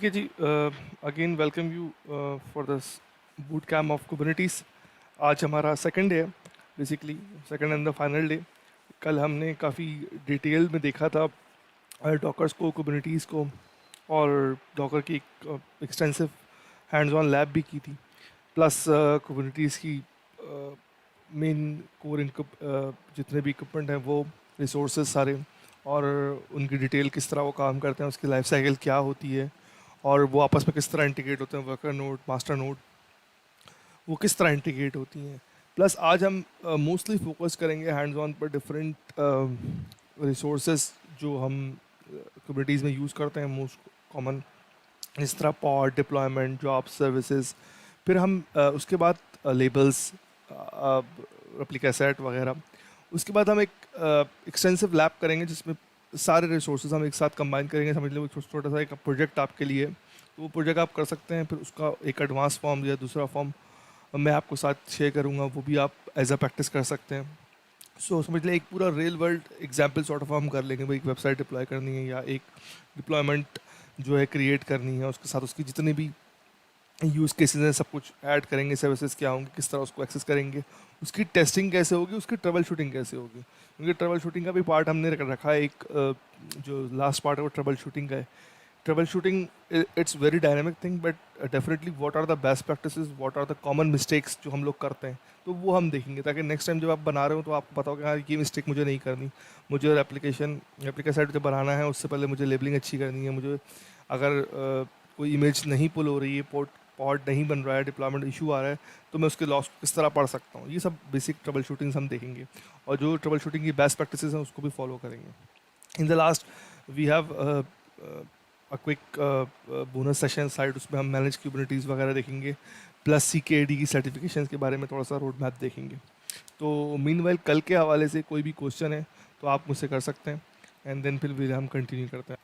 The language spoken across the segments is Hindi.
ठीक है जी। Again welcome you for this boot camp of Kubernetes. आज हमारा सेकंड डे है, basically second and the final day. कल हमने काफ़ी डिटेल में देखा था डॉकर्स को, कुबरनीटीज़ को, और डॉकर की एक एक्सटेंसिव हैंड्स ऑन लैब भी की थी। प्लस कुबरनीटीज़ की मेन कोर जितने भी इक्विपमेंट हैं वो, रिसोर्सेज सारे, और उनकी डिटेल किस तरह वो काम करते हैं, उसकी लाइफ साइकिल क्या होती है, और वो आपस में किस तरह इंटीग्रेट होते हैं, वर्कर नोड, मास्टर नोड, वो किस तरह इंटीग्रेट होती हैं। प्लस आज हम मोस्टली फोकस करेंगे हैंड्स ऑन पर डिफरेंट रिसोर्सेज जो हम कम्युनिटीज़ में यूज़ करते हैं मोस्ट कॉमन, इस तरह पॉड, डिप्लॉयमेंट, जॉब, सर्विसेज। फिर हम उसके बाद लेबल्स, रेप्लिका सेट वगैरह। उसके बाद हम एक एक्सटेंसिव लैब करेंगे जिसमें सारे रिसोर्सेज हम एक साथ कंबाइन करेंगे। समझ लो छोटा सा एक प्रोजेक्ट आपके लिए, तो वो प्रोजेक्ट आप कर सकते हैं। फिर उसका एक एडवांस फॉर्म या दूसरा फॉर्म मैं आपको साथ शेयर करूँगा, वो भी आप एज अ प्रैक्टिस कर सकते हैं। सो समझ लें एक पूरा real world example sort of हम कर लेंगे। भाई एक वेबसाइट डिप्लॉय करनी है या एक डिप्लॉयमेंट जो है क्रिएट करनी है, उसके साथ उसकी जितने भी यूज़ केसेस हैं सब कुछ ऐड करेंगे। सर्विसेज क्या होंगे, किस तरह उसको एक्सेस करेंगे, उसकी टेस्टिंग कैसे होगी, उसकी ट्रबल शूटिंग कैसे होगी। क्योंकि ट्रबल शूटिंग का भी पार्ट हमने रखा है एक, जो लास्ट पार्ट है वो ट्रबल शूटिंग का है। Trouble shooting it's very dynamic thing, but definitely what are the best practices, what are the common mistakes जो हम लोग करते हैं, तो वो हम देखेंगे, ताकि नेक्स्ट टाइम जब आप बना रहे हो तो आपको पता हो कि हाँ ये मिस्टेक मुझे नहीं करनी। मुझे एप्लीका साइट जो बनाना है उससे पहले मुझे लेबलिंग अच्छी करनी है। मुझे अगर कोई इमेज नहीं पुल हो रही है, पोर्ट पॉड नहीं बन रहा है, डिप्लॉयमेंट इशू आ रहा है, तो मैं उसके लॉस किस तरह पढ़ सकता हूँ। ये सब बेसिक ट्रबल शूटिंग्स हम देखेंगे, और जो ट्रबल शूटिंग की बेस्ट प्रैक्टिसेस हैं उसको भी फॉलो करेंगे। In the last we have a quick bonus session side, उसमें हम मैनेज क्यूबरनीटीज़ वगैरह देखेंगे, प्लस CKAD की सर्टिफिकेशन के बारे में थोड़ा सा रोड मैप देखेंगे। तो मीनवाइल कल के हवाले से कोई भी क्वेश्चन है तो आप मुझसे कर सकते हैं, एंड देन फिर हम कंटिन्यू करते हैं।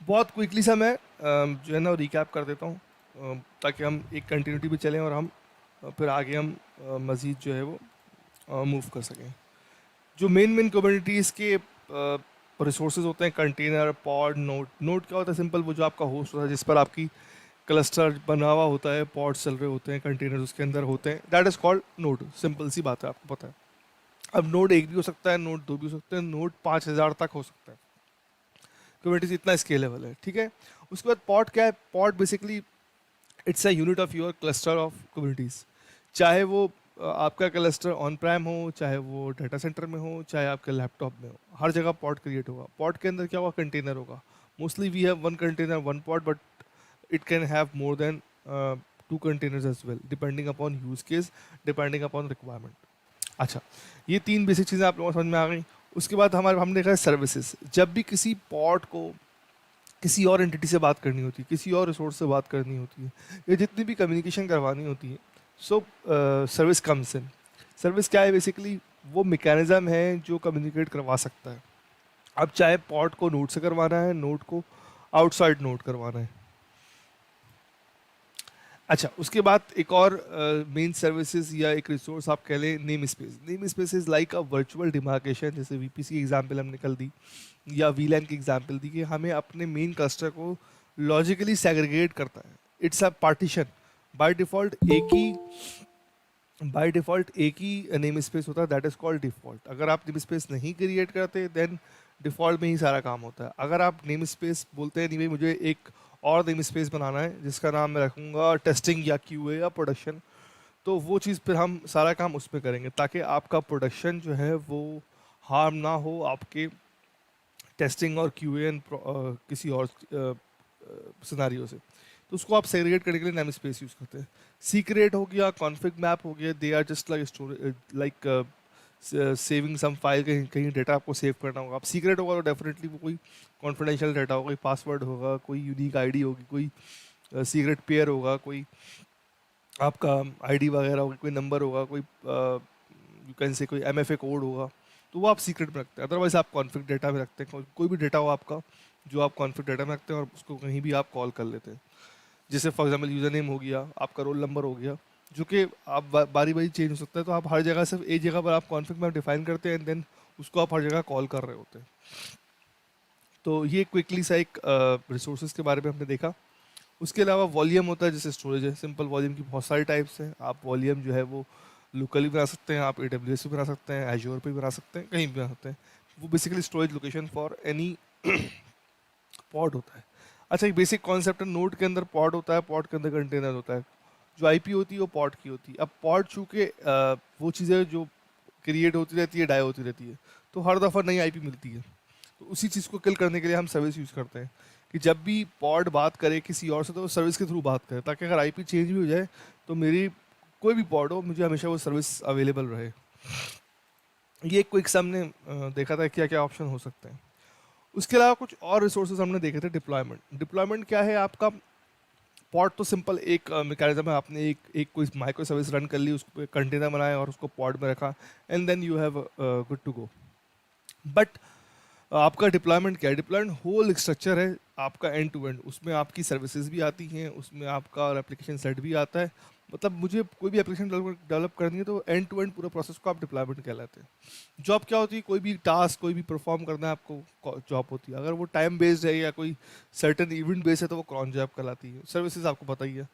बहुत क्विकली सा मैं जो है ना रिकैप कर देता हूँ, ताकि हम एक कंटिन्यूटी भी चलें और हम फिर आगे हम मज़ीद जो है वो मूव कर सकें। जो मेन कम्युनिटीज़ के रिसोर्सेज होते हैं, कंटेनर, पॉड, नोड। नोड क्या होता है? सिंपल, वो जो आपका होस्ट होता है जिस पर आपकी क्लस्टर बना हुआ होता है, पॉड चल रहे होते हैं, कंटेनर उसके अंदर होते हैं, that is called node. Simple सी बात है, आपको पता है। अब नोड एक भी हो सकता है, नोड दो भी हो सकते हैं, नोड 5,000 तक हो सकता है। कम्युनिटीज इतना स्केलेबल है, ठीक है। उसके बाद पॉड क्या है? Pod basically it's a unit of your cluster of communities. चाहे वो आपका क्लस्टर ऑन प्राइम हो, चाहे वो डाटा सेंटर में हो, चाहे आपके लैपटॉप में हो, हर जगह पॉड क्रिएट होगा। पॉड के अंदर क्या होगा? कंटेनर होगा। Mostly we have one container, one pod, but it can have more than two containers as well, depending upon use case, depending upon requirement. अच्छा, ये तीन बेसिक चीज़ें आप लोगों को समझ में आ गई। उसके बाद हमने देखा है सर्विसेज। जब भी किसी पॉड को किसी और एंटिटी से बात करनी होती है, किसी और रिसोर्स से बात करनी होती है, या जितनी भी कम्युनिकेशन करवानी होती है, so service comes in. Service क्या है? बेसिकली वो मैकेनिज्म है जो कम्युनिकेट करवा सकता है। अब चाहे पॉड को नोड से करवाना है, नोड को आउटसाइड नोड करवाना है। अच्छा, उसके बाद एक और मेन सर्विसेज या एक रिसोर्स आप कह लें, name space. Name space is like a virtual demarcation. जैसे VPC की एग्जांपल हमने कल दी, या VLAN की एग्जांपल दी, कि हमें अपने मेन क्लस्टर को लॉजिकली सेग्रीगेट करता है। It's a partition. By default एक ही नेम स्पेस होता है, दैट इज कॉल्ड डिफॉल्ट। अगर आप नेम स्पेस नहीं क्रिएट करते, देन डिफॉल्ट में ही सारा काम होता है। अगर आप नेम स्पेस बोलते हैं नहीं भाई मुझे एक और नेम स्पेस बनाना है जिसका नाम मैं रखूँगा टेस्टिंग या QA या प्रोडक्शन, तो वो चीज़ फिर हम सारा काम उस पर करेंगे, ताकि आपका प्रोडक्शन जो है वो हार्म ना हो आपके टेस्टिंग और QA एंड किसी और सिनारियो से। तो उसको आप सेग्रीगेट करने के लिए नेम स्पेस यूज़ करते हैं। सीक्रेट हो गया, कॉन्फ़िग मैप हो गया, they are just like storage, like saving some file. कहीं कहीं डेटा आपको सेव करना होगा। अब सीक्रेट होगा तो डेफिनेटली वो कोई कॉन्फिडेंशियल डेटा होगा, कोई पासवर्ड होगा, कोई यूनिक आईडी होगी, कोई सीक्रेट पेयर होगा, कोई आपका आईडी वगैरह होगी, कोई नंबर होगा, कोई यू कैन से कोई MFA कोड होगा, तो वो आप सीक्रेट में रखते हैं। अदरवाइज आप कॉन्फ़िग डेटा में रखते हैं। कोई भी डेटा हो आपका जो आप कॉन्फ़िग डेटा में रखते हैं और उसको कहीं भी आप कॉल कर लेते हैं। जैसे फॉर एग्जांपल यूज़र नेम हो गया, आपका रोल नंबर हो गया, जो कि आप बारी बारी चेंज हो सकता है। तो आप हर जगह सिर्फ एक जगह पर आप कॉन्फ़िग में डिफाइन करते हैं, एंड देन उसको आप हर जगह कॉल कर रहे होते हैं। तो ये क्विकली सा एक रिसोर्सेज के बारे में हमने देखा। उसके अलावा वॉल्यूम होता है, जैसे स्टोरेज है, सिंपल वॉल्यूम की बहुत सारे टाइप्स हैं। आप वॉल्यूम जो है वो लोकली बना सकते हैं, आप AWS पे बना सकते हैं, एज्योर पे बना सकते हैं, कहीं भी बना सकते हैं। वो basically storage location for any pod होता है। अच्छा, एक बेसिक कॉन्सेप्ट है, नोड के अंदर पॉड होता है, पॉड के अंदर कंटेनर होता है। जो आईपी होती है वो पॉड की होती है। अब पॉड चूँकि वो चीज़ें जो क्रिएट होती रहती है, डाई होती रहती है, तो हर दफ़ा नई आईपी मिलती है। तो उसी चीज़ को किल करने के लिए हम सर्विस यूज़ करते हैं कि जब भी पॉड बात करे किसी और से तो वो सर्विस के थ्रू बात करे, ताकि अगर आईपी चेंज भी हो जाए तो मेरी कोई भी पॉड हो, मुझे हमेशा वो सर्विस अवेलेबल रहे। ये एक क्विक हमने देखा था क्या क्या ऑप्शन हो सकते हैं। उसके अलावा कुछ और रिसोर्सेज हमने देखे थे। डिप्लॉयमेंट, डिप्लॉयमेंट क्या है? आपका पॉड तो सिंपल एक मैकेनिज्म है, आपने एक कोई माइक्रो सर्विस रन कर ली, उसको कंटेनर बनाया और उसको पॉड में रखा, and then you have good to go. But आपका डिप्लॉयमेंट क्या है? डिप्लॉयमेंट होल स्ट्रक्चर है आपका, एंड टू एंड। उसमें आपकी सर्विसेज भी आती हैं, उसमें आपका एप्लीकेशन सेट भी आता है। मतलब मुझे कोई भी एप्लीकेशन डेवलप करनी है तो एंड टू एंड पूरा प्रोसेस को आप डिप्लॉयमेंट कहलाते हैं। जॉब क्या होती है? कोई भी टास्क कोई भी परफॉर्म करना है आपको, जॉब होती है। अगर वो टाइम बेस्ड है या कोई सर्टन इवेंट बेस्ड है तो वो क्रॉन जॉब कहलाती है। सर्विसेज आपको पता ही है।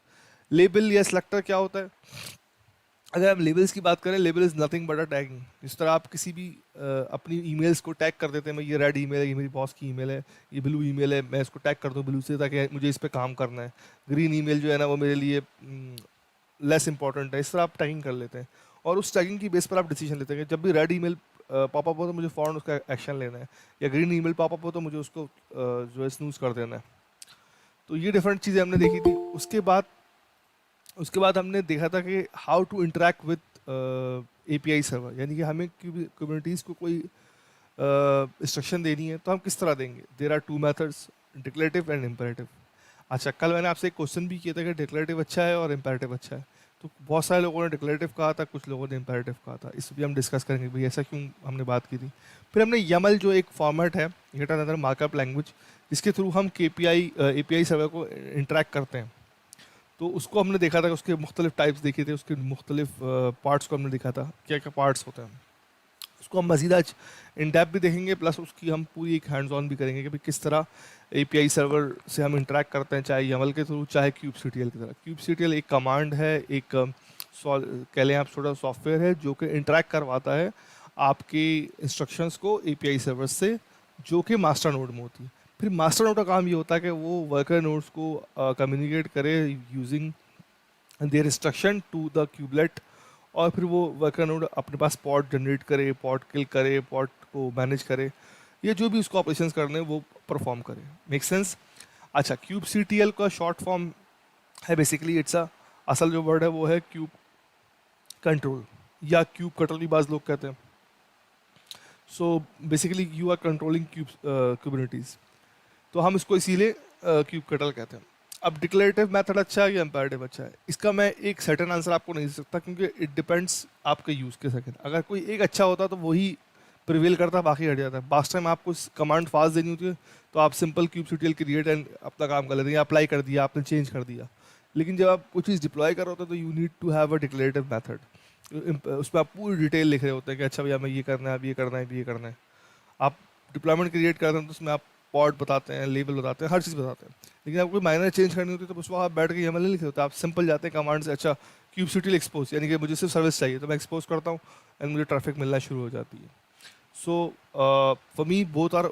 लेबल या सेलेक्टर क्या होता है? अगर हम लेबल्स की बात करें, label is nothing but a tagging. जिस तरह आप किसी भी अपनी ईमेल्स को टैग कर देते हैं, मैं ये रेड ईमेल है, ये मेरी बॉस की ईमेल है, ये ब्लू ईमेल है, मैं इसको टैग कर दूँ ब्लू से ताकि मुझे इस पे काम करना है। ग्रीन ईमेल जो है ना वो मेरे लिए लेस इंपॉर्टेंट है। इस तरह आप टैगिंग कर लेते हैं और उस टैगिंग की बेस पर आप डिसीजन लेते हैं कि जब भी रेड ईमेल पॉपअप हो तो मुझे फ़ौरन उसका एक्शन लेना है, या ग्रीन ईमेल पॉपअप हो तो मुझे उसको जो है स्नूज कर देना है। तो ये डिफरेंट चीज़ें हमने देखी थी। उसके बाद हमने देखा था कि how to interact with API server, यानी कि हमें कम्युनिटीज़ को कोई इंस्ट्रक्शन देनी है तो हम किस तरह देंगे। There are two methods, declarative and imperative. अच्छा, कल मैंने आपसे एक क्वेश्चन भी किया था कि डिक्लेरेटिव अच्छा है और इम्पेरेटिव अच्छा है। तो बहुत सारे लोगों ने डिक्लेरेटिव कहा था, कुछ लोगों ने इम्पेरेटिव कहा था। इस भी हम डिस्कस करेंगे भाई ऐसा क्यों हमने बात की थी। फिर हमने YAML जो एक फॉर्मेट है, येट अनदर मार्कअप लैंग्वेज, जिसके थ्रू हम API सर्वर को इंटरेक्ट करते हैं। तो उसको हमने देखा था कि उसके मुख्तलिफ टाइप्स देखे थे, उसके मुख्तलिफ पार्ट्स को हमने देखा था क्या क्या पार्ट्स होते हैं। उसको हम मजीद आज इन डेप्थ भी देखेंगे, प्लस उसकी हम पूरी एक हैंड्स ऑन भी करेंगे कि भाई किस तरह API सर्वर से हम इंटरेक्ट करते हैं, चाहे YAML के थ्रू चाहे kubectl की तरह। kubectl एक कमांड है, एक कह लें आप छोटा सॉफ्टवेयर है जो कि इंटरेक्ट करवाता है आपके इंस्ट्रक्शंस को API सर्वर से, जो कि मास्टर नोड में होती है। फिर मास्टर नोड का काम ये होता है कि वो वर्कर नोड्स को कम्युनिकेट करे using their instruction to the kubelet, और फिर वो वर्कर नोड अपने पास पॉड जनरेट करे, पॉड किल करे, पॉड को मैनेज करे, ये जो भी उसको ऑपरेशंस करने हैं वो परफॉर्म करे। Make sense? अच्छा, kubectl का शॉर्ट फॉर्म है बेसिकली, इट्स अ, असल जो वर्ड है वो है क्यूब कंट्रोल, या क्यूब कंट्रोल भी बाज़ लोग कहते हैं। So basically you are controlling Kubernetes, तो हम इसको इसीलिए क्यूब कटल कहते हैं। अब डिक्लेरेटिव मेथड अच्छा है या इम्पेरेटिव अच्छा है, इसका मैं एक सर्टेन आंसर आपको नहीं दे सकता, क्योंकि इट डिपेंड्स आपके यूज़ के सेकंड। अगर कोई एक अच्छा होता तो वही प्रिवेल करता, बाकी हट जाता है। लास्ट टाइम आपको कमांड फास्ट देनी होती है तो आप सिंपल kubectl क्रिएट एंड अपना काम कर लेते हैं, अप्लाई कर दिया आपने, चेंज कर दिया। लेकिन जब आप कोई चीज़ डिप्लॉय कर रहे होते हैं तो you need to have a declarative method. उस पर आप पूरी डिटेल लिख रहे होते हैं कि अच्छा भैया हमें ये करना है, अब ये करना है, अब ये करना है। आप डिप्लॉयमेंट क्रिएट करते हैं तो उसमें आप पॉड बताते हैं, लेबल बताते हैं, हर चीज़ बताते हैं। लेकिन आपको कोई माइनर चेंज करनी होती है तो उस वक्त आप बैठ के YAML नहीं लिखते होते, आप सिंपल जाते हैं कमांड से। अच्छा, kubectl एक्सपोज, यानी कि मुझे सिर्फ सर्विस चाहिए तो मैं एक्सपोज करता हूँ एंड मुझे ट्रैफिक मिलना शुरू हो जाती है। So for me both are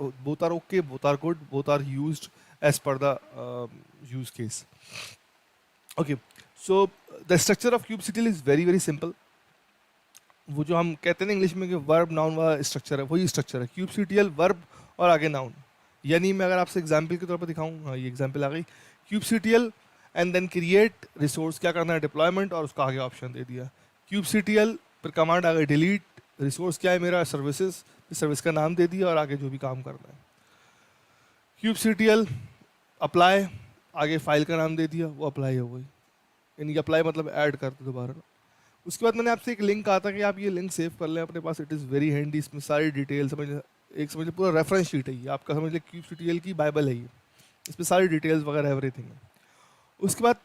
okay, both are good, both are used as per the use case. Okay, so the structure of kubectl is very very simple. वो जो हम कहते हैं ना इंग्लिश में कि वर्ब नाउन वाला स्ट्रक्चर है, वही स्ट्रक्चर है। kubectl वर्ब और आगे नाउन। यानी मैं अगर आपसे एग्जाम्पल के तौर पर दिखाऊं, हाँ ये एग्जाम्पल आ गई, kubectl and then create resource, क्या करना है डिप्लॉयमेंट, और उसका आगे ऑप्शन दे दिया। kubectl फिर कमांड आ गई डिलीट, रिसोर्स क्या है मेरा सर्विसेज, सर्विस का नाम दे दिया और आगे जो भी काम करना है। kubectl अप्लाई, आगे फाइल का नाम दे दिया, वो अप्लाई हो गई। यानी कि अप्लाई मतलब ऐड कर दो दोबारा। उसके बाद मैंने आपसे एक लिंक कहा था कि आप ये लिंक सेव कर लें अपने पास, इट इज़ वेरी हैंडी। इसमें सारी डिटेल समझ, एक समझ पूरा रेफरेंस शीट है ये आपका, समझ लें kubectl की बाइबल है ये। इसमें सारी डिटेल्स वगैरह एवरीथिंग है। उसके बाद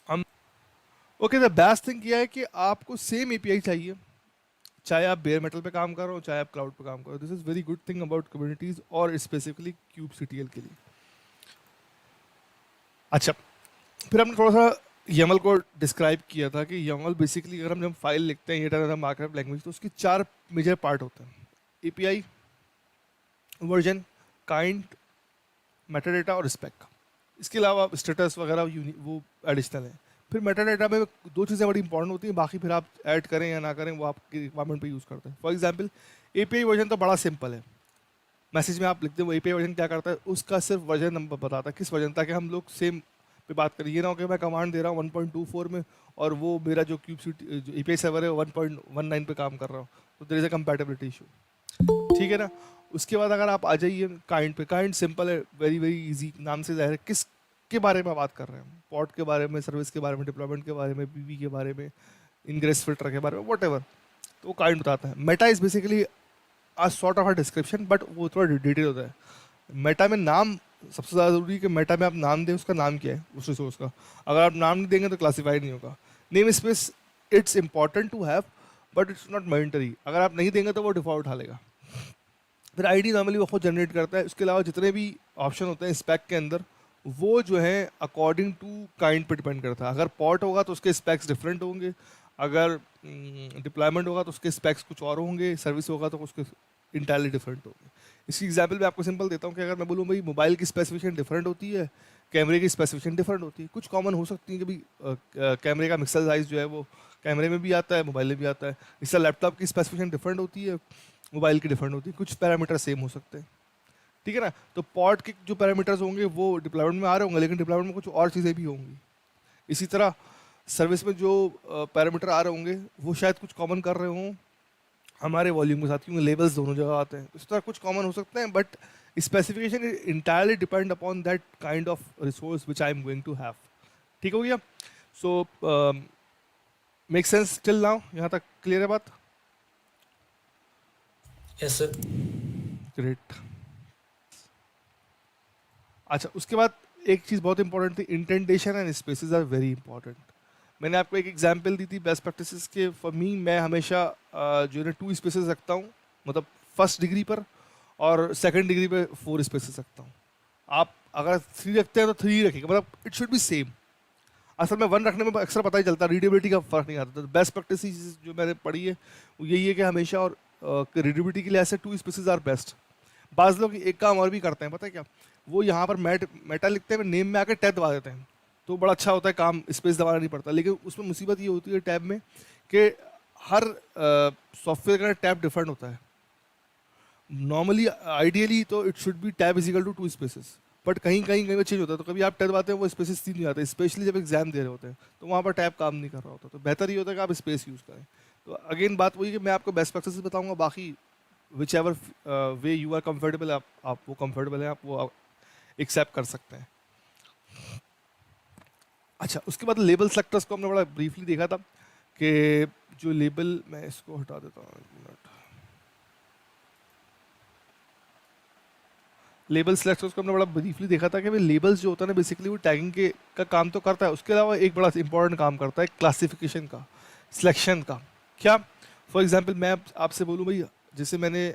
हम ओके, द बेस्ट थिंग किया है कि आपको सेम API चाहिए, चाहे आप बेयर मेटल पे काम कर रहे हो चाहे आप क्लाउड पे काम कर रहे हो। This is very good thing about communities और स्पेसिफिकली kubectl के लिए। अच्छा, फिर हमने थोड़ा सा YAML को डिस्क्राइब किया था कि YAML बेसिकली अगर हम जब फाइल लिखते हैं ये मार्कअप लैंग्वेज, तो उसकी 4 मेजर पार्ट होते हैं: API, वर्जन, काइंड, मेटाडेटा और स्पेक। इसके अलावा स्टेटस वगैरह वो एडिशनल है। फिर मेटाडेटा में दो चीज़ें बड़ी इंपॉर्टेंट होती हैं, बाकी फिर आप ऐड करें या ना करें वो आपकी रिक्वायरमेंट पे यूज़ करते हैं। फॉर एग्जांपल API वर्जन तो बड़ा सिंपल है, मैसेज में आप लिखते हैं वो API वर्जन क्या करता है, उसका सिर्फ वर्जन नंबर बताता है किस वर्जन, ताकि हम लोग सेम पे बात करें। ये ना हो कि मैं कमांड दे रहा हूँ 1.24 में और वो मेरा जो क्यूब सूट जो API सर्वर है 1.19 पे काम कर रहा हूँ, तो there is a compatibility issue, ठीक है ना। उसके बाद अगर आप आ जाइए काइंड पे, काइंड सिंपल है, वेरी वेरी इजी, नाम से जाहिर है किस के बारे में बात कर रहे हैं, पॉड के बारे में, सर्विस के बारे में, डिप्लॉयमेंट के बारे में, PV के बारे में, इनग्रेस फिल्टर के बारे में, वट एवर, तो वो काइंड बताता है। Meta is basically a sort of a description, but वो थोड़ा डिटेल होता है। मेटा में नाम सबसे ज़्यादा ज़रूरी है कि मेटा में आप नाम दें, उसका नाम क्या है उस रिसोर्स का। अगर आप नाम नहीं देंगे तो क्लासीफाई नहीं होगा। Namespace it's important to have, but it's not mandatory. अगर आप नहीं देंगे तो वो डिफॉल्ट उठा लेगा। फिर आईडी नॉर्मली वो खुद जनरेट करता है। उसके अलावा जितने भी ऑप्शन होते हैं स्पेक के अंदर, वो जो है अकॉर्डिंग टू काइंड पे डिपेंड करता है। अगर पॉट होगा तो उसके स्पेक्स डिफरेंट होंगे, अगर डिप्लॉयमेंट होगा तो उसके स्पेक्स कुछ और होंगे, सर्विस होगा तो उसके इंटायरली डिफरेंट होंगे। इसकी एग्जांपल मैं आपको सिंपल देता हूँ कि अगर मैं बोलूँ भाई मोबाइल की स्पेसिफिकेशन डिफरेंट होती है, कैमरे की स्पेसिफिकेशन डिफरेंट होती है, कुछ कॉमन हो सकती है कि भाई कैमरे का पिक्सल साइज जो है वो कैमरे में भी आता है, मोबाइल में भी आता है। इससे लैपटॉप की स्पेसिफिकेशन डिफरेंट होती है, मोबाइल की डिफरेंट होती है, कुछ पैरामीटर सेम हो सकते हैं, ठीक है ना। तो पॉड के जो पैरामीटर्स होंगे वो डिप्लॉयमेंट में आ रहे होंगे, लेकिन डिप्लॉयमेंट में कुछ और चीज़ें भी होंगी। इसी तरह सर्विस में जो पैरामीटर आ रहे होंगे वो शायद कुछ कॉमन कर रहे हों हमारे वॉल्यूम के साथ, क्योंकि लेबल्स दोनों जगह आते हैं। इस तरह कुछ कॉमन हो सकते हैं, but specification entirely depend upon that kind of resource which I am going to have. ठीक हो गया? So make sense till now? यहाँ तक क्लियर है बात? Yes sir. ग्रेट। अच्छा, उसके बाद एक चीज़ बहुत इंपॉर्टेंट थी, indentation and spaces are very important. मैंने आपको एक एग्जांपल दी थी बेस्ट प्रैक्टिसेस के। फॉर मी, मैं हमेशा जो है 2 स्पेसेस रखता हूँ, मतलब फर्स्ट डिग्री पर, और सेकंड डिग्री पे 4 स्पेसेस रखता हूँ। आप अगर 3 रखते हैं तो 3 रखिएगा, मतलब इट शुड बी सेम। असल में 1 रखने में अक्सर पता ही चलता, रीडेबिलिटी का फर्क नहीं आता। तो बेस्ट प्रैक्टिस जो मैंने पढ़ी है वो यही है कि हमेशा, और रीडेबिलिटी के लिए ऐसे 2 स्पेसेस आर बेस्ट। बाज़ लोग एक काम और भी करते हैं, पता है क्या? वो यहाँ पर मेटा लिखते हैं, नेम में आकर टैब दबा देते हैं, तो बड़ा अच्छा होता है काम, स्पेस दबाना नहीं पड़ता। लेकिन उसमें मुसीबत ये होती है टैब में कि हर सॉफ्टवेयर का टैब डिफरेंट होता है। नॉर्मली आइडियली तो it should be tab is equal to 2 spaces, but कहीं कहीं कहीं चेंज होता है। तो कभी आप टैब दबाते हैं वो स्पेसेस 3 नहीं आते, स्पेशली जब एग्जाम दे रहे होते हैं तो वहाँ पर टैब काम नहीं कर रहा होता। तो बेहतर ये होता है कि आप स्पेस यूज़ करें। तो अगेन बात वही कि मैं आपको बेस्ट प्रैक्टिस बताऊंगा, बाकी whichever way you are comfortable, आप वो कंफर्टेबल हैं, आप वो एक्सेप्ट कर सकते हैं। अच्छा, उसके बाद लेबल सेलेक्टर्स को हमने बड़ा ब्रीफली देखा था कि जो लेबल, मैं इसको हटा देता हूँ एक मिनट। लेबल सेलेक्टर्स को हमने बड़ा ब्रीफली देखा था कि भाई लेबल्स जो होता है ना, बेसिकली वो टैगिंग के का काम तो करता है, उसके अलावा एक बड़ा इंपॉर्टेंट काम करता है क्लासिफिकेशन का, सिलेक्शन का। क्या? फॉर एग्जांपल मैं आपसे बोलूँ भाई, जैसे मैंने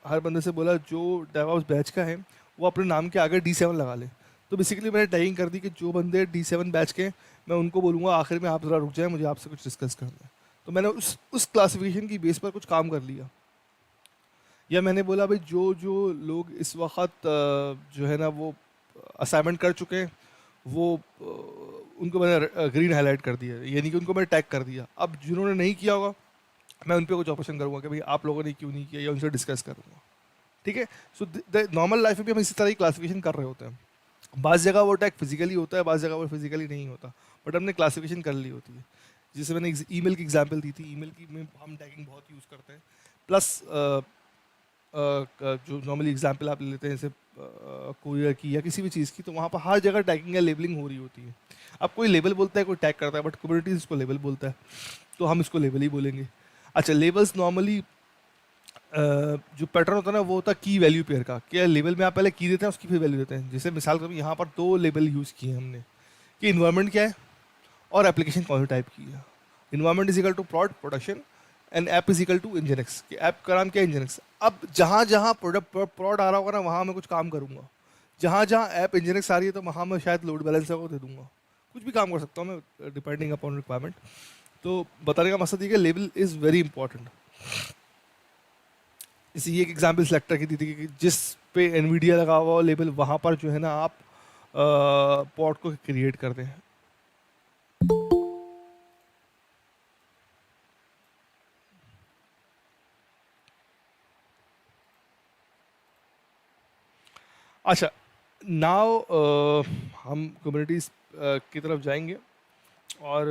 हर बंदे से बोला जो डेवऑप्स बैच का है वो अपने नाम के आगे D7 लगा ले, तो बेसिकली मैंने टैगिंग कर दी कि जो बंदे D7 बैच के हैं मैं उनको बोलूँगा आखिर में आप ज़रा रुक जाए, मुझे आपसे कुछ डिस्कस करना है। तो मैंने उस क्लासिफिकेशन की बेस पर कुछ काम कर लिया। या मैंने बोला भाई जो जो लोग इस वक्त जो है ना वो असाइनमेंट कर चुके हैं, वो उनको मैंने ग्रीन हाईलाइट कर दिया, यानी कि उनको मैंने टैग कर दिया। अब जिन्होंने नहीं किया होगा मैं उन पर कुछ ऑपरेशन करूँगा कि भाई आप लोगों ने क्यों नहीं किया, या उनसे डिस्कस करूँगा। ठीक है? सो नॉर्मल लाइफ में भी हम इसी तरह ही क्लासिफिकेशन कर रहे होते हैं। बाज़ जगह वो टैग फिजिकली होता है, बाज़ जगह वो फिजिकली नहीं होता, बट हमने क्लासिफिकेशन कर ली होती है। जैसे मैंने ईमेल की एग्जांपल दी थी, ईमेल की में हम टैगिंग बहुत यूज़ करते हैं। प्लस जो नॉर्मली एग्जांपल आप ले लेते हैं जैसे कोरियर की या किसी भी चीज़ की, तो वहाँ पर हर जगह टैगिंग या लेबलिंग हो रही होती है। अब कोई लेबल बोलता है, कोई टैग करता है, बट कम्युनिटीज इसको लेबल बोलता है, तो हम इसको लेबल ही बोलेंगे। अच्छा, लेबल्स नॉर्मली जो पैटर्न होता है ना वो होता है की वैल्यू पेयर का। क्या लेबल में आप पहले की देते हैं, उसकी फिर वैल्यू देते हैं। जैसे मिसाल के यहाँ पर 2 लेबल यूज़ किए हैं हमने कि इन्वायरमेंट क्या है और एप्लीकेशन कौन सी टाइप की है। Environment is equal to production and app is equal to nginx, कि ऐप का नाम क्या है, इंजनक्स। अब जहाँ जहाँ प्रोड आ रहा होगा ना वहाँ मैं कुछ काम करूँगा। जहाँ जहाँ ऐप इंजनिक्स आ रही है तो वहाँ मैं शायद लोड बैलेंसर को दे दूंगा, कुछ भी काम कर सकता हूँ मैं डिपेंडिंग अपॉन रिक्वायरमेंट। तो बताने का मकसद ये कि लेबल इज़ वेरी इंपॉर्टेंट। इसी एक एग्जाम्पल सेलेक्टर की दी थी कि जिस पे एनवीडिया लगा हुआ लेबल वहाँ पर जो है ना आप पॉट को क्रिएट कर दें। अच्छा, नाउ हम कम्युनिटीज़ की तरफ जाएंगे और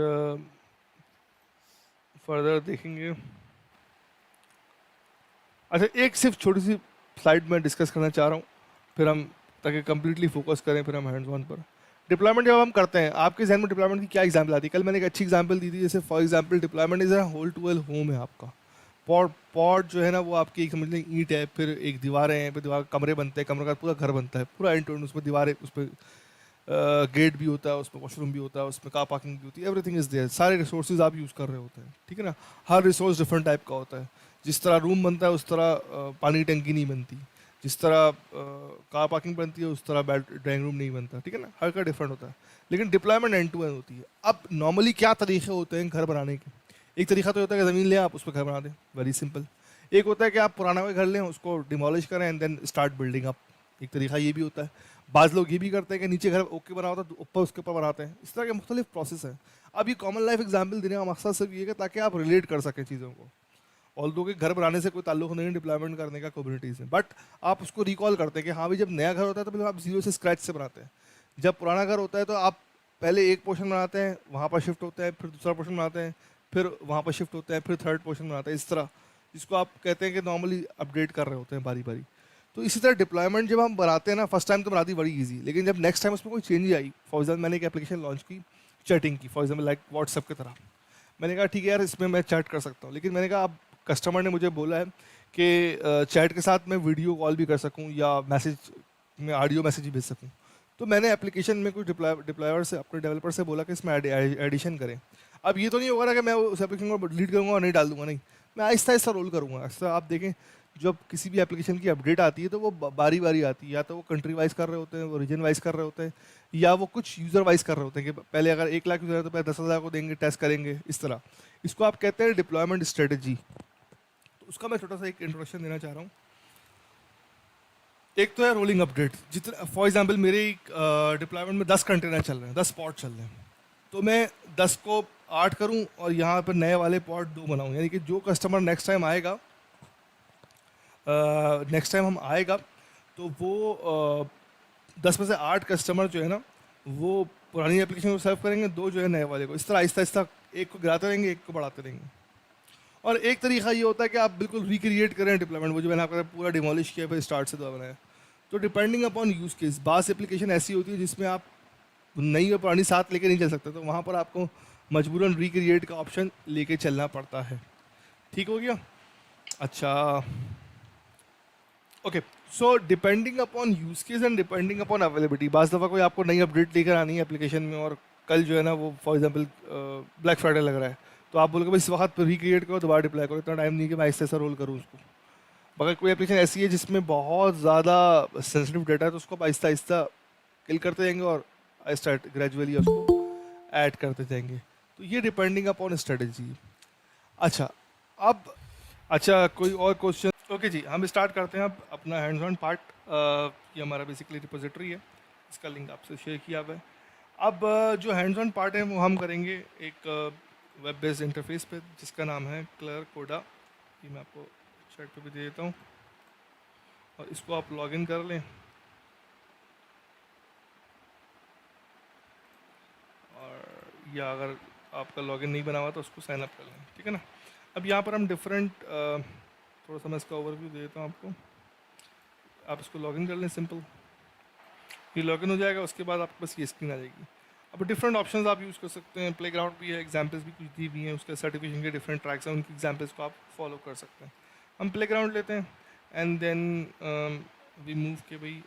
फर्दर देखेंगे। अच्छा, एक सिर्फ छोटी सी स्लाइड में डिस्कस करना चाह रहा हूँ, फिर हम ताकि कंप्लीटली फोकस करें, फिर हम हैंड्स ऑन पर। डिप्लॉयमेंट जब हम करते हैं, आपके जहन में डिप्लॉयमेंट की क्या एग्जाम्पल आती है? कल मैंने एक अच्छी एग्जाम्पल दी थी, जैसे for example deployment is a whole to well home है आपका। पॉट पॉट जो है ना वो आपकी एक समझ लें ईंट है, फिर एक दीवारें हैं, फिर दीवार कमरे बनते हैं, कमरे का पूरा घर बनता है, पूरा एंड टू एंड। उसमें दीवारें, उस पर गेट भी होता है, उसमें वॉशरूम भी होता है, उसमें कार पार्किंग भी होती है, एवरीथिंग इज देयर। सारे रिसोर्सेज आप यूज़ कर रहे होते हैं, ठीक है ना। हर रिसोर्स डिफरेंट टाइप का होता है। जिस तरह रूम बनता है उस तरह पानी की टंकी नहीं बनती, जिस तरह कार पार्किंग बनती है उस तरह ड्राइंग रूम नहीं बनता, ठीक है ना। हर का डिफरेंट होता है, लेकिन डिप्लॉयमेंट एंड टू एंड होती है। अब नॉर्मली क्या तरीके होते हैं घर बनाने के? एक तरीका तो होता है कि ज़मीन लें आप, उस पर घर बना दें, वेरी सिंपल। एक होता है कि आप पुराना कोई घर लें, उसको डिमोलिश करें and then start building up. एक तरीका ये भी होता है। बाज़ लोग ये भी करते हैं कि नीचे घर ओके बना होता है, ऊपर उसके ऊपर बनाते हैं। इस तरह के मुख्तलिफ प्रोसेस है। अब ये कॉमन लाइफ एग्जाम्पल देने का मकसद सिर्फ ये है कि ताकि आप रिलेट कर सकें चीज़ों को। ऑल्दो कि घर बनाने से कोई ताल्लुक नहीं है डिप्लॉयमेंट करने का कम्युनिटी से, बट आप उसको रिकॉल करते हैं कि हाँ भाई, जब नया घर होता है तो फिर आप जीरो से स्क्रैच से बनाते हैं। जब पुराना घर होता है तो आप पहले एक पोर्शन बनाते हैं, वहाँ पर शिफ्ट होते हैं, फिर दूसरा पोर्शन बनाते हैं, फिर वहाँ पर शिफ्ट होते हैं, फिर थर्ड पोर्शन बनाते हैं। इस तरह जिसको आप कहते हैं कि नॉर्मली अपडेट कर रहे होते हैं बारी बारी। तो इसी तरह डिप्लॉयमेंट जब हम बनाते हैं ना, फर्स्ट टाइम तो बनाती बड़ी ईजी, लेकिन जब नेक्स्ट टाइम उसमें कोई चेंज आई, फॉर एग्जाम्पल मैंने एक एप्लीकेशन लॉन्च की चैटिंग की, फॉर एग्जाम्पल लाइक व्हाट्सएप की तरह। मैंने कहा ठीक है यार, इसमें मैं चैट कर सकता हूँ, लेकिन मैंने कहा अब कस्टमर ने मुझे बोला है कि चैट के साथ मैं वीडियो कॉल भी कर सकूँ या मैसेज में ऑडियो मैसेज भी भेज सकूँ। तो मैंने एप्लीकेशन में कुछ डिप्लॉयर से, अपने डेवलपर से बोला कि इसमें एडिशन करें। अब ये तो नहीं होगा ना कि मैं उस एप्लीकेशन को डिलीट करूँगा और नहीं डाल दूंगा, नहीं, मैं आहिस्ता आहिस्ता रोल करूँगा। ऐसा आप देखें, जब किसी भी एप्लीकेशन की अपडेट आती है तो वो बारी बारी आती है। या तो वो कंट्री वाइज कर रहे होते हैं, वो रीजन वाइज कर रहे होते हैं, या वो कुछ यूज़र वाइज कर रहे होते हैं कि पहले अगर 1 लाख यूज़र है तो पहले 10,000 को देंगे, टेस्ट करेंगे, इस तरह। इसको आप कहते हैं डिप्लॉयमेंट स्ट्रेटजी। तो उसका मैं छोटा सा एक इंट्रोडक्शन देना चाह रहा हूँ। एक तो है रोलिंग अपडेट। जितना फॉर एग्जांपल मेरे डिप्लॉयमेंट में 10 कंटेनर चल रहे हैं, 10 पॉट चल रहे हैं, तो मैं 10 को 8 करूं और यहाँ पर नए वाले पॉट 2 बनाऊं। यानी कि जो कस्टमर नेक्स्ट टाइम आएगा, हम आएगा तो वो 10 में से 8 कस्टमर जो है ना वो पुरानी एप्लीकेशन को सर्व करेंगे, 2 जो है नए वाले को। इस तरह आहिस्ता आहिस्ता एक को गिराते रहेंगे, एक को बढ़ाते रहेंगे। और एक तरीका ये होता है कि आप बिल्कुल रिक्रिएट करें डिप्लॉयमेंट, वो जो मैंने आपका पूरा डिमोलिश किया फिर स्टार्ट से दोबारा बनाया। तो डिपेंडिंग अपॉन यूज़ केस, बास एप्लीकेशन ऐसी होती है जिसमें आप नई और पुरानी साथ लेके नहीं चल सकते, तो वहाँ पर आपको मजबूरन रिक्रिएट का ऑप्शन लेके चलना पड़ता है। ठीक हो गया? अच्छा, okay. So depending upon use case and depending upon availability, बाज़ दफ़ा कोई आपको नई अपडेट लेकर आनी है एप्लीकेशन में, और कल जो है ना वो फॉर एग्जांपल ब्लैक फ्राइडे लग रहा है, तो आप बोलोगे भाई इस वक्त रिक्रिएट करो, दोबारा डिप्लाई करो, इतना टाइम नहीं कि मैं आहिस्ते से रोल करूँ उसको। मगर कोई एप्लीकेशन ऐसी है जिसमें बहुत ज़्यादा सेंसिटिव डाटा है, तो उसको आप आहिस्ता आहिस्ता किल करते जाएंगे और आहिस्ता ग्रेजुअली उसको ऐड करते जाएंगे। तो ये डिपेंडिंग अपॉन स्ट्रेटजी। अच्छा, अब अच्छा, कोई और क्वेश्चन? ओके जी, हम स्टार्ट करते हैं अब अपना हैंड्स ऑन पार्ट। ये हमारा बेसिकली रिपोजिटरी है, इसका लिंक आपसे शेयर किया हुआ है। अब जो हैंड्स ऑन पार्ट है वो हम करेंगे एक वेब बेस्ड इंटरफेस पे, जिसका नाम है क्लर कोडा। ये मैं आपको चैट पे भी दे देता हूँ, और इसको आप लॉगिन कर लें। और या अगर आपका लॉगिन नहीं बना हुआ तो उसको साइन अप कर लें, ठीक है ना। अब यहाँ पर हम डिफरेंट, थोड़ा सा मैं इसका ओवरव्यू दे देता हूँ आपको। आप इसको लॉगिन कर लें, सिंपल। ये लॉगिन हो जाएगा, उसके बाद आपके पास ये स्क्रीन आ जाएगी। अब डिफरेंट ऑप्शंस आप यूज़ कर सकते हैं, प्लेग्राउंड भी है, एग्जाम्पल्स भी कुछ दी हुई हैं, उसके सर्टिफिकेशन के डिफरेंट ट्रैक्स हैं, उनकी एग्जाम्पल्स को आप फॉलो कर सकते हैं। हम प्लेग्राउंड लेते हैं एंड देन वी मूव के भाई।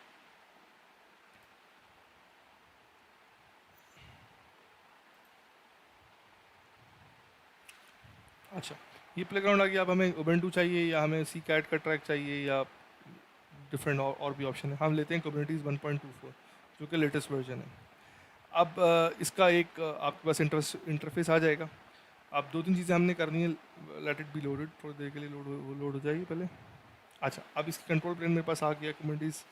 अच्छा, ये प्लेग्राउंड आ गया। अब हमें उबंटू चाहिए या हमें सी कैट का ट्रैक चाहिए या डिफरेंट और भी ऑप्शन है। हम लेते हैं कुबरनेटिस 1.24 जो कि लेटेस्ट वर्जन है। अब इसका एक आपके पास इंटरफेस आ जाएगा। अब दो तीन चीज़ें हमने करनी है। लेट इट बी लोडेड, थोड़ी देर के लिए लोड हो जाएगी पहले। अच्छा, अब इसकी कंट्रोल प्लेन मेरे पास आ गया, कुबरनेटिस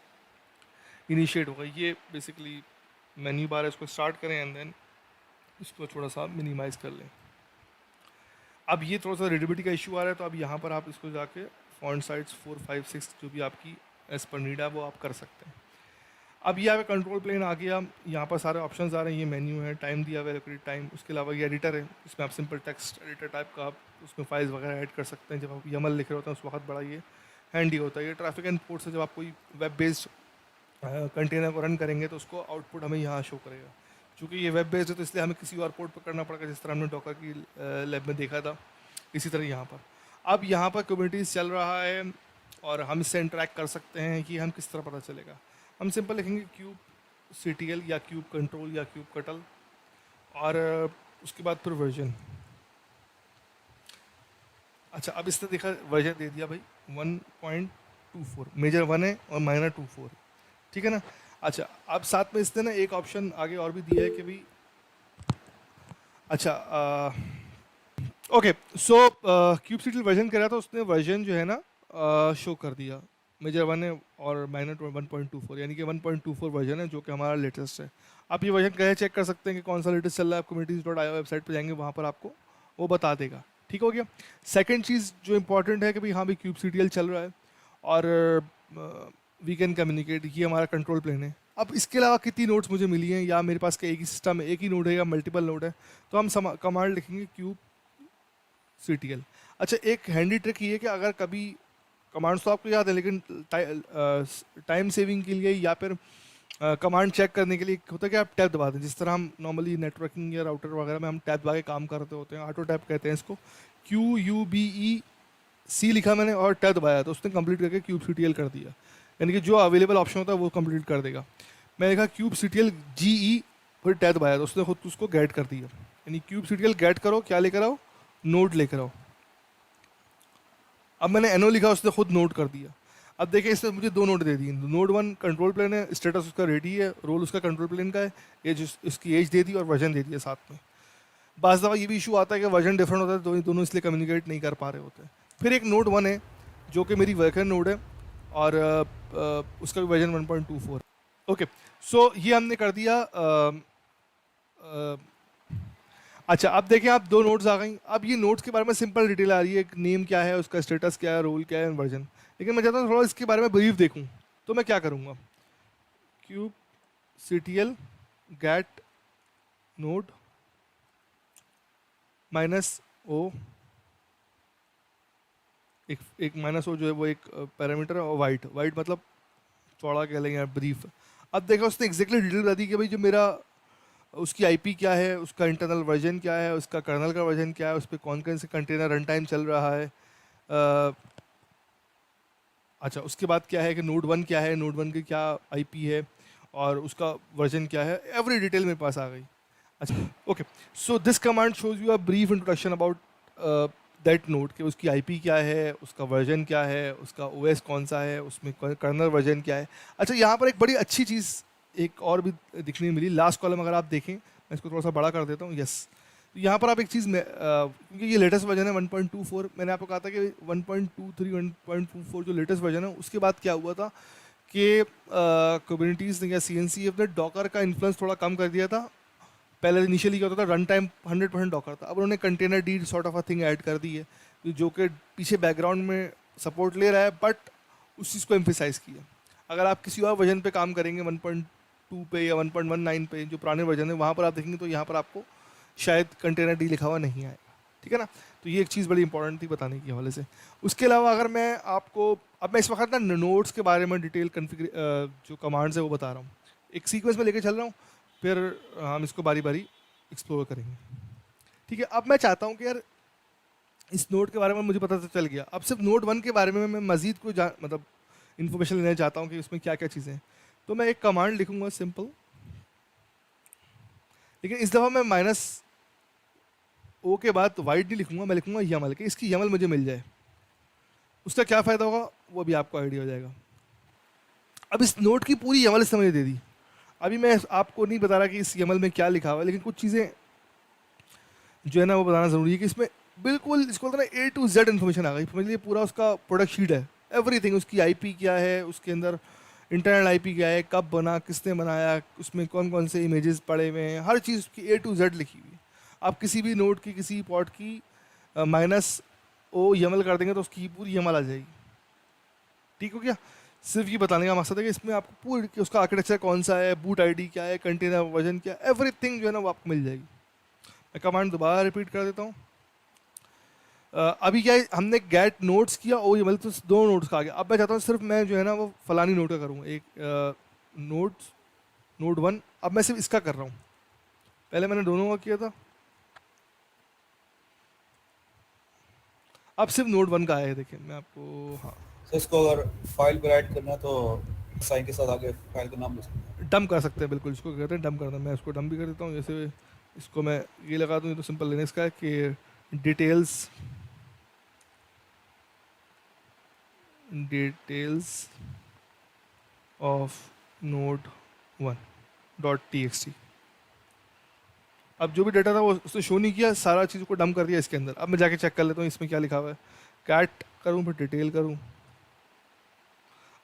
इनिशिएट होगा। ये बेसिकली मेन्यू बार है, इसको स्टार्ट करें एंड देन इसको थोड़ा सा मिनिमाइज़ कर लें। अब ये थोड़ा सा रीडेबिलिटी का इशू आ रहा है, तो अब यहाँ पर आप इसको जाके फॉन्ट साइज 4, 5, 6 जो भी आपकी एज पर नीड है वो आप कर सकते हैं। अब ये आपका कंट्रोल प्लेन आ गया, यहाँ पर सारे ऑप्शंस आ रहे हैं। ये मेन्यू है, टाइम दिया हुआ है, एलोकेटेड टाइम। उसके अलावा ये एडिटर है, इसमें आप सिंपल टेक्स्ट एडिटर टाइप का आप उसमें फाइल्स वगैरह ऐड कर सकते हैं। जब आप यमल लिख रहे होते हैं उस वक्त बड़ा ये हैंडी होता है। ये ट्रैफिक एंड पोर्ट से जब आप कोई वेब बेस्ड कंटेनर को रन करेंगे तो उसको आउटपुट हमें यहाँ शो करेगा। चूँकि ये वेब बेस्ड है तो इसलिए हमें किसी और पोर्ट पर करना पड़ेगा, जिस तरह हमने डॉकर की लैब में देखा था। इसी तरह यहाँ पर अब यहाँ पर कुबरनेटिस चल रहा है और हम इससे इंटरेक्ट कर सकते हैं कि हम किस तरह पता चलेगा। हम सिंपल लिखेंगे क्यूब CTL या क्यूब कंट्रोल या क्यूब कटल और उसके बाद फिर वर्जन। अच्छा, अब इसने देखा वर्जन दे दिया भाई 1.24, मेजर 1 है और माइनर 24, ठीक है ना। अच्छा, अब साथ में इसने ना एक ऑप्शन आगे और भी दिया है कि भाई अच्छा okay so cube CTL version कर रहा था, उसने वर्जन जो है ना शो कर दिया। मेजर 1 है और माइनर 1.24, यानी कि 1.24 वर्जन है जो कि हमारा लेटेस्ट है। आप ये वर्जन कहे चेक कर सकते हैं कि कौन सा लेटेस्ट चल रहा है। आप कुबरनेटिस.io वेबसाइट पर जाएंगे, वहाँ पर आपको वो बता देगा। ठीक हो गया। सेकंड चीज़ जो इंपॉर्टेंट है कि भाई हाँ भाई क्यूब CTL चल रहा है और वी कैन कम्युनिकेट, ये हमारा कंट्रोल प्लेन है। अब इसके अलावा कितनी नोड्स मुझे मिली हैं, या मेरे पास एक ही सिस्टम है, एक ही नोड है या मल्टीपल नोड है, तो हम कमांड लिखेंगे क्यूब CTL। अच्छा, एक हैंडी ट्रिक ये है कि अगर कभी कमांड्स तो आपको याद है लेकिन टाइम सेविंग के लिए या फिर कमांड चेक करने के लिए होता है कि आप टैब दबा दें। जिस तरह हम नॉर्मली नेटवर्किंग या राउटर वगैरह में हम टैब दबा के काम करते होते हैं, ऑटो टैब कहते हैं इसको। QUBEC लिखा मैंने और टैब दबाया तो उसने कंप्लीट करके क्यूब CTL कर दिया, यानी कि जो अवेलेबल ऑप्शन होता है वो कंप्लीट कर देगा। मैंने लिखा क्यूब CTL GE फिर टैब दबाया तो उसने खुद उसको गेट कर दिया, यानी क्यूब CTL गेट करो, क्या लेकर आओ, नोड लेकर आओ। अब मैंने NO लिखा, उसने खुद नोट कर दिया। अब देखिए इसने मुझे दो नोट दे दिए। नोड 1 कंट्रोल प्लेन है, स्टेटस उसका रेडी है, रोल उसका कंट्रोल प्लेन का है, एज उसकी एज दे दी और वर्जन दे दिया साथ में। बाज़ दफ़ा ये भी इशू आता है कि वर्जन डिफरेंट होता है, तो दोनों इसलिए कम्युनिकेट नहीं कर पा रहे होते हैं। फिर एक नोड 1 है जो कि मेरी वर्कर नोड है और उसका भी वर्जन 1.24। ओके, सो ये हमने कर दिया। अच्छा, अब देखें आप दो नोट्स आ गई। अब ये नोट्स के बारे में सिंपल डिटेल आ रही है, नेम क्या है, उसका स्टेटस क्या है, रोल क्या है, वर्जन। लेकिन मैं चाहता हूँ थोड़ा इसके बारे में ब्रीफ देखूँ, तो मैं क्या करूँगा, cube CTL get node -o, एक -o जो है वो एक पैरामीटर है, और वाइट मतलब चौड़ा कह लेंगे ब्रीफ। अब देखा उसने एग्जैक्टली डिटेल बता दी कि भाई जो मेरा उसकी IP क्या है, उसका इंटरनल वर्जन क्या है, उसका कर्नल का वर्जन क्या है, उस पर कौन कौन से कंटेनर रन टाइम चल रहा है। अच्छा, उसके बाद क्या है कि नोड 1 क्या है, नोड 1 की क्या IP है और उसका वर्जन क्या है, एवरी डिटेल मेरे पास आ गई। अच्छा, okay, so this command shows you a brief introduction about that node, कि उसकी IP क्या है, उसका वर्जन क्या है, उसका OS कौन सा है, उसमें कर्नल वर्जन क्या है। अच्छा, यहाँ पर एक बड़ी अच्छी चीज़ एक और भी दिखने मिली। लास्ट कॉलम अगर आप देखें, मैं इसको थोड़ा सा बड़ा कर देता हूँ, यस। तो यहाँ पर आप एक चीज़ में क्योंकि ये लेटेस्ट वर्जन है 1.24, मैंने आपको कहा था कि 1.23 1.24 जो लेटेस्ट वर्जन है, उसके बाद क्या हुआ था कि कुबरनेटिस ने या CNCF ने डॉकर का इन्फ्लुएंस थोड़ा कम कर दिया था। पहले इनिशियली क्या होता था, रन टाइम 100% डॉकर था। अब उन्होंने container D sort of a thing add कर दी है, जो कि पीछे बैकग्राउंड में सपोर्ट ले रहा है, बट उस चीज़ को एम्फेसाइज किया। अगर आप किसी और वर्जन पे काम करेंगे 1.2 पे या 1.19 पे, जो पुराने वर्जन है, वहाँ पर आप देखेंगे तो यहाँ पर आपको शायद कंटेनर डी लिखा हुआ नहीं आएगा, ठीक है ना। तो ये एक चीज़ बड़ी इंपॉर्टेंट थी बताने के हवाले से। उसके अलावा अगर मैं आपको, अब मैं इस वक्त ना नोड्स के बारे में डिटेल जो कमांड्स है वो बता रहा हूँ, एक सीक्वेंस में लेके चल रहा हूँ, फिर हम इसको बारी बारी एक्सप्लोर करेंगे, ठीक है। अब मैं चाहता हूँ कि यार इस नोड के बारे में मुझे पता तो चल गया, अब सिर्फ नोड 1 के बारे में मैं मज़ीद को मतलब इन्फॉर्मेशन लेना चाहता हूँ कि उसमें क्या क्या चीज़ें हैं। तो मैं एक कमांड लिखूँगा सिंपल, लेकिन इस दफ़ा मैं -o के बाद वाइड नहीं लिखूँगा, मैं लिखूँगा YAML, कि इसकी YAML मुझे मिल जाए। उसका क्या फ़ायदा होगा वो भी आपको आइडिया हो जाएगा। अब इस नोट की पूरी यमल इसने मुझे दे दी। अभी मैं आपको नहीं बता रहा कि इस यमल में क्या लिखा हुआ है, लेकिन कुछ चीज़ें जो है ना वो बताना ज़रूरी है कि इसमें बिल्कुल इसको बोलते हैं ना A to Z इन्फॉर्मेशन आ गई। समझ लीजिए पूरा उसका प्रोडक्ट शीट है, एवरीथिंग। उसकी आईपी क्या है, उसके अंदर इंटरनल आईपी क्या है, कब बना, किसने बनाया, उसमें कौन कौन से इमेजेस पड़े हुए हैं, हर चीज़ उसकी A to Z लिखी हुई है। आप किसी भी नोट की, किसी पॉट की माइनस ओ यमल कर देंगे तो उसकी पूरी यमल आ जाएगी। ठीक हो गया? सिर्फ ये बताने का मकसद है कि इसमें आपको पूरी कि उसका आर्किटेक्चर कौन सा है, बूट आईडी क्या है, कंटेनर वर्जन क्या है, एवरीथिंग जो है ना वो आपको मिल जाएगी। मैं कमांड दोबारा रिपीट कर देता हूँ। अभी क्या है, हमने गेट नोट्स किया, ओ ये मतलब तो दो नोट्स का आ गया। अब मैं चाहता हूँ सिर्फ मैं जो है ना वो फलानी नोट का करूँ, एक नोट्स नोट 1। अब मैं सिर्फ इसका कर रहा हूँ, पहले मैंने दोनों का किया था। अब सिर्फ नोट 1 का आया है, देखिए मैं आपको, हाँ, सर इसको अगर फाइल पर ऐड करना है तो साइन के साथ आगे फाइल का नाम लिख सकते हैं। डम कर सकते हैं, बिल्कुल इसको कहते हैं डम करना। मैं इसको डम भी कर देता हूँ। जैसे इसको मैं ये लगा दूँ, ये तो सिंपल लिनक्स का है कि details details of note 1.txt। अब जो भी डाटा था वो उसने शो नहीं किया, सारा चीज़ को डम कर दिया इसके अंदर। अब मैं जाके चेक कर लेता हूँ इसमें क्या लिखा हुआ है। कैट करूँ, फिर डिटेल करूँ।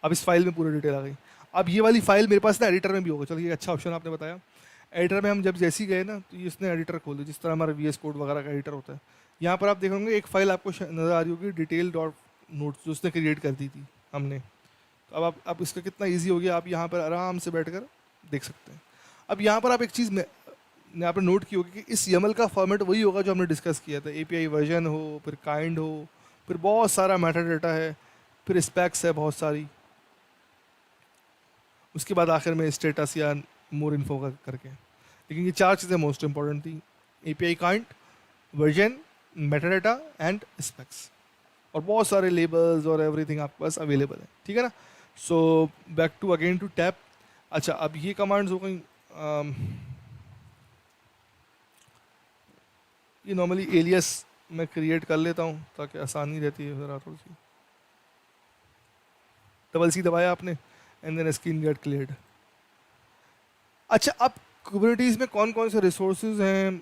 अब इस फाइल में पूरी डिटेल आ गई। अब ये वाली फाइल मेरे पास ना एडिटर में भी होगा। चलो ये अच्छा ऑप्शन आपने बताया। एडिटर में हम जब जैसे ही गए ना तो ये इसने एडिटर खोल दिया, जिस तरह हमारा VS कोड वगैरह का एडिटर होता है। यहाँ पर आप देखोगे एक फाइल आपको नज़र आ रही होगी, डिटेल डॉट नोट्स, जो उसने क्रिएट कर दी थी हमने। तो अब आप इसका कितना ईजी हो गया, आप यहाँ पर आराम से बैठ कर देख सकते हैं। अब यहाँ पर आप एक चीज़ में यहाँ पर नोट की होगी कि इस YAML का फॉर्मेट वही होगा जो हमने डिस्कस किया था। API वर्जन हो, फिर काइंड हो, फिर बहुत सारा मेटा डाटा है, फिर स्पेक्स है बहुत सारी, उसके बाद आखिर में स्टेटस या मोर इन्फो करके। लेकिन ये चार चीज़ें मोस्ट इंपॉर्टेंट थी: API kind, version, Meta data and specs. और बहुत सारे लेबल्स और एवरीथिंग आपके पास अवेलेबल है। ठीक है ना? So back to again to tab. अच्छा, अब ये कमांड्स हो गई। ये नॉर्मली एलियस मैं क्रिएट कर लेता हूँ ताकि आसानी रहती है ज़रा थोड़ी सी। डबल सी दबाया आपने and then screen get cleared. अच्छा, अब कुबरनीटीज़ में कौन कौन से रिसोर्सेज हैं,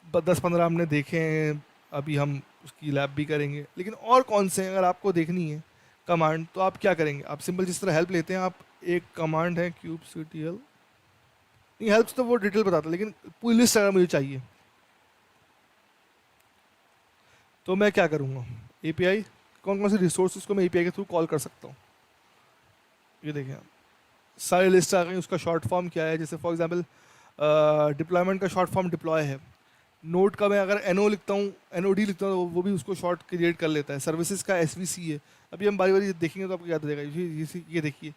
10-15 हमने देखे हैं, अभी हम उसकी लैब भी करेंगे। लेकिन और कौन से हैं अगर आपको देखनी है कमांड, तो आप क्या करेंगे? आप सिंपल जिस तरह हेल्प लेते हैं, आप एक कमांड है kubectl, नहीं हेल्प्स तो वो डिटेल बताता है, लेकिन पूरी लिस्ट अगर मुझे चाहिए तो मैं क्या करूँगा? API कौन कौन से रिसोर्सेज को मैं API के थ्रू कॉल कर सकता हूँ, ये देखें आप, सारी लिस्ट आ गई। उसका शॉर्ट फॉर्म क्या है? जैसे फॉर एग्जांपल डिप्लॉयमेंट का शॉर्ट फॉर्म डिप्लॉय है। नोट का मैं अगर NO लिखता हूँ, NOD लिखता हूँ, तो वो भी उसको शॉर्ट क्रिएट कर लेता है। सर्विसेज का SVC है। अभी हम बारी बारी देखेंगे तो आपको याद रहेगा। ये देखिए,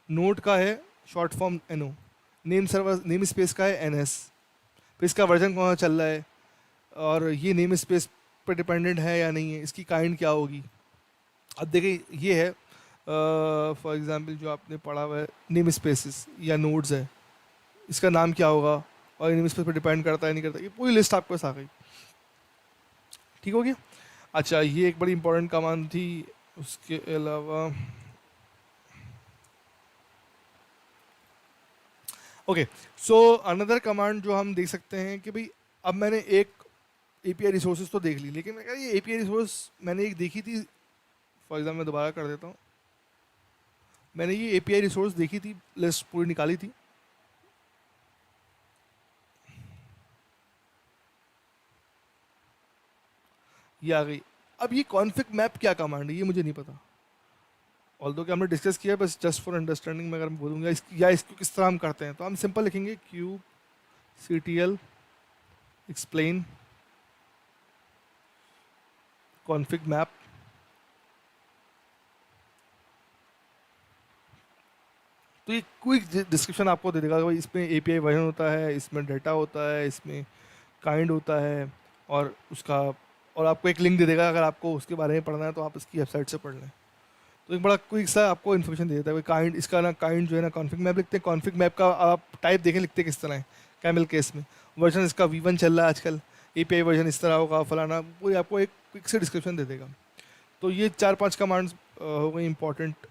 नोट का है short form NO, name server name space का है NS, फिर इसका वर्जन कौन सा चल रहा है, और ये नेम स्पेस पर डिपेंडेंट है या नहीं है, इसकी काइंड क्या होगी। अब देखिए ये है फॉर एग्जांपल जो आपने पढ़ा हुआ है नेम स्पेसिस या नोड्स है, इसका नाम क्या होगा और नेम स्पेस पर डिपेंड करता है नहीं करता। ये पूरी लिस्ट आपके पास आ गई। ठीक हो गया? अच्छा, ये एक बड़ी इंपॉर्टेंट कमांड थी। उसके अलावा ओके, सो अनदर कमांड जो हम देख सकते हैं कि भाई अब मैंने एक API रिसोर्सेज तो देख ली, लेकिन मैं कह रहा ये API रिसोर्स मैंने एक देखी थी। फॉर एग्जाम्पल मैं दोबारा कर देता हूँ। मैंने ये API रिसोर्स देखी थी, लिस्ट पूरी निकाली थी। ये आ गई। अब ये कॉन्फिग मैप क्या कमांड है ये मुझे नहीं पता, ऑल्दो कि हमने डिस्कस किया है, बस जस्ट फॉर अंडरस्टैंडिंग में अगर मैं बोलूँगा या इसको किस तरह हम करते हैं, तो हम सिंपल लिखेंगे kubectl एक्सप्लेन कॉन्फिग मैप। तो ये क्विक डिस्क्रिप्शन आपको दे देगा कि भाई इसमें API वर्जन होता है, इसमें डाटा होता है, इसमें काइंड होता है, और उसका, और आपको एक लिंक दे देगा अगर आपको उसके बारे में पढ़ना है तो आप इसकी वेबसाइट से पढ़ लें। तो एक बड़ा क्विक सा आपको इन्फॉर्मेशन दे देता है। काइंड इसका ना, काइंड जो है ना कॉन्फिग मैप लिखते हैं। कॉन्फिग मैप का आप टाइप देखें लिखते किस तरह है, कैमल केस में। वर्जन इसका V1 चल रहा है आजकल, API वर्जन इस तरह होगा फलाना, वो आपको एक क्विक से डिस्क्रिप्शन दे देगा। तो ये 4-5 कमांड्स हो गई इंपॉर्टेंट।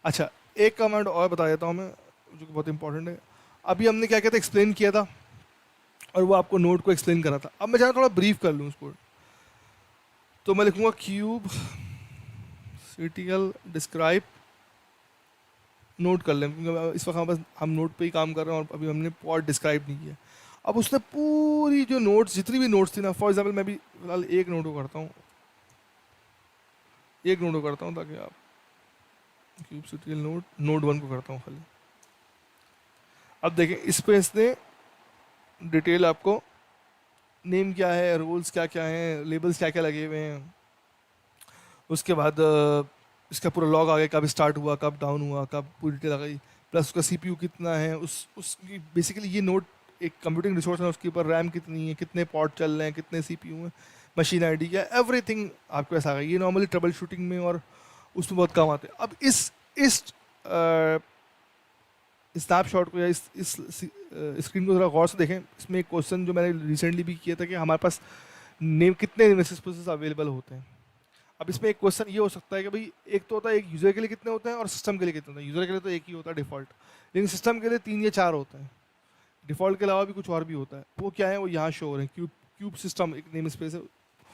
अच्छा, एक कमांड और बता देता हूँ मैं, जो कि बहुत इंपॉर्टेंट है। अभी हमने क्या किया था, एक्सप्लेन किया था, और वो आपको नोड को एक्सप्लेन करा था। अब मैं चाह थोड़ा ब्रीफ कर लूँ उसको, तो मैं लिखूंगा क्यूब सीटीएल डिस्क्राइब नोट कर लें, क्योंकि इस वक्त हम नोट पे ही काम कर रहे हैं और अभी हमने पॉड डिस्क्राइब नहीं किया। अब उसने पूरी जो नोट्स, जितनी भी नोट्स थी ना, फॉर एग्जांपल मैं भी फिलहाल एक नोट को करता हूँ, ताकि आप क्यूब सीटीएल नोड 1 को करता हूँ खाली। अब देखें, इस पे इसने डिटेल आपको, नेम क्या है, रोल्स क्या क्या हैं, लेबल्स क्या क्या लगे हुए हैं, उसके बाद इसका पूरा लॉग आ गया, कब स्टार्ट हुआ, कब डाउन हुआ, कब पूरी डिटेल आ गई, प्लस उसका सीपीयू कितना है, उसकी बेसिकली ये नोट एक कंप्यूटिंग रिसोर्स है, उसके ऊपर रैम कितनी है, कितने पॉड चल रहे हैं, कितने सीपीयू हैं, मशीन आईडी क्या, एवरीथिंग आपके पास आ गई। ये नॉर्मली ट्रबल शूटिंग में और उसमें बहुत काम आते हैं। अब इस स्नैपशॉट को या इस स्क्रीन को थोड़ा गौर से देखें। इसमें एक क्वेश्चन जो मैंने रिसेंटली भी किया था कि हमारे पास नेम कितने नेमेसिस प्रोसेस अवेलेबल होते हैं। अब इसमें एक क्वेश्चन ये हो सकता है कि भाई, एक तो होता है एक यूज़र के लिए कितने होते हैं और सिस्टम के लिए कितने होते हैं। यूज़र के लिए तो एक ही होता है डिफ़ॉल्ट, लेकिन सिस्टम के लिए 3 या 4 होते हैं। डिफ़ॉल्ट के अलावा भी कुछ और भी होता है। वो क्या है, वो यहाँ शो हो रहे हैं। क्यूब सिस्टम एक नेम स्पेस है,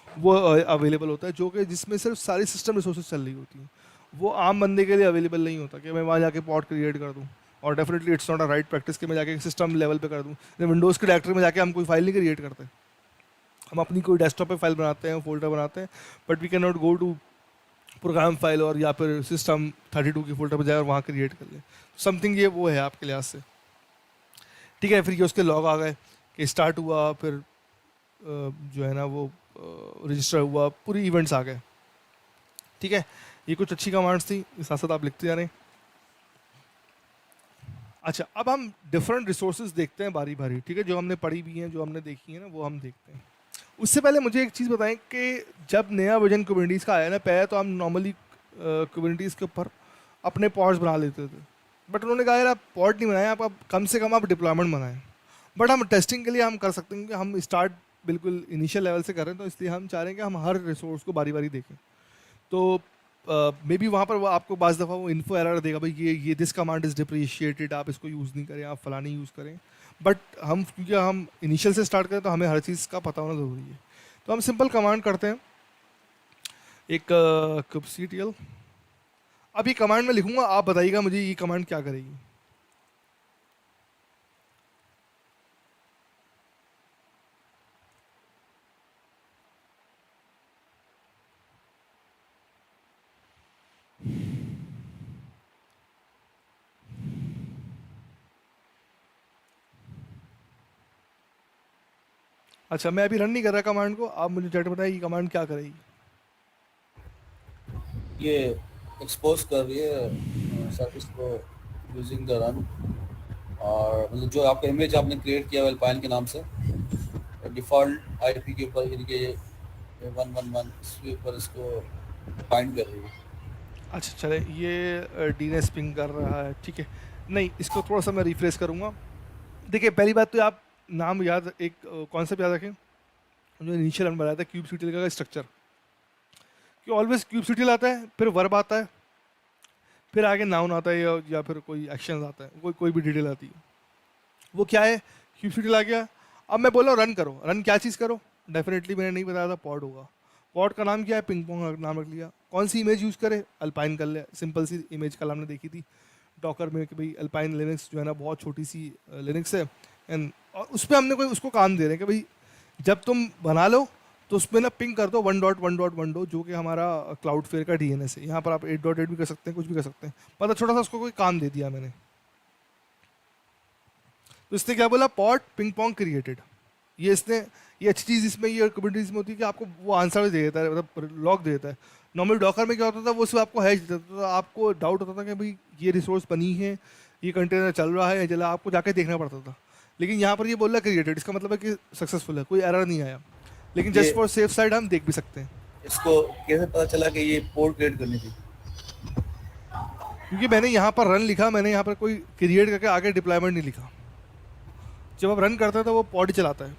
वो अवेलेबल होता है, जो कि जिसमें सिर्फ सारी सिस्टम रिसोर्सेज चल रही होती हैं। वो आम बंदे के लिए अवेलेबल नहीं होता कि मैं वहाँ जाके पॉड क्रिएट कर दूँ। और definitely it's not a right practice कि मैं जाके सिस्टम लेवल पे कर दूँ। विंडोज़ के डायरेक्टरी में जाके हम कोई फाइल नहीं क्रिएट करते, हम अपनी कोई डेस्कटॉप पे फाइल बनाते हैं, फोल्डर बनाते हैं, but we can not go to program file और या फिर सिस्टम 32 की फोल्डर पर जाए और वहाँ क्रिएट कर ले। समथिंग ये वो है आपके लिहाज से, ठीक है। फिर ये उसके लॉग आ गए कि स्टार्ट हुआ, फिर जो है ना वो रजिस्टर हुआ, पूरी इवेंट्स आ गए, ठीक है। ये कुछ अच्छी कमांड्स थी, साथ साथ आप लिखते जा रहे हैं। अच्छा, अब हम डिफरेंट रिसोर्सेज देखते हैं बारी बारी, ठीक है। जो हमने पढ़ी भी हैं, जो हमने देखी है ना, वो हम देखते हैं। उससे पहले मुझे एक चीज़ बताएं कि जब नया वर्जन कुबरनेटिस का आया ना, पहले तो हम नॉर्मली कुबरनेटिस के ऊपर अपने पॉड्स बना लेते थे, बट उन्होंने कहा यार आप पॉड नहीं बनाएं, आप कम से कम आप डिप्लॉयमेंट बनाएं। बट हम टेस्टिंग के लिए हम कर सकते हैं, क्योंकि हम स्टार्ट बिल्कुल इनिशियल लेवल से कर रहे हैं, तो इसलिए हम चाह रहे हैं कि हम हर रिसोर्स को बारी बारी देखें। तो मे बी वहाँ पर वो आपको बाज़ दफ़ा वो इन्फो एरर देगा, भाई ये दिस कमांड इज़ डिप्रिशिएटेड, आप इसको यूज़ नहीं करें, आप फलानी यूज़ करें। बट हम क्योंकि हम इनिशियल से स्टार्ट करें, तो हमें हर चीज़ का पता होना ज़रूरी है। तो हम सिंपल कमांड करते हैं, एक kubectl। अब ये कमांड मैं लिखूंगा, आप बताइएगा मुझे ये कमांड क्या करेगी। अच्छा, मैं अभी रन नहीं कर रहा कमांड को, आप मुझे चैट बताइए ये कमांड क्या करेगी। ये एक्सपोज कर रही है सर्विस को यूजिंग द रन, और मतलब जो आपका इमेज आपने क्रिएट किया अल्पाइन के नाम से, डिफ़ॉल्ट आईपी के ऊपर, यानी कि 111 इसके ऊपर इसको फाइंड कर रही है। अच्छा चले, ये डीएनएस पिंग कर रहा है, ठीक है। नहीं, इसको थोड़ा सा मैं रिफ्रेश करूंगा। देखिए, पहली बात तो आप नाम याद, एक कॉन्सेप्ट याद रखें जो इनिशियल हमने बताया था kubectl का स्ट्रक्चर, कि ऑलवेज kubectl आता है, फिर वर्ब आता है, फिर आगे नाउन आता है, या फिर कोई एक्शन आता है, कोई भी डिटेल आती है। वो क्या है, kubectl आ गया। अब मैं बोल रहा हूँ रन करो, रन क्या चीज़ करो, डेफिनेटली मैंने नहीं बताया था, पॉड होगा। पॉड का नाम क्या है, पिंग पोंग नाम रख लिया। कौन सी इमेज यूज़ करे, अल्पाइन कर ले, सिंपल सी इमेज कल हमने देखी थी डॉकर में कि भाई अल्पाइन लिनक्स जो है ना बहुत छोटी सी लिनक्स है, एंड और उस पर हमने कोई उसको काम दे रहे हैं कि भाई जब तुम बना लो तो उसमें ना पिंग कर दो 1.1.1, जो कि हमारा क्लाउडफेयर का डीएनएस है। यहाँ पर आप 8.8 भी कर सकते हैं, कुछ भी कर सकते हैं, मतलब छोटा सा उसको कोई काम दे दिया मैंने। तो इसने क्या बोला, पॉड पिंग पोंग क्रिएटेड। ये इसने, ये अच्छी चीज़ इसमें ये कुबरनेटिस में होती है कि आपको वो आंसर दे देता है, मतलब लॉग दे देता है। नॉर्मल डॉकर में क्या होता था, वो सिर्फ आपको हैश देता था, तो आपको डाउट होता था कि भाई ये रिसोर्स बनी है, ये कंटेनर चल रहा है या चला, आपको जाके देखना पड़ता था। लेकिन यहाँ पर ये बोल रहा है क्रिएटेड, इसका मतलब है कि सक्सेसफुल है, कोई एरर नहीं आया। लेकिन जस्ट ये फॉर सेफ साइड हम देख भी सकते हैं, इसको कैसे पता चला कि ये पोर्ट क्रिएट करनी थी? क्योंकि मैंने यहाँ पर रन लिखा, मैंने यहाँ पर कोई क्रिएट करके आगे डिप्लॉयमेंट नहीं लिखा। जब आप रन करते हैं तो वो पॉड चलाता है।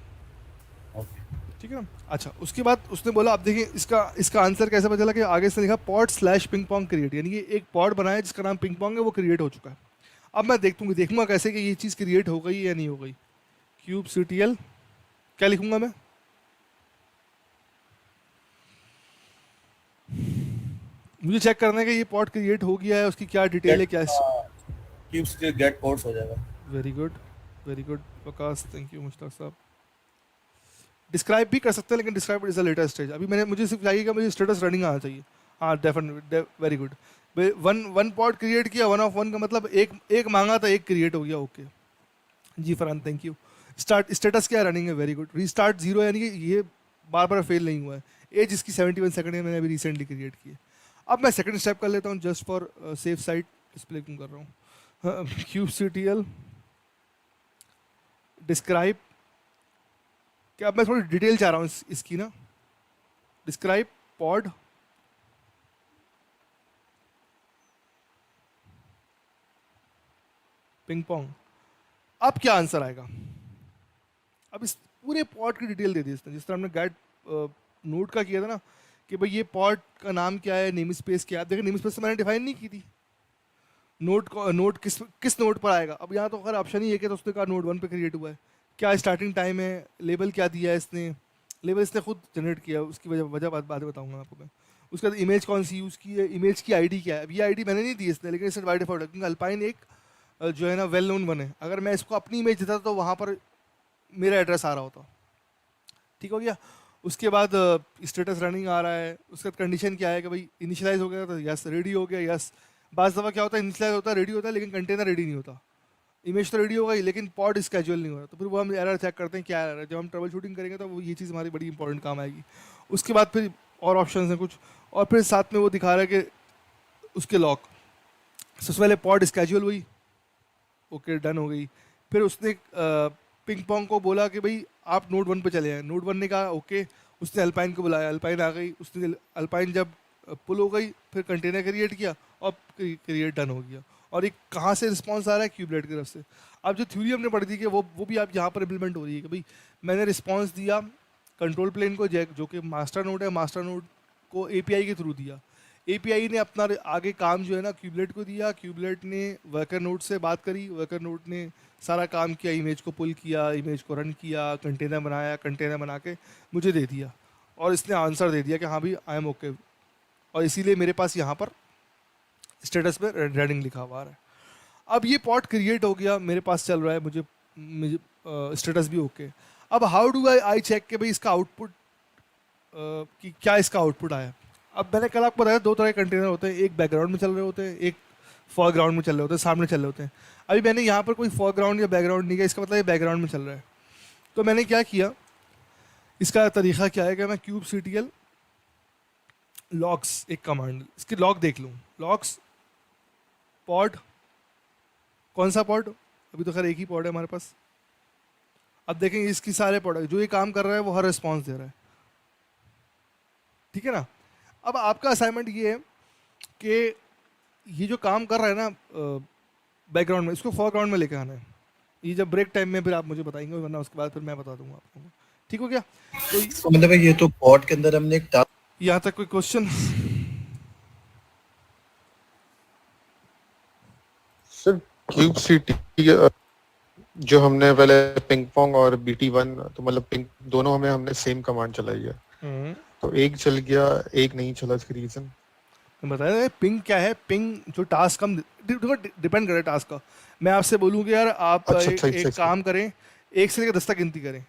ओके। ठीक है ना। अच्छा, उसके बाद उसने बोला, अब देखिए इसका इसका आंसर कैसे पता चला कि आगे से लिखा pod slash ping pong create, यानी कि एक पॉड बनाया जिसका नाम पिंग पोंग है, वो क्रिएट हो चुका है। अब मैं देखूंगा कैसे कि ये चीज़ क्रिएट हो गई या नहीं हो गई। क्यूब सी टी एल, क्या लिखूंगा मैं, मुझे चेक करना है कि ये पॉड क्रिएट हो गया है, उसकी क्या डिटेल है, गेट क्या। क्यूब से गेट पोर्ट्स हो जाएगा। Very good, very good Prakash, thank you Mushtaq साहब। डिस्क्राइब भी कर सकते हैं, लेकिन describe is a later stage. अभी मुझे सिर्फ चाहिए कि मुझे स्टेटस रनिंग आना चाहिए। हाँ definite, very good. One one pod create किया, वन ऑफ वन का मतलब एक एक मांगा था, एक क्रिएट हो गया। ओके जी Farhan, thank you. Start status क्या रनिंग है, वेरी गुड। रीस्टार्ट जीरो, यानी कि ये बार बार फेल नहीं हुआ है। एज इसकी 71 सेकंड है, मैंने अभी रिसेंटली क्रिएट की है। अब मैं सेकंड स्टेप कर लेता हूँ just for safe side, display क्यों कर रहा हूँ। Cube C T L describe, क्या, अब मैं थोड़ी डिटेल चाह रहा हूँ इसकी ना। Describe pod ping pong. अब क्या आंसर आएगा। अब इस पूरे पॉड की डिटेल दे दी इसने, जिस तरह हमने गाइड नोट का किया था ना, कि भाई ये पॉड का नाम क्या है, नेम स्पेस क्या है। देखिए नेम स्पेस तो मैंने डिफाइन नहीं की थी। नोट को नोट किस नोट पर आएगा। अब यहाँ तो अगर ऑप्शन ही है कि, तो उसने कहा नोट 1 पे क्रिएट हुआ है। क्या स्टार्टिंग टाइम है, लेबल क्या दिया है इसने, लेबल इसने खुद जनरेट किया, उसकी वजह वजह बाद में बताऊंगा आपको मैं। उसके बाद इमेज कौन सी यूज़ की है, इमेज की आईडी क्या है। अब ये आईडी मैंने नहीं दी इसने, लेकिन इसने बाय डिफॉल्ट, क्योंकि अल्पाइन एक जो है ना वेल नोन वन है। अगर मैं इसको अपनी इमेज देता तो वहाँ पर मेरा एड्रेस आ रहा होता। ठीक हो गया। उसके बाद स्टेटस रनिंग आ रहा है। उसके बाद कंडीशन क्या है कि भाई इनिशियलाइज हो गया तो यस, रेडी हो गया यस। बाज़ दफ़ा क्या होता है, इनिशियलाइज होता है, रेडी होता है, लेकिन कंटेनर रेडी नहीं होता। इमेज तो रेडी हो गई, लेकिन पॉड स्केजुअल नहीं हो रहा। तो फिर वो हम एरर चेक करते हैं, क्या एरर है। जब हम ट्रबल शूटिंग करेंगे तो वो ये चीज़ हमारी बड़ी इंपॉर्टेंट काम आएगी। उसके बाद फिर और ऑप्शन हैं कुछ, और फिर साथ में वो दिखा रहा है कि उसके लॉक। सबसे पहले पॉड स्केजुअल हुई, ओके डन हो गई। फिर उसने पिंग पोंग को बोला कि भाई आप नोड 1 पे चले जाएं। नोड 1 ने कहा ओके। उसने अल्पाइन को बुलाया, अल्पाइन आ गई। उसने अल्पाइन जब पुल हो गई, फिर कंटेनर क्रिएट किया और क्रिएट डन हो गया। और एक कहाँ से रिस्पॉन्स आ रहा है, क्यूबलेट की तरफ से। अब जो थ्योरी हमने पढ़ी थी कि वो भी आप यहाँ पर इम्प्लीमेंट हो रही है कि भाई मैंने रिस्पॉन्स दिया कंट्रोल प्लेन को, जो कि मास्टर नोड है, मास्टर नोड को एपीआई के थ्रू दिया। एपीआई ने अपना आगे काम जो है ना क्यूबलेट को दिया। क्यूबलेट ने वर्कर नोड से बात करी, वर्कर नोड ने सारा काम किया, इमेज को पुल किया, इमेज को रन किया, कंटेनर बनाया, कंटेनर बना के मुझे दे दिया। और इसने आंसर दे दिया कि हाँ भाई आई एम ओके। और इसीलिए मेरे पास यहाँ पर स्टेटस में रनिंग लिखा हुआ है। अब ये पॉट क्रिएट हो गया, मेरे पास चल रहा है, मुझे स्टेटस भी ओके। अब हाउ डू आई चेक कि भाई इसका आउटपुट कि क्या इसका आउटपुट आया। अब मैंने कल आपको बताया 2 तरह के कंटेनर होते हैं, एक बैकग्राउंड में चल रहे होते हैं, एक फोरग्राउंड में चल रहे होते हैं, सामने चल रहे होते हैं। अभी मैंने यहाँ पर कोई फोरग्राउंड या बैकग्राउंड नहीं किया, इसका मतलब ये बैकग्राउंड में चल रहा है। तो मैंने क्या किया, इसका तरीका क्या है कि मैं cube C T L logs एक कमांड, इसके लॉग देख लूँ। लॉग्स पॉड, कौन सा पॉड, अभी तो खैर एक ही पॉड है हमारे पास। अब देखेंगे इसकी सारे पॉड जो ये काम कर रहा है वो हर रिस्पॉन्स दे रहा है। ठीक है ना। अब आपका असाइनमेंट ये है कि ये जो काम कर रहा है ना बैकग्राउंड में, इसको फोरग्राउंड में लेके आना है। ये जब ब्रेक टाइम में फिर आप मुझे बताएंगे, वरना उसके बाद फिर मैं बता दूंगा आपको। ठीक हो गया। तो मतलब ये तो पॉड के अंदर हमने एक यहाँ तक कोई क्वेश्चन। सर क्यूब सिटी जो हमने पहले पिंग पोंग और बीटी वन, तो मतलब पिंग दोनों हमने सेम कमांड चलाई है, तो एक चल गया एक नहीं चला, इसका रीजन बताया। पिंग क्या है, पिंग जो टास्क हम डिपेंड करे टास्क का। मैं आपसे बोलूँ कि यार आप एक काम करें, 1 से लेकर 10 तक गिनती करें,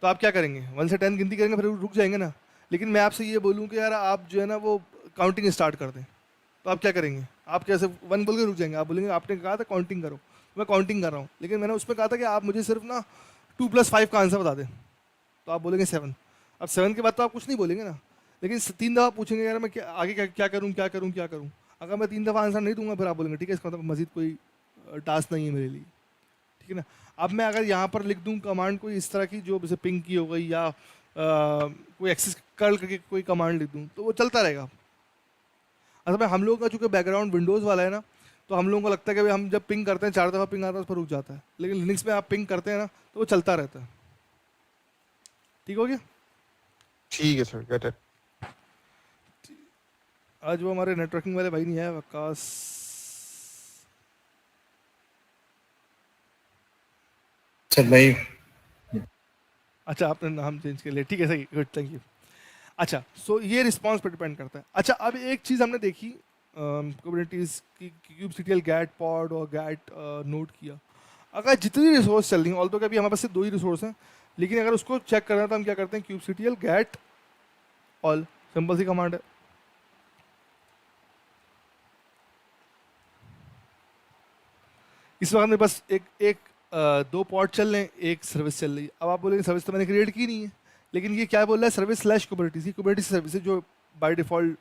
तो आप क्या करेंगे, 1 से 10 गिनती करेंगे, फिर रुक जाएंगे ना। लेकिन मैं आपसे ये बोलूँ कि यार आप जो है ना वो काउंटिंग स्टार्ट कर दें, तो आप क्या करेंगे, आप कैसे 1 बोल के रुक जाएंगे। आप बोलेंगे आपने कहा था काउंटिंग करो, मैं काउंटिंग कर रहा हूँ, लेकिन मैंने उसमें कहा था कि आप मुझे सिर्फ ना 2 + 5 का आंसर बता दें, तो आप बोलेंगे 7। अब 7 के बाद तो आप कुछ नहीं बोलेंगे ना, लेकिन 3 दफ़ा पूछेंगे यार मैं आगे क्या करूँ क्या करूँ क्या करूँ। अगर मैं 3 दफ़ा आंसर नहीं दूंगा, फिर आप बोलेंगे ठीक है, इसका मतलब मजीद कोई टास्क नहीं है मेरे लिए। ठीक है ना। अब मैं अगर यहाँ पर लिख दूँ कमांड कोई इस तरह की, जो जैसे पिंग की हो गई, या कोई एक्सेस कर्ल करके कोई कमांड लिख दूँ, तो वो चलता रहेगा। असल में हम लोगों का चूँकि बैकग्राउंड विंडोज़ वाला है ना, तो हम लोगों को लगता है कि भाई हम जब पिंग करते हैं 4 दफ़ा पिंग आता है उस पर रुक जाता है, लेकिन लिनक्स में आप पिंग करते हैं ना तो वो चलता रहता है। ठीक हो गया। ठीक है सर, गेट इट। आज वो हमारे नेटवर्किंग वाले भाई नहीं आए, वकास। सर नहीं। अच्छा, आपने नाम चेंज कर लिया, ठीक है, सही, गुड, थैंक यू। अच्छा, सो ये रिस्पांस पर डिपेंड करता है। अच्छा, अब एक चीज़ हमने देखी कुबरनेटिस की, kubectl गैट पॉड और गैट नोट किया। अगर जितनी रिसोर्स चल रही हैं, ऑल्दो कि अभी हमारे पास सिर्फ 2 ही रिसोर्स हैं, लेकिन अगर उसको चेक करना है तो हम क्या करते हैं, kubectl गैट ऑल, सिंपल सी कमांड है। इस वक्त मेरे पास एक एक 2 पॉड चल रहे हैं, एक सर्विस चल रही है। अब आप बोलेंगे सर्विस तो मैंने क्रिएट की नहीं है, लेकिन ये क्या बोल रहा है, सर्विस स्लैश कुबरनेटिस। ये कुबरनेटिस सर्विस है जो बाय डिफ़ॉल्ट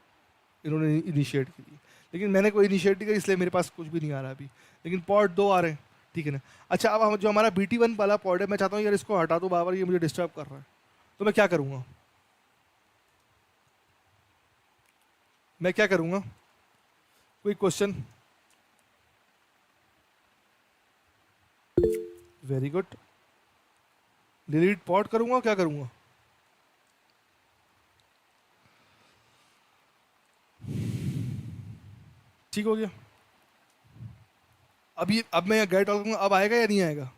इन्होंने इनिशिएट की थी, लेकिन मैंने कोई इनिशिएट नहीं करी, इसलिए मेरे पास कुछ भी नहीं आ रहा अभी, लेकिन पॉड 2 आ रहे हैं, ठीक है ना। अच्छा, अब हम जो हमारा BT1 वाला पॉड है, मैं चाहता हूँ यार इसको हटा दो बार, ये मुझे डिस्टर्ब कर रहा है, तो मैं क्या करूँगा, कोई question? Very good. Delete pod करूँगा, क्या करूँगा? ठीक हो गया। अब मैं गेट ऑल करूँगा, अब आएगा या नहीं आएगा?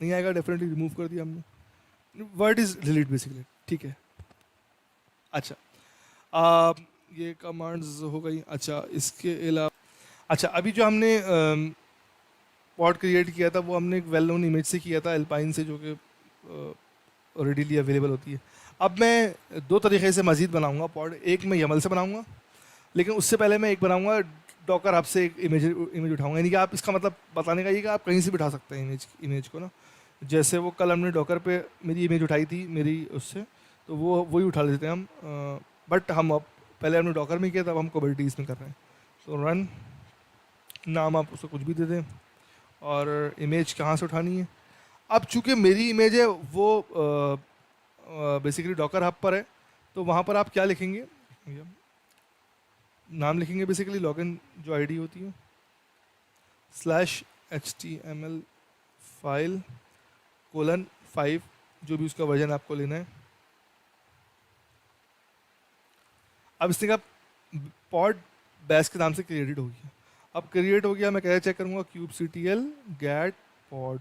नहीं आएगा, डेफिनेटली रिमूव कर दिया हमने। वर्ड इज डिलीट बेसिकली, ठीक है। अच्छा, ये कमांड्स हो गई। अच्छा, इसके अलावा अच्छा, अभी जो हमने पॉड क्रिएट किया था वो हमने एक वेल नोन इमेज से किया था, एल्पाइन से, जो कि रेडीली अवेलेबल होती है। अब मैं 2 तरीके से मज़ीद बनाऊंगा पॉड। एक मैं यमल से बनाऊंगा, लेकिन उससे पहले मैं एक बनाऊंगा डॉकर हब से, एक इमेज उठाऊंगा। यानी कि आप, इसका मतलब बताने का ये कि आप कहीं से भी उठा सकते हैं इमेज को ना। जैसे वो कल हमने डॉकर पे मेरी इमेज उठाई थी मेरी उससे, तो वो वही उठा लेते हैं हम। बट हम अब पहले हमने डॉकर में किया था, अब हम कुबरनेटिस में कर रहे हैं। तो रन नाम आप उसको कुछ भी दे दें, और इमेज कहाँ से उठानी है। अब चूँकि मेरी इमेज है वो बेसिकली डॉकर हब पर है, तो वहाँ पर आप क्या लिखेंगे, नाम लिखेंगे बेसिकली, लॉगिन जो आईडी होती है, /HTML फाइल :5, जो भी उसका वर्जन आपको लेना है। अब इसने कहा पॉड बैश के नाम से क्रिएटेड हो गया। अब क्रिएट हो गया, मैं कैसे चेक करूँगा, kubectl get pod।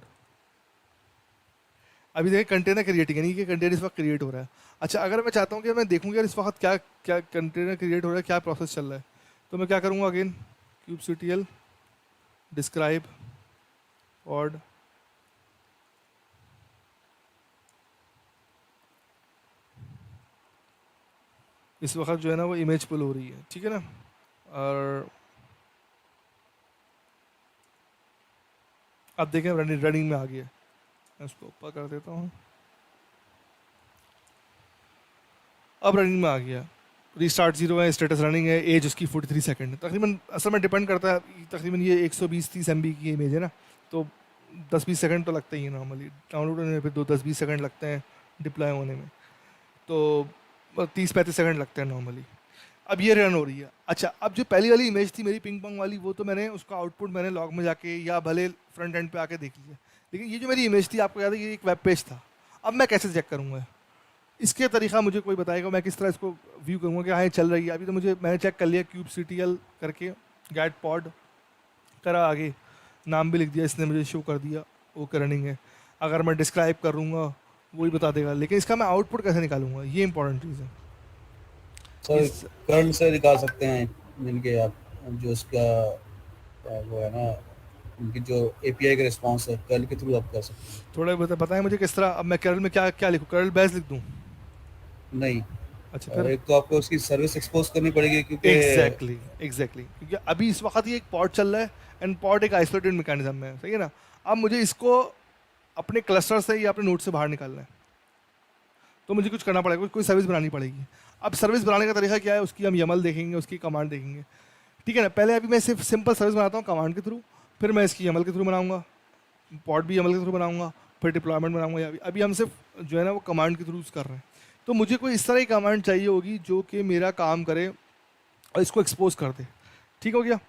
अभी देखिए कंटेनर क्रिएटिंग, यानी कि कंटेनर इस वक्त क्रिएट हो रहा है। अच्छा, अगर मैं चाहता हूँ कि मैं देखूँ यार इस वक्त क्या क्या कंटेनर क्रिएट हो रहा है, क्या प्रोसेस चल रहा है, तो मैं क्या करूँगा, अगेन kubectl डिस्क्राइब pod। इस वक्त जो है ना वो इमेज पुल हो रही है, ठीक है ना। और अब देखें रनिंग में आ गया। मैं उसको ऊपर कर देता हूँ, अब रनिंग में आ गया। रीस्टार्ट 0 है, स्टेटस रनिंग है, एज उसकी 43 सेकंड है तकरीबन। असल में डिपेंड करता है, तकरीबन ये 120-30 MB की इमेज है ना, तो 10-20 सेकंड तो लगते ही है नॉर्मली डाउनलोड होने में, फिर 10-20 सेकंड लगते हैं डिप्लॉय होने में, तो 30-35 सेकंड लगते हैं नॉर्मली। अब ये रन हो रही है। अच्छा, अब जो पहली वाली इमेज थी मेरी पिंग पोंग वाली, वो तो मैंने उसका आउटपुट मैंने लॉग में जाके या भले फ्रंट एंड पे आके देख लिया, लेकिन ये जो मेरी इमेज थी, आपको याद है ये एक वेब पेज था। अब मैं कैसे चेक करूँगा इसके तरीका, मुझे कोई बताएगा, मैं किस तरह इसको व्यू करूँगा कि हाँ ये चल रही है। अभी तो मैंने चेक कर लिया, kubectl करके गेट पॉड करा, आगे नाम भी लिख दिया, इसने मुझे शो कर दिया वो रनिंग है। अगर मैं डिस्क्राइब करूँगा वही बता देगा, लेकिन इसका मैं आउटपुट कैसे निकालूंगा, ये इंपॉर्टेंट चीज़ है। सर कर्ल से निकाल सकते हैं जिनके आप, जो उसका वो है ना, उनकी जो एपीआई का रिस्पांस है, कर्ल के थ्रू आप कर सकते हैं। थोड़ा बताएं मुझे किस तरह। अब मैं कर्ल में क्या क्या लिखूँ, कर्ल बैस लिख दूँ? नहीं, अच्छा, फिर एक तो आपको उसकी सर्विस एक्सपोज करनी पड़ेगी, क्योंकि एग्जैक्टली क्योंकि अभी इस वक्त ये एक पॉड चल रहा है, एंड पॉड एक आइसोलेटेड मैकेनिज्म है, सही है ना। अब मुझे इसको अपने क्लस्टर से या अपने नोड से बाहर निकालना है, तो मुझे कुछ करना पड़ेगा, कोई सर्विस बनानी पड़ेगी। अब सर्विस बनाने का तरीका क्या है, उसकी हम यमल देखेंगे, उसकी कमांड देखेंगे, ठीक है ना। पहले अभी मैं सिर्फ सिंपल सर्विस बनाता हूँ कमांड के थ्रू, फिर मैं इसकी यमल के थ्रू बनाऊंगा, पॉड भी यमल के थ्रू बनाऊंगा, फिर डिप्लॉयमेंट बनाऊंगा। अभी हम सिर्फ जो है ना वो कमांड के थ्रू कर रहे हैं, तो मुझे कोई इस तरह की कमांड चाहिए होगी जो कि मेरा काम करे और इसको एक्सपोज कर दे। ठीक हो गया।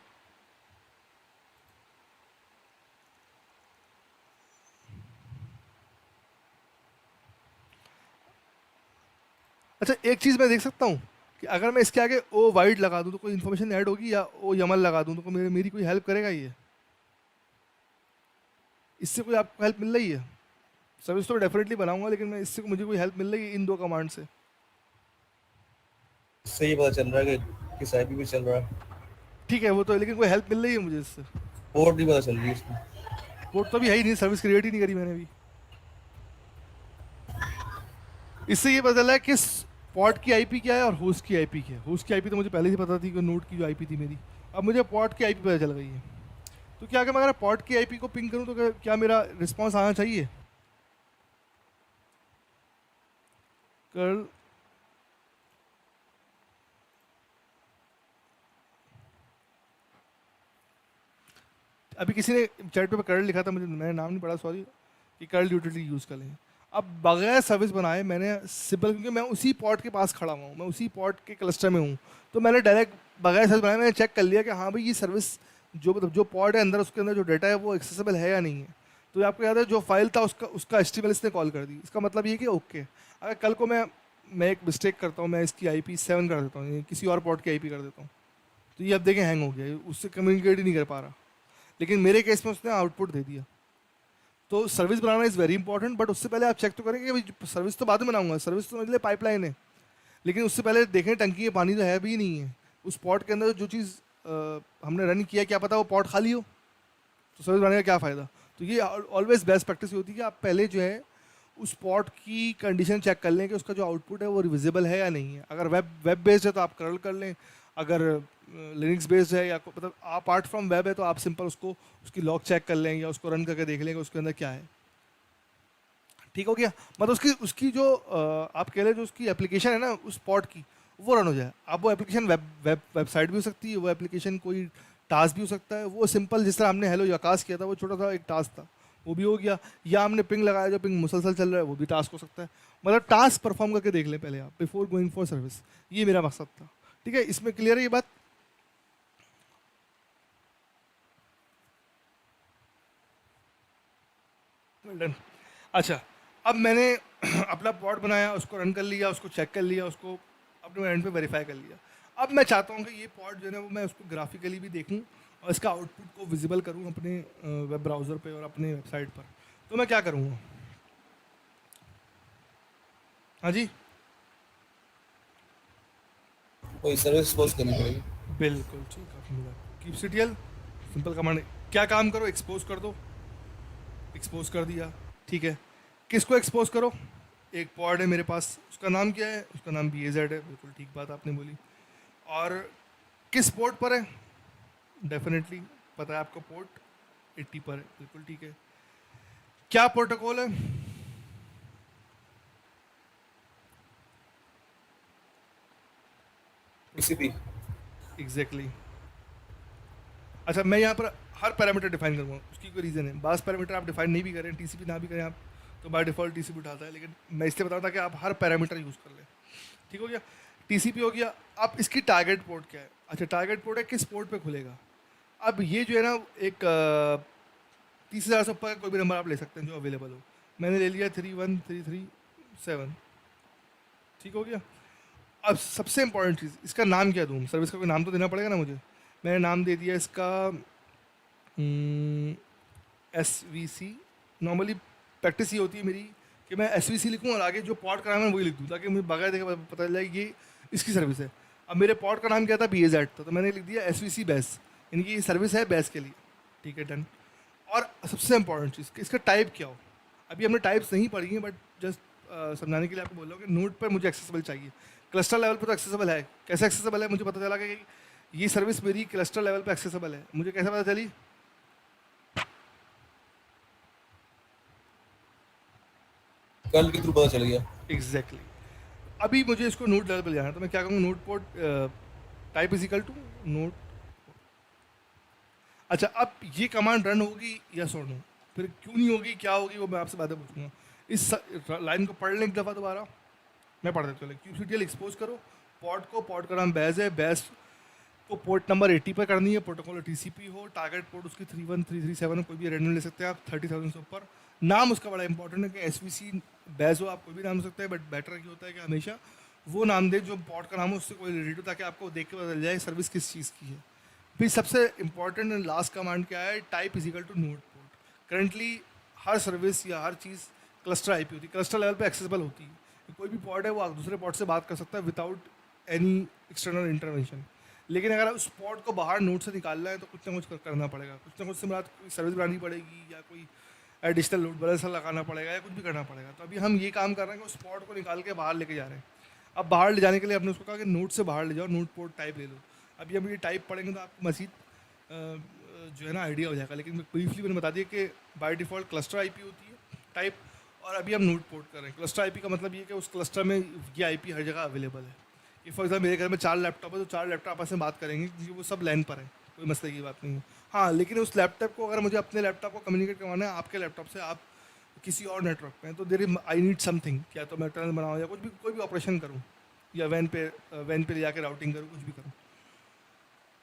अच्छा एक चीज़ मैं देख सकता हूँ कि अगर मैं इसके आगे ओ वाइड लगा दूँ तो कोई इन्फॉर्मेशन ऐड होगी, या ओ यमल लगा दूँ तो मेरी कोई हेल्प करेगा ये? इससे कोई आपको हेल्प मिल रही है? सर्विस तो डेफिनेटली बनाऊंगा, लेकिन मैं इससे मुझे कोई हेल्प मिल रही है इन दो कमांड से? इससे ये पता चल रहा है कि किस आईपी पे चल रहा है। ठीक है वो तो, लेकिन कोई हेल्प मिल रही है मुझे इससे? पोर्ट नहीं पता चल रही है इसमें। पोर्ट तो अभी है ही नहीं, सर्विस क्रिएट ही नहीं करी मैंने अभी। इससे ये पता चला है किस पॉड की आईपी क्या है और होस्ट की आईपी क्या है। होस्ट की आईपी तो मुझे पहले से पता थी कि नोट की जो आईपी थी मेरी, अब मुझे पॉड की आईपी पता चल गई है। तो क्या अगर मैं पॉड की आईपी को पिंग करूं तो क्या मेरा रिस्पांस आना चाहिए? कर अभी किसी ने चैट पे कर्ल लिखा था, मुझे मैंने नाम नहीं पढ़ा, सॉरी, कि कर्ल यूटिलिटी यूज़ कर लेंगे। अब बगैर सर्विस बनाए मैंने सिंपल, क्योंकि मैं उसी पॉड के पास खड़ा हुआ हूँ, मैं उसी पॉड के क्लस्टर में हूँ, तो मैंने डायरेक्ट बगैर सर्विस बनाए मैंने चेक कर लिया कि हाँ भाई ये सर्विस जो मतलब जो पॉड है अंदर, उसके अंदर जो डाटा है वो एक्सेसिबल है या नहीं है। तो ये आपको याद है जो फाइल था उसका HTML इसने कॉल कर दी। इसका मतलब ये कि ओके, अगर कल को मैं एक मिस्टेक करता हूँ, मैं इसकी IP 7 कर देता हूँ, किसी और पॉड की आईपी कर देता हूँ, तो ये अब देखें हैंग हो गया, उससे कम्युनिकेट ही नहीं कर पा रहा। लेकिन मेरे केस में उसने आउटपुट दे दिया। तो service banana is very important, but उससे पहले आप चेक तो करेंगे कि भाई सर्विस तो बाद में बनाऊंगा, सर्विस तो मेरे लिए पाइपलाइन है, लेकिन उससे पहले देखें टंकी में पानी तो है भी नहीं है, उस पॉट के अंदर जो चीज़ हमने रन किया क्या पता वो पॉट खाली हो, तो सर्विस बनाने का क्या फ़ायदा। तो ये ऑलवेज बेस्ट प्रैक्टिस होती है कि आप पहले जो है उस पॉट की कंडीशन चेक कर लें कि उसका जो आउटपुट है वो रिविजिबल है या नहीं है। अगर वेब बेस्ड है तो आप कर्ल कर लें, अगर लिनक्स बेस्ड है या मतलब अपार्ट फ्रॉम वेब है तो आप सिंपल उसकी लॉग चेक कर लें या उसको रन करके देख लें कि उसके अंदर क्या है। ठीक हो गया, मतलब उसकी जो आप कह लें जो उसकी एप्लीकेशन है ना उस पॉट की, वो रन हो जाए। अब वो एप्लीकेशन वेबसाइट भी हो सकती है, वो एप्लीकेशन कोई टास्क भी हो सकता है, वो सिंपल जिस तरह हमने हेलो याकास किया था वो छोटा सा एक टास्क था, वो भी हो गया। या हमने पिंग लगाया जो पिंग मुसलसल चल रहा है वो भी टास्क हो सकता है। मतलब टास्क परफॉर्म करके देख लें पहले आप बिफोर गोइंग फॉर सर्विस, ये मेरा मकसद था। ठीक है, इसमें क्लियर है ये बात? Well done। अच्छा, अब मैंने अपना पॉट बनाया, उसको रन कर लिया, उसको चेक कर लिया, उसको अपने एंड पे वेरीफाई कर लिया। अब मैं चाहता हूँ कि ये पॉट जो है ना वो मैं उसको ग्राफिकली भी देखूँ और इसका आउटपुट को विजिबल करूँ अपने वेब ब्राउज़र पे और अपने वेबसाइट पर। तो मैं क्या करूँगा? हाँ जी, कोई सर्विस एक्सपोज करनी पड़ेगी। बिल्कुल ठीक है। kubectl सिंपल कमांड, क्या काम करो, एक्सपोज कर दो, एक्सपोज कर दिया। ठीक है, किसको एक्सपोज करो? एक पॉड है मेरे पास, उसका नाम क्या है? उसका नाम BAZ है, बिल्कुल ठीक बात आपने बोली। और किस पोर्ट पर है? डेफिनेटली पता है आपको, पोर्ट 80 पर है, बिल्कुल ठीक है। क्या प्रोटोकॉल है? TCP। एग्जैक्टली। अच्छा, मैं यहाँ पर हर पैरामीटर डिफाइन करूँगा, उसकी कोई रीज़न है। बास पैरामीटर आप डिफाइन नहीं भी करें, TCP ना भी करें आप, तो बाय डिफ़ॉल्ट TCP उठाता है, लेकिन मैं इसलिए बता रहा था कि आप हर पैरामीटर यूज़ कर लें। ठीक हो गया, TCP हो गया। अब इसकी टारगेट पोर्ट क्या है? अच्छा, टारगेट पोर्ट है किस पोर्ट पे खुलेगा। अब ये जो है ना एक 30,000 से ऊपर का कोई भी नंबर आप ले सकते हैं जो अवेलेबल हो। मैंने ले लिया 31337। ठीक हो गया। अब सबसे इंपॉर्टेंट चीज़, इसका नाम क्या दूँ? सर्विस का कोई नाम तो देना पड़ेगा ना मुझे। मैंने नाम दे दिया इसका SVC। नॉर्मली प्रैक्टिस ये होती है मेरी कि मैं SVC लिखूँ और आगे जो पॉड का नाम है वही लिख दूँ, ताकि मुझे बगैर देखे पता चल जाए कि ये इसकी सर्विस है। अब मेरे पॉड का नाम क्या था? BAZ था, तो मैंने लिख दिया SVC बैस, यानी कि ये सर्विस है बैस के लिए। ठीक है, डन। और सबसे इंपॉर्टेंट चीज़, इसका टाइप क्या हो। अभी हमने टाइप्स नहीं पढ़ी हैं, बट जस्ट समझाने के लिए आपको बोल रहा हूँ कि नोड पर मुझे एक्सेसिबल चाहिए। क्लस्टर लेवल पर तो एक्सेसिबल है। कैसे एक्सेसिबल है? मुझे पता चला कि ये सर्विस मेरी क्लस्टर लेवल पर एक्सेसिबल है। मुझे कैसे पता चली? कर्ल के थ्रू पता चल गया। एग्जैक्टली। अभी मुझे इसको नोड लेवल पर ले जाना है, तो मैं क्या करूँगा? Node port type is equal to node. अच्छा, अब ये कमांड रन होगी या सो नो? फिर क्यों नहीं होगी, क्या होगी, वो मैं आपसे बातें पूछूंगा। इस लाइन को पढ़ लें एक दफ़ा दोबारा, मैं पढ़ देता हूँ। kubectl एक्सपोज करो पॉड को, पॉड का नाम बैज है, बैज को पोर्ट नंबर 80 पर करनी है, प्रोटोकॉल TCP हो, टारगेट पोर्ट उसकी 31337 कोई भी रैंडम ले सकते हैं आप, 30,000 से ऊपर। नाम उसका बड़ा इंपॉर्टेंट है कि SVC बैज हो, आप कोई भी नाम हो सकता है, बट बेटर ये होता है कि हमेशा वो नाम दे जो पोर्ट का नाम हो उससे कोई रिलेटेड हो, ताकि आपको देख के पता चल जाए सर्विस किस चीज़ की है। फिर सबसे इंपॉर्टेंट एंड लास्ट कमांड क्या है, type is equal to node port. Currently हर सर्विस या हर चीज़ क्लस्टर आईपी होती है, क्लस्टर लेवल पे एक्सेसिबल होती है। कोई भी पोर्ट है वो दूसरे पोर्ट से बात कर सकता है विदाउट एनी एक्सटर्नल इंटरवेंशन। लेकिन अगर उस पोर्ट को बाहर नोड से निकालना है तो कुछ ना कुछ करना पड़ेगा, कुछ ना कुछ से बात कोई सर्विस बनानी पड़ेगी या कोई एडिशनल लोड बैलेंसर लगाना पड़ेगा या कुछ भी करना पड़ेगा। तो अभी हम ये काम कर रहे हैं कि उस पोर्ट को निकाल के बाहर लेके जा रहे हैं। अब बाहर ले जाने के लिए हमने उसको कहा कि नोड से बाहर ले जाओ, नोड पोर्ट टाइप ले लो। अभी हम ये टाइप पढ़ेंगे तो आपको मजीद जो है ना आइडिया हो जाएगा। लेकिन ब्रीफली मैंने बता दिया कि बाय डिफ़ॉल्ट क्लस्टर आईपी होती है टाइप, और अभी हम नोड पोर्ट कर रहे हैं। क्लस्टर आईपी का मतलब ये कि उस क्लस्टर में ये आईपी हर जगह अवेलेबल है। कि फॉर एग्जाम्पल मेरे घर में 4 लैपटॉप है तो 4 लैपटॉप आपस में बात करेंगे क्योंकि वो सब लैन पर है, कोई मसले की बात नहीं है। हाँ, लेकिन उस लैपटॉप को अगर मुझे अपने लैपटॉप को कम्युनिकेट करवाना है आपके लैपटॉप से, आप किसी और नेटवर्क पे हैं, तो देर आई नीड समथिंग, क्या तो मैं टनल बनाऊँ या कुछ भी कोई भी ऑपरेशन करूँ या वैन पे ले जाकर राउटिंग करूँ, कुछ भी करूँ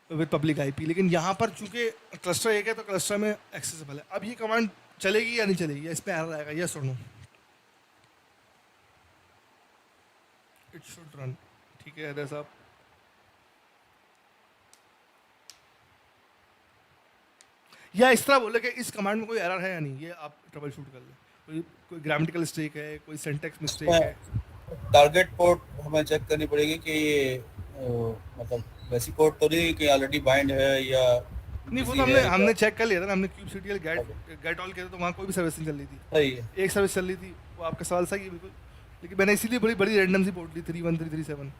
विद पब्लिक आईपी। लेकिन यहाँ पर चूंकि क्लस्टर एक है तो क्लस्टर में एक्सेसिबल है। अब ये कमांड चलेगी या नहीं चलेगी, या इसमें एरर आएगा, यस और नो? It should run. ठीक है हैदर साहब, या इस तरह बोले कि इस कमांड में कोई एरर है या नहीं, ये आप ट्रबल शूट कर लें। कोई ग्रामेटिकल मिस्टेक है, कोई सिंटैक्स मिस्टेक है। टारगेट पोर्ट हमें चेक करनी पड़ेगी कि ये मतलब वैसी पोर्ट तो नहीं कि ऑलरेडी बाइंड है या नहीं, वो busy तो है हमने या- चेक कर लिया था ना, हमने kubectl गेट ऑल किया था तो वहाँ कोई भी सर्विस नहीं चल रही थी, सही है। एक सर्विस चल रही थी। वो आपका सवाल सही है बिल्कुल, लेकिन मैंने इसीलिए बड़ी बड़ी रैंडम सी पोर्ट ली 31337,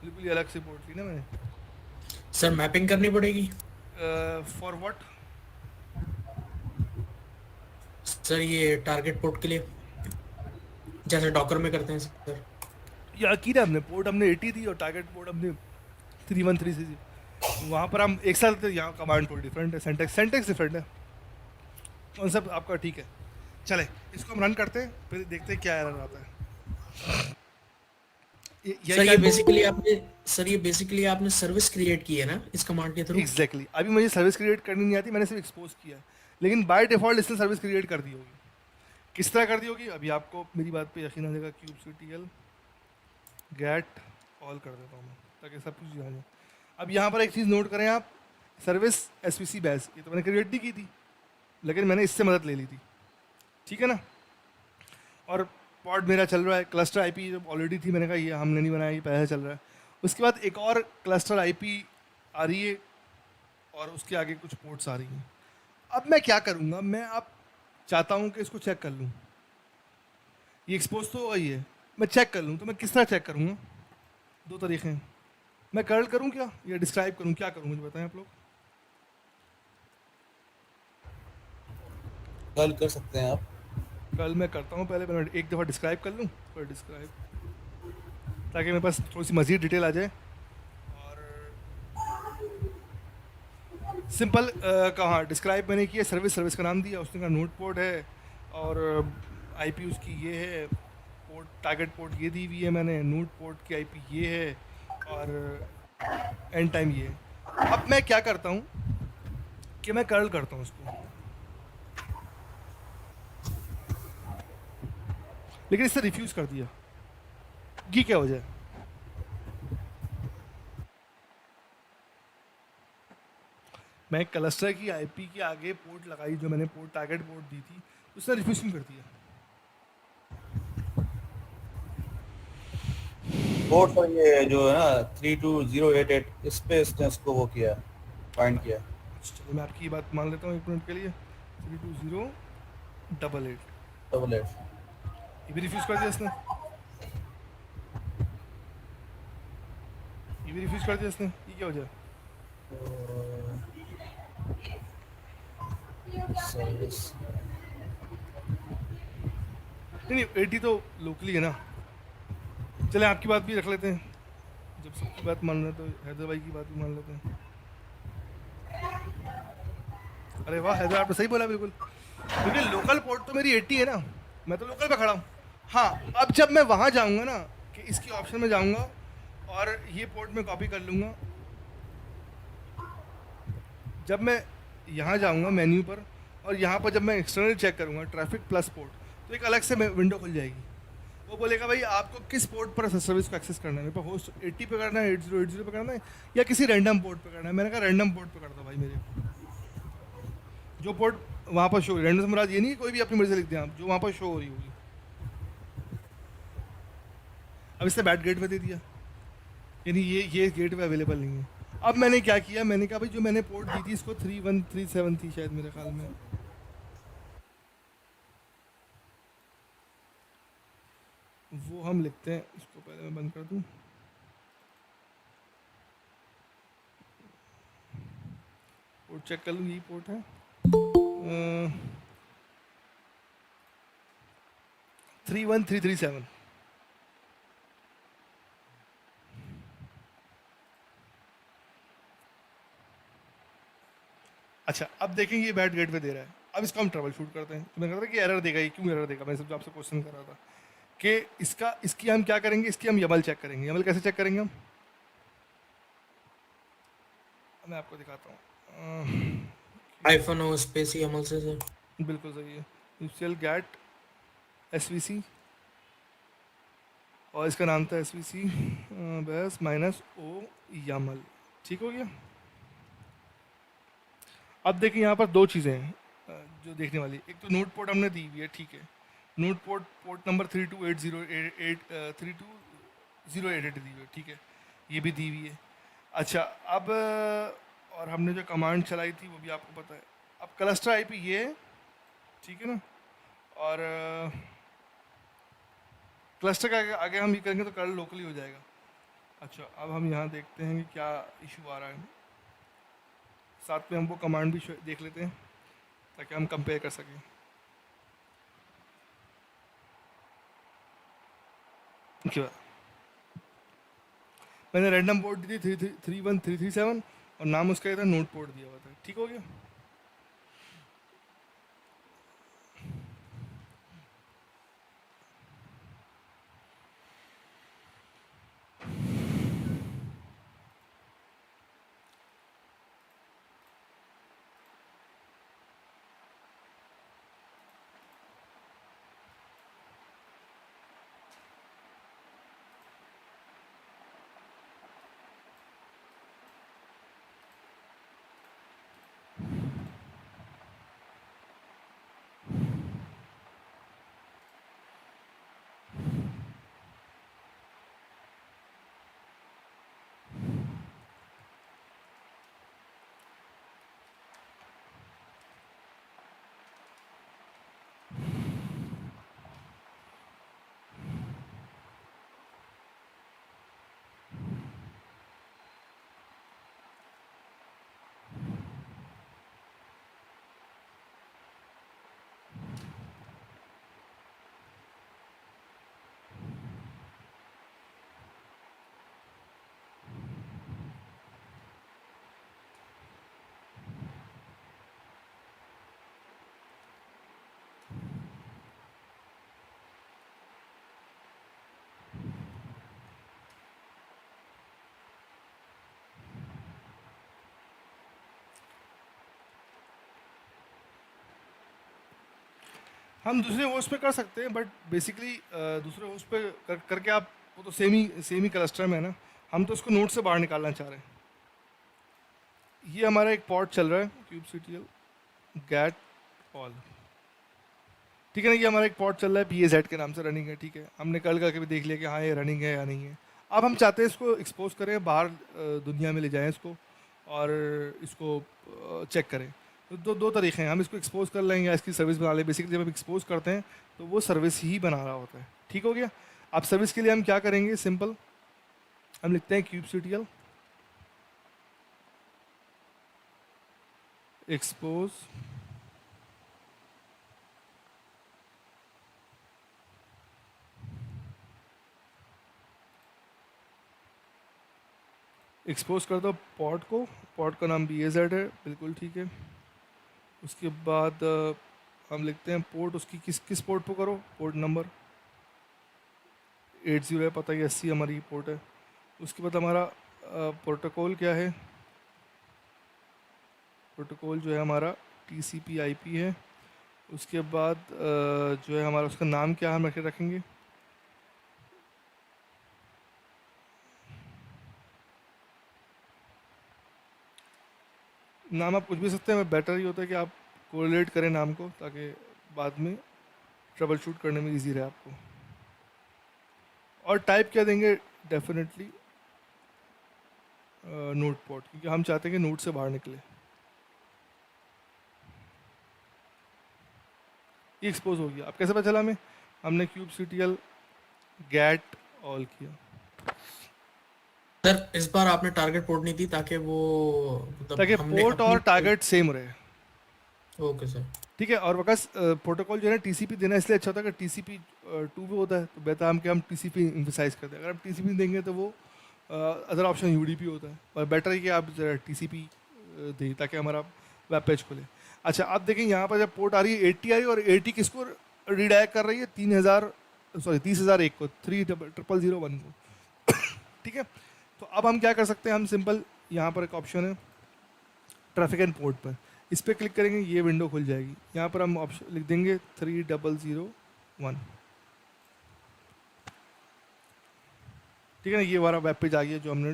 बिल्कुल ही अलग से पोर्ट ली ना मैंने। सर मैपिंग करनी पड़ेगी फॉर व्हाट? सर ये टारगेट पोर्ट के लिए, जैसे डॉकर में करते हैं सर। या की ना हमने पोर्ट हमने 80 थी और टारगेट पोर्ट हमने 313 थी। वहाँ पर हम एक साथ थे, यहाँ कमांड पोर्ट डिफरेंट है, सेंटेक्स डिफरेंट है, कॉन्सेप्ट आपका ठीक है। चले इसको हम रन करते हैं, फिर देखते हैं क्या एरर आता है। सर ये बेसिकली आपने सर्विस क्रिएट की है ना इस कमांड के थ्रू? एग्जैक्टली। अभी मुझे सर्विस क्रिएट करनी नहीं आती, मैंने सिर्फ एक्सपोज किया है, लेकिन बाय डिफॉल्ट इसने सर्विस क्रिएट कर दी होगी। किस तरह कर दी होगी अभी आपको मेरी बात पे यकीन आ जाएगा। kubectl गेट ऑल कर देता हूँ मैं ताकि सब कुछ जान जाए। अब यहाँ पर एक चीज़ नोट करें आप, सर्विस SVC बैच ये तो मैंने क्रिएट नहीं की थी, लेकिन मैंने इससे मदद ले ली थी, ठीक है ना। और पॉड मेरा चल रहा है, क्लस्टर आईपी जब ऑलरेडी थी मैंने कहा ये हमने नहीं बनाया, ये पहले चल रहा है। उसके बाद एक और क्लस्टर आईपी आ रही है और उसके आगे कुछ पोर्ट्स आ रही हैं। अब मैं क्या करूँगा, मैं अब चाहता हूँ कि इसको चेक कर लूँ। ये एक्सपोज तो होगा ही है, मैं चेक कर लूँ, तो मैं किस तरह चेक करूँगा? 2 तरीके हैं, मैं कर्ल करूँ क्या या डिस्क्राइब करूँ, क्या करूँ मुझे बताएं आप लोग। कल कर सकते हैं आप। कल मैं करता हूँ, पहले मैं एक दफ़ा डिस्क्राइब कर लूँ, फिर डिस्क्राइब, ताकि मेरे पास थोड़ी सी मज़ीद डिटेल आ जाए। और सिंपल कहाँ डिस्क्राइब मैंने किया, सर्विस का नाम दिया, उसने कहा नोड पोर्ट है और आईपी उसकी ये है, पोर्ट टारगेट पोर्ट ये दी हुई है मैंने, नोड पोर्ट की आईपी ये है और एंड टाइम ये है। अब मैं क्या करता हूँ कि मैं कर्ल करता हूँ उसको, लेकिन इससे रिफ्यूज़ कर दिया। ये क्या वजह है? मैं क्लस्टर की आईपी के आगे पोर्ट लगाई, जो मैंने पोर्ट टारगेट पोर्ट दी थी, उसने रिफ्यूज क्यों कर दिया? पोर्ट पर ये जो है ना 32088 इस पे इसने उसको वो किया, फाइंड किया। चलो मैं आपकी बात मान लेता हूँ 1 मिनट के लिए। 32088 888 ये भी रिफ्यूज कर दिया इसने, ये भी रिफ्यूज कर दिया इसने, ये क्या वजह है? सर्विस नहीं 80 तो लोकली है ना। चले आपकी बात भी रख लेते हैं, जब सबकी बात मान रहे हैं तो हैदर भाई की बात भी मान लेते हैं। अरे वाह हैदर, आपने सही बोला बिल्कुल, क्योंकि लोकल पोर्ट तो मेरी 80 है ना, मैं तो लोकल पे खड़ा हूँ। हाँ, अब जब मैं वहाँ जाऊँगा ना कि इसकी ऑप्शन में जाऊँगा और ये पोर्ट में कॉपी कर लूँगा, जब मैं यहाँ जाऊँगा मेन्यू पर और यहाँ पर जब मैं एक्सटर्नल चेक करूँगा ट्रैफिक प्लस पोर्ट, तो एक अलग से विंडो खुल जाएगी। वो बोलेगा भाई आपको किस पोर्ट पर सर्विस को एक्सेस करना है, मेरे पे होस्ट 80 पे करना है, 8080 पे करना है, या किसी रैंडम पोर्ट पे करना है। मैंने कहा रैंडम पोर्ट पे कर दो भाई, मेरे जो पोर्ट वहाँ पर शो, रैंडम से मुराद ये नहीं कि कोई भी अपनी मर्जी से लिख दें आप, जो वहाँ पर शो हो रही होगी। अब इसने बैड गेट पे दे दिया, यानी ये गेट पे अवेलेबल नहीं है। अब मैंने क्या किया, मैंने कहा भाई जो मैंने पोर्ट दी थी इसको 3137 थी शायद मेरे ख्याल में, वो हम लिखते हैं। इसको पहले मैं बंद कर दूं, पोर्ट चेक कर लूँ, यही पोर्ट है 31337। अच्छा अब देखें ये बैड गेट पे दे रहा है। अब इसको हम ट्रबल शूट करते हैं। तो मैं कह रहा था कि एरर देगा, ये क्यों एरर देगा, मैं सब आपसे क्वेश्चन कर रहा था कि इसकी हम क्या करेंगे, इसकी हम यमल चेक करेंगे। यमल कैसे चेक करेंगे हम, मैं आपको दिखाता हूँ। हाइफन ओ स्पेस YAML से सर। बिल्कुल सही है, यूसीएल गेट एसवीसी, और इसका नाम था एसवीसी बस माइनस ओ YAML। ठीक हो गया। अब देखिए यहाँ पर दो चीज़ें हैं जो देखने वाली। एक तो नोट पोर्ट हमने दी हुई है, ठीक है, नोट पोर्ट नंबर 328088 दी हुई है, ठीक है, ये भी दी हुई है। अच्छा अब और हमने जो कमांड चलाई थी वो भी आपको पता है। अब क्लस्टर आईपी ये है, ठीक है ना, और क्लस्टर का आगे हम ये करेंगे तो कर्ल लोकली हो जाएगा। अच्छा अब हम यहाँ देखते हैं कि क्या इशू आ रहा है, साथ में हम वो कमांड भी देख लेते हैं ताकि हम कंपेयर कर सकें। क्या मैंने रैंडम पोर्ट दी थी 31337 और नाम उसका ये था, नोट पोर्ट दिया हुआ था। ठीक हो गया। हम दूसरे होस्ट पे कर सकते हैं, बट बेसिकली दूसरे होस्ट पे करके आप वो तो सेम ही क्लस्टर में है ना, हम तो उसको नोड से बाहर निकालना चाह रहे हैं। ये हमारा एक पॉट चल रहा है kubectl गेट ऑल, ठीक है ना, ये हमारा एक पॉट चल रहा है PAZ के नाम से रनिंग है, ठीक है। हमने कल करके भी देख लिया कि हाँ ये रनिंग है या नहीं है। अब हम चाहते हैं इसको एक्सपोज करें, बाहर दुनिया में ले जाएं इसको और इसको चेक करें। तो दो तरीके हैं, हम इसको एक्सपोज कर लें या इसकी सर्विस बना लें। बेसिकली जब हम एक्सपोज करते हैं तो वो सर्विस ही बना रहा होता है। ठीक हो गया। अब सर्विस के लिए हम क्या करेंगे, सिंपल हम लिखते हैं kubectl एक्सपोज एक्सपोज कर दो पॉट को, पॉट का नाम BAZ है, बिल्कुल ठीक है। उसके बाद हम लिखते हैं पोर्ट उसकी किस पोर्ट पे करो, पोर्ट नंबर 80 है, पता है 80 हमारी पोर्ट है। उसके बाद हमारा प्रोटोकॉल क्या है, प्रोटोकॉल जो है हमारा TCP/IP है। उसके बाद जो है हमारा उसका नाम क्या हम रखेंगे, नाम आप कुछ भी सकते हैं, बेटर ही होता है कि आप कोरिलेट करें नाम को, ताकि बाद में ट्रबल शूट करने में इजी रहे आपको। और टाइप क्या देंगे, डेफिनेटली नोट पोर्ट, क्योंकि हम चाहते हैं कि नोट से बाहर निकले। ये एक्सपोज हो गया। अब कैसे पता चला हमें, हमने kubectl get ऑल किया, सर इस बार आपने टारगेट पोर्ट नहीं दी ताकि वो मतलब ताकि हमने पोर्ट अपनी। और टारगेट सेम रहे। Okay sir. ठीक है। और वकस प्रोटोकॉल जो है ना टीसीपी देना इसलिए अच्छा होता है कि टीसीपी 2 पे होता है, तो बेहतर हम कि हम टीसीपी इम्फेसाइज करते हैं। अगर हम टीसीपी देंगे तो वो अदर ऑप्शन यूडीपी होता है, और बेटर है कि आप टीसीपी दें ताकि हमारा वेब पेज खुले। अच्छा, आप देखें यहाँ पर जब पोर्ट आ रही है 80 आ रही है, और 80 किसको रिडायरेक्ट कर रही है, 30,001 को, 30,001 को। ठीक है। तो अब हम क्या कर सकते हैं, हम सिंपल यहाँ पर एक ऑप्शन है ट्रैफिक एंड पोर्ट पर, इस पर क्लिक करेंगे, ये विंडो खुल जाएगी। यहाँ पर हम ऑप्शन लिख देंगे 3001। ठीक है ना, ये हमारा वेब पेज आ गया जो हमने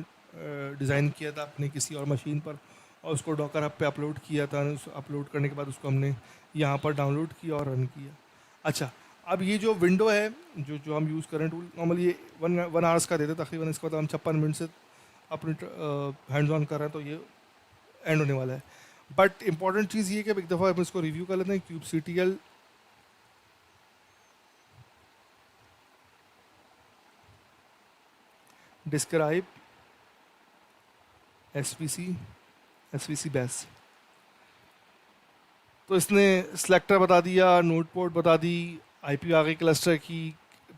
डिज़ाइन किया था अपने किसी और मशीन पर, और उसको डॉकर हब पे अपलोड किया था। अपलोड करने के बाद उसको हमने यहाँ पर डाउनलोड किया और रन किया। अच्छा, अब ये जो विंडो है जो जो हम यूज़ करें टूल, नॉर्मली ये वन आवर्स का देते तकरीबन, इसके बाद हम 56 मिनट से अपने हैंड्स ऑन कर रहे हैं, तो ये एंड होने वाला है। बट इंपॉर्टेंट चीज़ ये है कि अब एक दफ़ा हम इसको रिव्यू कर लेते हैं। kubectl डिस्क्राइब एसवीसी बेस, तो इसने सेलेक्टर बता दिया, नोट पोर्ट बता दी, आईपी आ गई क्लस्टर की,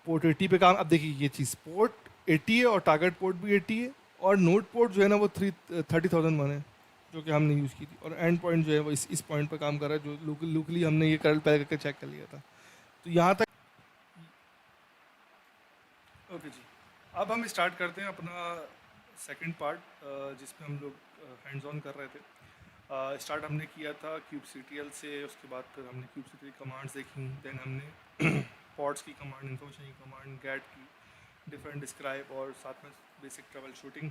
पोर्ट 80 पे काम। अब देखिए ये चीज़ पोर्ट 80 है और टारगेट पोर्ट भी 80 है, और नोट पोर्ट जो है ना वो 30,001 है जो कि हमने यूज़ की थी, और एंड पॉइंट जो है वो इस पॉइंट पर काम कर रहा है जो लोकली हमने ये करल पहले करके चेक कर लिया था। तो यहाँ तक ओके जी। अब हम स्टार्ट करते हैं अपना सेकंड पार्ट जिसमें हम लोग हैंड्स ऑन कर रहे थे। स्टार्ट हमने किया था kubectl से, उसके बाद फिर हमने kubectl कमांड्स देखी, देन हमने पॉड्स की कमांड, इन्फॉर्मेशन की कमांड, गेट की, डिफरेंट डिस्क्राइब, और साथ में बेसिक ट्रबल शूटिंग,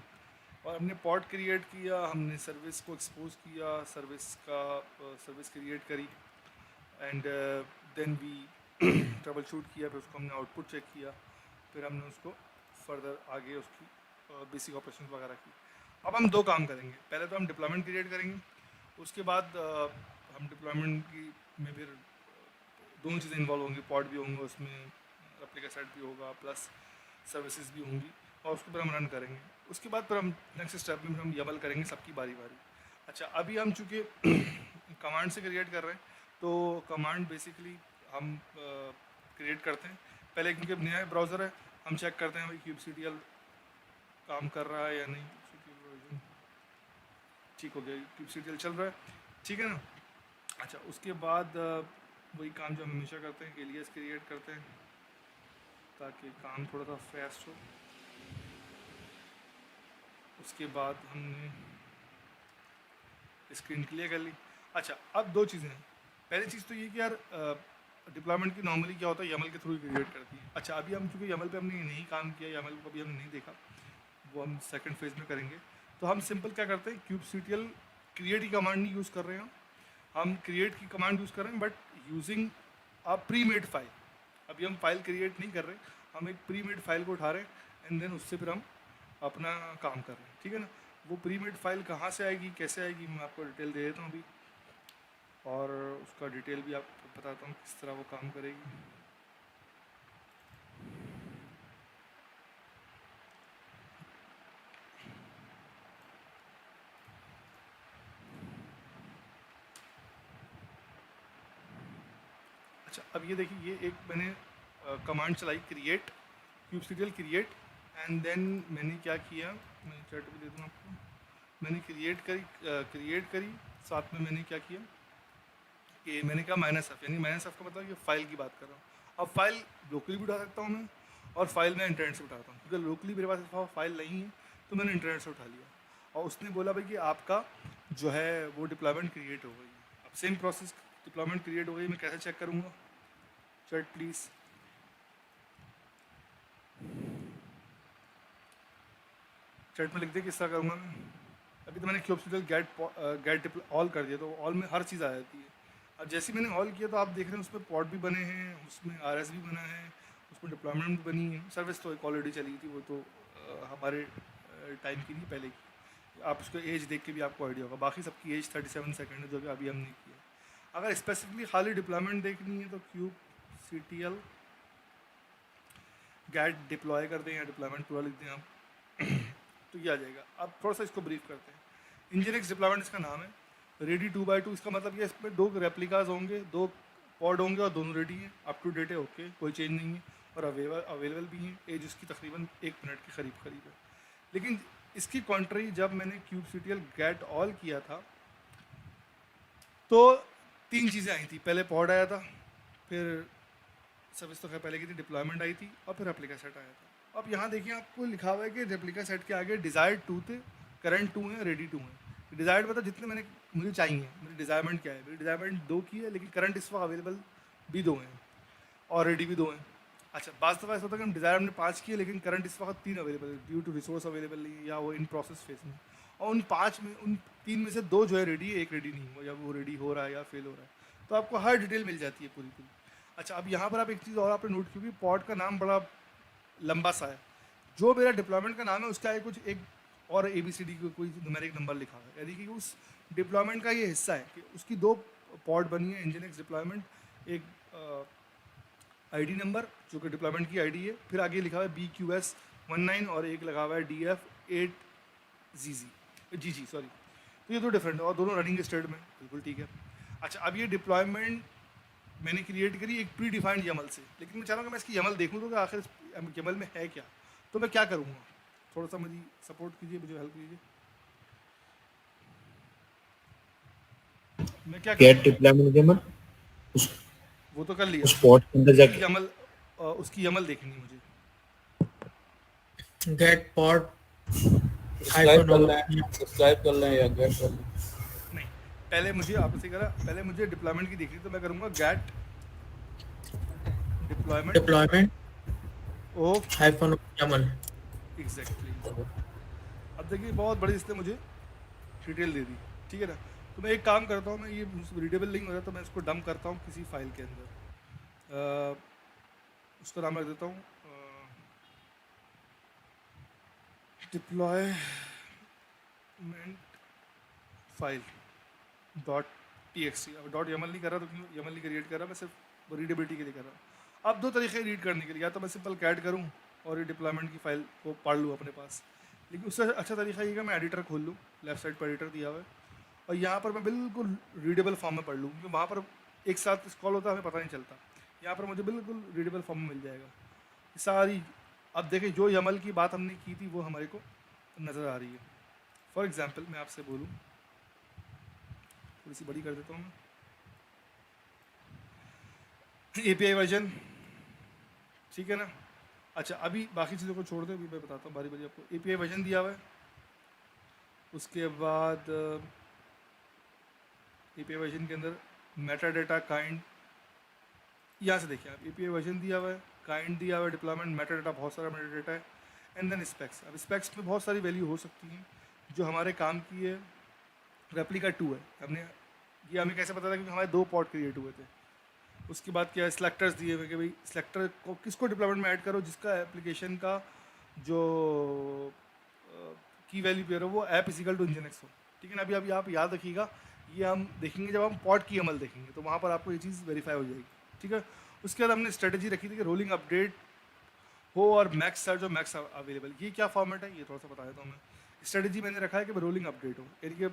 और हमने पॉड क्रिएट किया, हमने सर्विस को एक्सपोज किया, सर्विस क्रिएट करी, एंड देन भी ट्रबल शूट किया, फिर उसको हमने आउटपुट चेक किया, फिर हमने उसको फर्दर आगे उसकी बेसिक ऑपरेशन वगैरह की। अब हम दो काम करेंगे, पहले तो हम डिप्लॉयमेंट क्रिएट करेंगे, उसके बाद हम डिप्लॉयमेंट की में फिर दोनों चीज़ें इन्वॉल्व होंगी, पॉड भी होंगे उसमें, रेप्लिका सेट भी होगा, प्लस सर्विसेज भी होंगी, और उसके ऊपर हम रन करेंगे। उसके बाद फिर हम नेक्स्ट स्टेप में हम यमल करेंगे सबकी बारी बारी। अच्छा, अभी हम चूँकि कमांड से क्रिएट कर रहे हैं, तो कमांड बेसिकली हम क्रिएट करते हैं। पहले क्योंकि नया ब्राउज़र है, हम चेक करते हैं भाई kubectl काम कर रहा है या नहीं। ठीक हो गया, kubectl चल रहा है, ठीक है ना। अच्छा, उसके बाद वही काम जो हम हमेशा करते हैं, एलियास क्रिएट करते हैं ताकि काम थोड़ा सा फास्ट हो। उसके बाद हमने स्क्रीन क्लियर कर ली। अच्छा, अब दो चीज़ें हैं। पहली चीज़ तो ये कि यार डिप्लॉयमेंट की नॉर्मली क्या होता है, यमल के थ्रू क्रिएट करती है। अच्छा, अभी हम चूँकि यमल पे हमने नहीं काम किया, यमल को अभी हमने नहीं देखा, वो हम सेकंड फेज में करेंगे। तो हम सिंपल क्या करते हैं, kubectl क्रिएट की कमांड नहीं यूज़ कर रहे हैं, हम क्रिएट की कमांड यूज़ कर रहे हैं but using a pre made file. अभी हम फाइल क्रिएट नहीं कर रहे, हम एक प्री मेड फाइल को उठा रहे हैं एंड देन उससे फिर हम अपना काम कर रहे हैं, ठीक है ना। वो प्री मेड फाइल कहाँ से आएगी, कैसे आएगी, मैं आपको डिटेल दे देता हूँ अभी, और उसका डिटेल भी आपको बताता हूँ किस तरह वो काम करेगी। अच्छा, अब ये देखिए, ये एक मैंने कमांड चलाई, create kubectl create, and then मैंने क्या किया, मैं चैट भी दे दूँ आपको। मैंने क्रिएट करी, साथ में मैंने क्या किया कि मैंने कहा -f, यानी -f का मतलब ये फाइल की बात कर रहा हूँ। अब फाइल लोकली भी उठा सकता हूँ मैं, और फाइल मैं इंटरनेट से उठाता हूँ, क्योंकि लोकली मेरे पास फाइल नहीं है तो मैंने इंटरनेट से उठा लिया। और उसने बोला भाई कि आपका जो है वो डिप्लॉयमेंट क्रिएट हो गई। अब सेम प्रोसेस, डिप्लॉयमेंट क्रिएट हो गई, मैं कैसे चेक करूँगा, चैट प्लीज़। चैट में लिख दे किस तरह करूँगा मैं। अभी तो मैंने क्यूबसिटल गेट ऑल कर दिया, तो ऑल में हर चीज़ आ जाती है। अब जैसे ही मैंने ऑल किया तो आप देख रहे हैं उसमें पॉड भी बने हैं, उसमें RS भी बना है, उसमें डिप्लॉयमेंट भी बनी है। सर्विस तो एक ऑलरेडी चली थी, वो तो हमारे टाइम की नहीं, पहले की। आप उसको एज देख के भी आपको आइडिया होगा। बाकी सबकी एज 37 सेकेंड है, जो कि अभी हमने किया। अगर स्पेसिफिकली खाली डिप्लॉयमेंट देखनी है तो क्यूबसिटल गेट डिप्लॉय कर दें या डिप्लॉयमेंट पूरा लिख दें आप तो ये आ जाएगा। अब थोड़ा सा इसको ब्रीफ करते हैं। इंजीनिक्स डिप्लॉयमेंट इसका नाम है। रेडी 2x2 इसका मतलब ये इसमें 2 रेप्लिकाज होंगे, 2 पॉड होंगे और दोनों रेडी हैं, अप टू डेट है, ओके, कोई चेंज नहीं है, और अवेलेबल भी हैं। एज उसकी तकरीबन 1 मिनट के करीब है। लेकिन इसकी कॉन्ट्री जब मैंने क्यूबसिटल गेट ऑल किया था तो 3 चीज़ें आई थी। पहले पॉड आया था, फिर सर्विस तो खैर पहले की थी, डिप्लॉयमेंट आई थी, और फिर रेप्लिका सेट आया था। अब यहाँ देखिए आपको लिखा हुआ है कि रेप्लिका सेट के आगे डिज़ायर्ड 2 थे, करंट 2 हैं, रेडी 2 हैं। डिज़ायर्ड मतलब जितने मुझे चाहिए, मेरी डिज़ायरमेंट क्या है, मेरी डिज़ायरमेंट 2 की है, लेकिन करंट इस वक्त अवेलेबल भी 2 हैं और रेडी भी 2 हैं। अच्छा, बात दफ़ा ऐसा होता है कि हम डिज़ायर हमने 5 किए, लेकिन करंट इस वक्त 3 अवेलेबल है, ड्यू टू रिसोर्स अवेलेबल नहीं है या वो इन प्रोसेस फेस में। और उन 5 में, उन 3 में से 2 जो है रेडी है, 1 रेडी नहीं हुआ, या वो रेडी हो रहा है या फेल हो रहा है। तो आपको हर डिटेल मिल जाती है पूरी। अच्छा, अब यहाँ पर आप एक चीज़ और आपने नोट की होगी, पॉड का नाम बड़ा लंबा सा है। जो मेरा डिप्लॉयमेंट का नाम है उसका कुछ एक और ABCD को कोई न्यूमेरिक नंबर लिखा हुआ है, यानी कि उस डिप्लॉयमेंट का ये हिस्सा है कि उसकी 2 पॉड बनी है, इंजीनिक्स डिप्लॉयमेंट, एक ID नंबर जो कि डिप्लॉयमेंट की ID है, फिर आगे लिखा हुआ है BQS19 और एक लगा हुआ है DF8GG सॉरी। तो ये 2 डिफरेंट है और दोनों रनिंग स्टेट में, बिल्कुल ठीक है। अच्छा, अब ये डिप्लॉयमेंट मैंने क्रिएट करी एक प्री डिफाइंड YAML से, लेकिन मैं चाह रहा हूँ कि मैं इसकी YAML देखूँ तो कि आखिर YAML में है क्या। तो मैं क्या करूँगा, थोड़ा सा मुझे सपोर्ट कीजिए, मुझे हेल्प कीजिए। मैं क्या गेट करूँगा, डिप्लॉयमेंट YAML उस वो तो कर लिया, उस पॉड के अंदर जाके उसकी YAML देखनी है मुझे। गेट पॉड सब्सक्राइब कर लें, सब्सक्राइब कर लें या गेट कर लें। नहीं, पहले मुझे आपसे करा, पहले मुझे डिप्लॉयमेंट की देखनी, तो मैं करूँगा get deployment of YAML। Exactly. अब देखिए बहुत बड़ी इसने मुझे डिटेल दे दी, ठीक है ना। तो मैं एक काम करता हूँ, मैं ये रीडेबल नहीं हो रहा तो मैं इसको डंप करता हूँ किसी फाइल के अंदर। उसका नाम रख देता हूँ डिप्लॉयमेंट फाइल .txt। अब .yaml नहीं कर रहा, तो क्यों YAML नहीं क्रिएट कर रहा, मैं सिर्फ रीडेबिलिटी के लिए कर रहा हूँ। अब 2 तरीके रीड करने के लिए, या तो मैं सिंपल कैट करूँ और ये डिप्लॉयमेंट की फ़ाइल को पढ़ लूँ अपने पास, लेकिन उससे अच्छा तरीका ये है मैं एडिटर खोल लूँ, लेफ्ट साइड पर एडिटर दिया हुआ है, और यहाँ पर मैं बिल्कुल रीडेबल फॉर्म में पढ़ लूँ, क्योंकि वहाँ पर एक साथ स्क्रॉल होता है, हमें पता नहीं चलता। यहाँ पर मुझे बिल्कुल रीडेबल फॉर्म में मिल जाएगा सारी। अब देखिए, जो YAML की बात हमने की थी वो हमारे को नज़र आ रही है। फॉर एग्ज़ाम्पल मैं आपसे बोलूँ, थोड़ी सी बड़ी कर देता हूँ मैं, API वर्जन, ठीक है ना। अच्छा, अभी बाकी चीज़ों को छोड़ दें, अभी मैं बताता हूँ बारी बारी आपको। API वर्जन दिया हुआ है, उसके बाद API वर्जन के अंदर मेटा डेटा काइंड, यहाँ से देखिए आप, API वर्जन दिया हुआ है, काइंड दिया हुआ है, डिप्लॉयमेंट, मेटा डेटा, बहुत सारा मेटा डेटा है, एंड देन स्पेक्स। अब स्पेक्स में बहुत सारी वैल्यू हो सकती हैं जो हमारे काम की है। रेप्लिका 2 है, हमने ये हमें कैसे पता था, क्योंकि हमारे 2 पॉड क्रिएट हुए थे। उसके बाद क्या है, सिलेक्टर्स दिए हुए कि भाई सिलेक्टर को किसको डिप्लॉयमेंट में ऐड करो, जिसका एप्लीकेशन का जो की वैल्यू पेयर हो वो ऐप इजिकल टू इंजीनिक्स हो, ठीक है ना। अभी आप याद रखिएगा, ये हम देखेंगे जब हम पॉड की YAML देखेंगे, तो वहाँ पर आपको ये चीज़ वेरीफाई हो जाएगी, ठीक है। उसके बाद हमने स्ट्रेटजी रखी थी कि रोलिंग अपडेट हो और मैक्स सर्च और मैक्स अवेलेबल। ये क्या फॉर्मेट है, ये थोड़ा सा बता देता हूँ मैं। स्ट्रेटजी मैंने रखा है कि रोलिंग अपडेट हो, यानी कि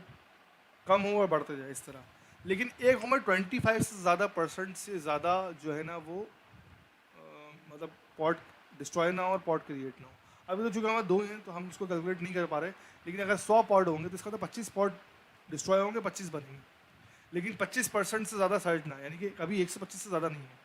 कम हो और बढ़ते जाए इस तरह, लेकिन एक हमें 25 से ज़्यादा % से ज़्यादा जो है ना वो मतलब पॉड डिस्ट्रॉय ना हो और पॉड क्रिएट ना हो। अभी तो चूँकि हमारे 2 हैं तो हम उसको कैलकुलेट नहीं कर पा रहे, लेकिन अगर 100 पॉड होंगे तो इसका तो 25 पॉड डिस्ट्रॉय होंगे, 25 बनेंगे, लेकिन 25% से ज़्यादा सर्च ना, यानी कि कभी 1 से 25 से ज़्यादा नहीं है।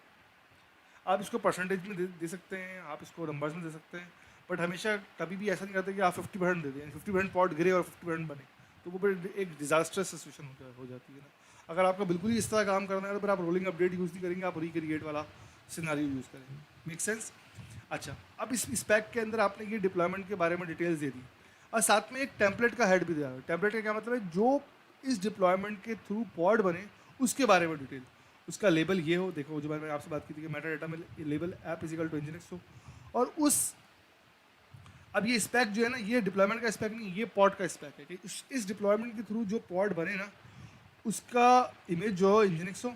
आप इसको परसेंटेज में दे सकते हैं, आप इसको नंबर्स में दे सकते हैं, बट हमेशा कभी भी ऐसा नहीं करते कि आप 50% दे दें, 50% पॉड गिरे और 50% बने, तो वो फिर एक डिजास्टर्स सिचुएशन हो जाती है ना। अगर आपका बिल्कुल ही इस तरह काम करना है तो फिर आप रोलिंग अपडेट यूज़ नहीं करेंगे, आप रिक्रिएट वाला सिनारियो यूज़ करेंगे। Make sense. अच्छा, अब इस स्पेक के अंदर आपने ये डिप्लॉयमेंट के बारे में डिटेल्स दे दी। और साथ में एक टेम्पलेट का हेड भी दिया है। टेम्पलेट का क्या मतलब है, जो इस डिप्लॉयमेंट के थ्रू पॉड बने उसके बारे में डिटेल, उसका लेबल ये हो, देखो जो मैंने आपसे बात की थी कि मेटा डेटा में label app is equal to engineers हो, और उस अब ये स्पेक जो है ना, ये डिप्लॉयमेंट का स्पेक नहीं, ये पॉड का स्पेक है कि इस डिप्लॉयमेंट के थ्रू जो पॉड बने ना उसका इमेज जो हो इंजीनियर्स हो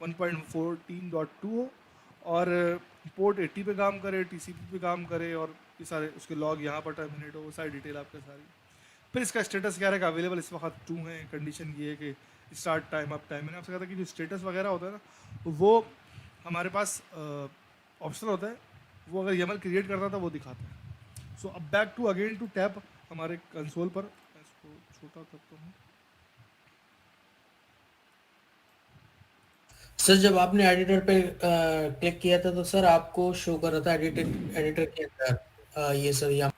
1.14.2 हो, और पोर्ट 80 पे काम करे, टीसीपी पे काम करे, और ये सारे उसके लॉग यहाँ पर टर्मिनेट हो, वो सारी डिटेल आपके सारी। फिर इसका स्टेटस क्या रहेगा, अवेलेबल इस वक्त 2 है, कंडीशन ये है कि स्टार्ट टाइम अप टाइम। मैंने आपसे कहा था कि जो स्टेटस वगैरह होता है ना वो हमारे पास ऑप्शनल होता है, वो अगर YAML क्रिएट करता था वो दिखाता है। सो अब back to again to tab हमारे कंसोल पर, मैं इसको छोटा करता हूँ। सर जब आपने एडिटर पे क्लिक किया था तो सर आपको शो कर रहा था एडिटर के अंदर ये सर यहाँ।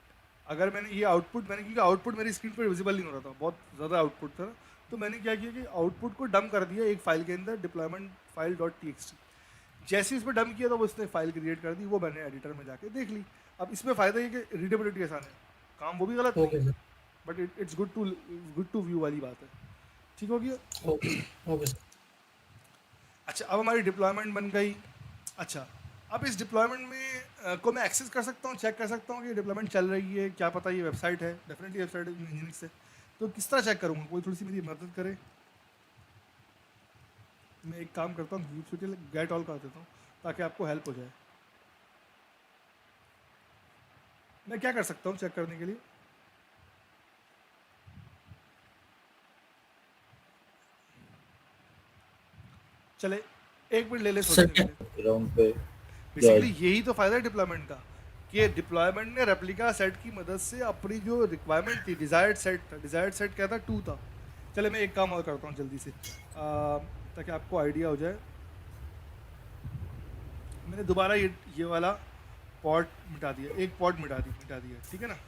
अगर मैंने ये आउटपुट, मैंने क्योंकि आउटपुट मेरी स्क्रीन पर विजिबल नहीं हो रहा था, बहुत ज़्यादा आउटपुट था, तो मैंने क्या किया कि आउटपुट को डंप कर दिया एक फाइल के अंदर, डिप्लॉयमेंट फाइल .txt। जैसे ही उस पर डंप किया तो वो उसने फाइल क्रिएट कर दी, वो मैंने एडिटर में जाके देख ली। अब इसमें फ़ायदा ये कि रीडेबिलिटी आसान है, काम वो भी गलत नहीं ओके है, sir, but it's good to view वाली बात है। ठीक हो गया। Okay okay sir. अच्छा, अब हमारी डिप्लॉयमेंट बन गई। अच्छा, अब इस डिप्लॉयमेंट में को मैं एक्सेस कर सकता हूँ, चेक कर सकता हूँ कि डिप्लॉयमेंट चल रही है, क्या पता ये वेबसाइट है, डेफिनेटली वेबसाइट है इंजीनियरिंग से। तो किस तरह चेक करूँगा, कोई थोड़ी सी मेरी मदद करे। मैं एक काम करता हूँ, यूट्यूब गेट ऑल कर देता हूँ ताकि आपको हेल्प हो जाए। मैं क्या कर सकता हूँ चेक करने के लिए, चले एक मिनट ले ले सर सोचने के क्या लिए। ग्राउंड पे बेसिकली यही तो फायदा है डिप्लॉयमेंट का, कि डिप्लॉयमेंट ने रेप्लिका सेट की मदद से अपनी जो रिक्वायरमेंट थी, डिजायर्ड सेट था, डिजायर्ड सेट क्या था, 2 था। चले मैं एक काम और करता हूँ जल्दी से, ताकि आपको आइडिया हो जाए। मैंने दोबारा ये वाला पॉट मिटा दिया, एक पॉट मिटा दिया, ठीक है ना।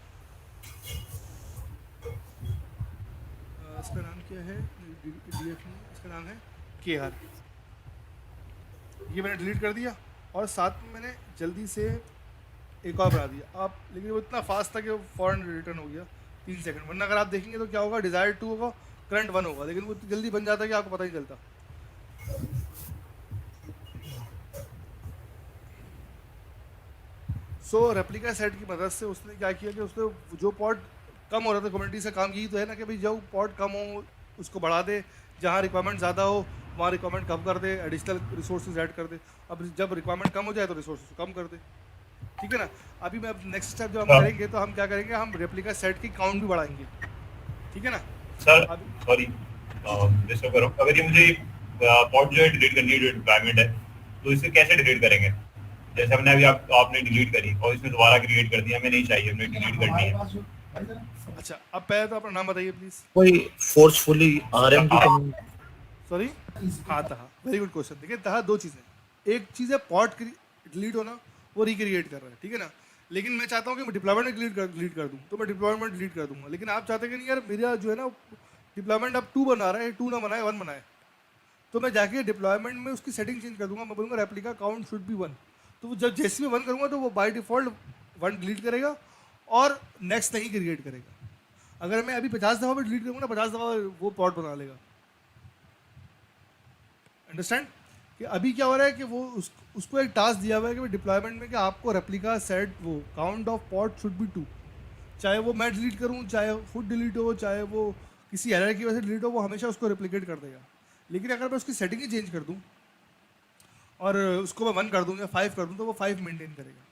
इसका नाम क्या है, DF नहीं, इसका नाम है KR। ये मैंने डिलीट कर दिया, और साथ में मैंने जल्दी से एक और बना दिया आप, लेकिन वो इतना फास्ट था कि वो फॉरन रिटर्न हो गया 3 सेकंड। वरना अगर आप देखेंगे तो क्या होगा, डिज़ायर 2 होगा, करंट 1 होगा, लेकिन वो इतनी जल्दी बन जाता है कि आपको पता ही चलता। सो रेप्लिका सेट की मदद से उसने क्या किया कि उसने जो पॉड कम हो रहा था, कम्युनिटी से काम यही तो है ना कि भाई जो पॉड कम हो उसको बढ़ा दे, जहाँ रिक्वायरमेंट ज़्यादा हो वहाँ रिक्वायरमेंट कम कर दे, एडिशनल रिसोर्सेज ऐड कर दे। अब जब रिक्वायरमेंट कम हो जाए तो रिसोर्सेज कम कर दे, ठीक है ना। अभी मैं नेक्स्ट स्टेप जब हम हाँ। करेंगे तो हम क्या करेंगे, हम रेप्लिका सेट की काउंट भी बढ़ाएंगे, ठीक है ना। सर अभी सॉरी डिस्टर्ब कर रहा हूँ, अगर ये मुझे पॉट जो है डिलीट करनी है, जो रिक्वायरमेंट है, तो इसे कैसे डिलीट करेंगे? जैसे हमने अभी आपने डिलीट करी और इसमें दोबारा क्रिएट कर दिया, हमें नहीं चाहिए, हमें डिलीट करनी है। अच्छा, अब पहले तो अपना नाम बताइए प्लीज़। कोई फोर्सफुली आरएम की कमी? सॉरी, हाँ तहा, वेरी गुड क्वेश्चन। देखिए तहा 2 चीज़ें, एक चीज़ है पॉट डिलीट होना, वो रिक्रिएट कर रहा है, ठीक है ना। लेकिन मैं चाहता हूँ कि मैं डिप्लॉयमेंट डिलीट कर दूँ, तो मैं डिप्लॉयमेंट डिलीट कर दूंगा। लेकिन आप चाहते हैं कि नहीं यार, मेरा जो है ना डिप्लॉयमेंट अब 2 बना रहा है, 2 ना बनाए 1 बनाए, तो मैं जाके डिप्लॉयमेंट में उसकी सेटिंग चेंज कर दूंगा। मैं बोलूँगा रेप्लिका काउंट शुड बी 1, तो वो जब जैसे भी 1 करूँगा तो वो बाय डिफ़ॉल्ट 1 डिलीट करेगा और नेक्स्ट नहीं क्रिएट करेगा। अगर मैं अभी 50 दफ़ा भी डिलीट करूँगा ना, 50 दफ़ा वो पॉट बना लेगा। अंडरस्टैंड कि अभी क्या हो रहा है कि वो उसको एक टास्क दिया हुआ है कि डिप्लॉयमेंट में कि आपको रेप्लिका सेट वो count of pot should be 2, चाहे वो मैं डिलीट करूँ, चाहे खुद डिलीट हो, चाहे वो किसी एरर की वजह से डिलीट हो, वो हमेशा उसको रेप्लिकेट कर देगा। लेकिन अगर मैं उसकी सेटिंग ही चेंज कर दूँ और उसको मैं 1 कर दूँ या 5 कर दूँ, तो वो 5 मेंटेन करेगा।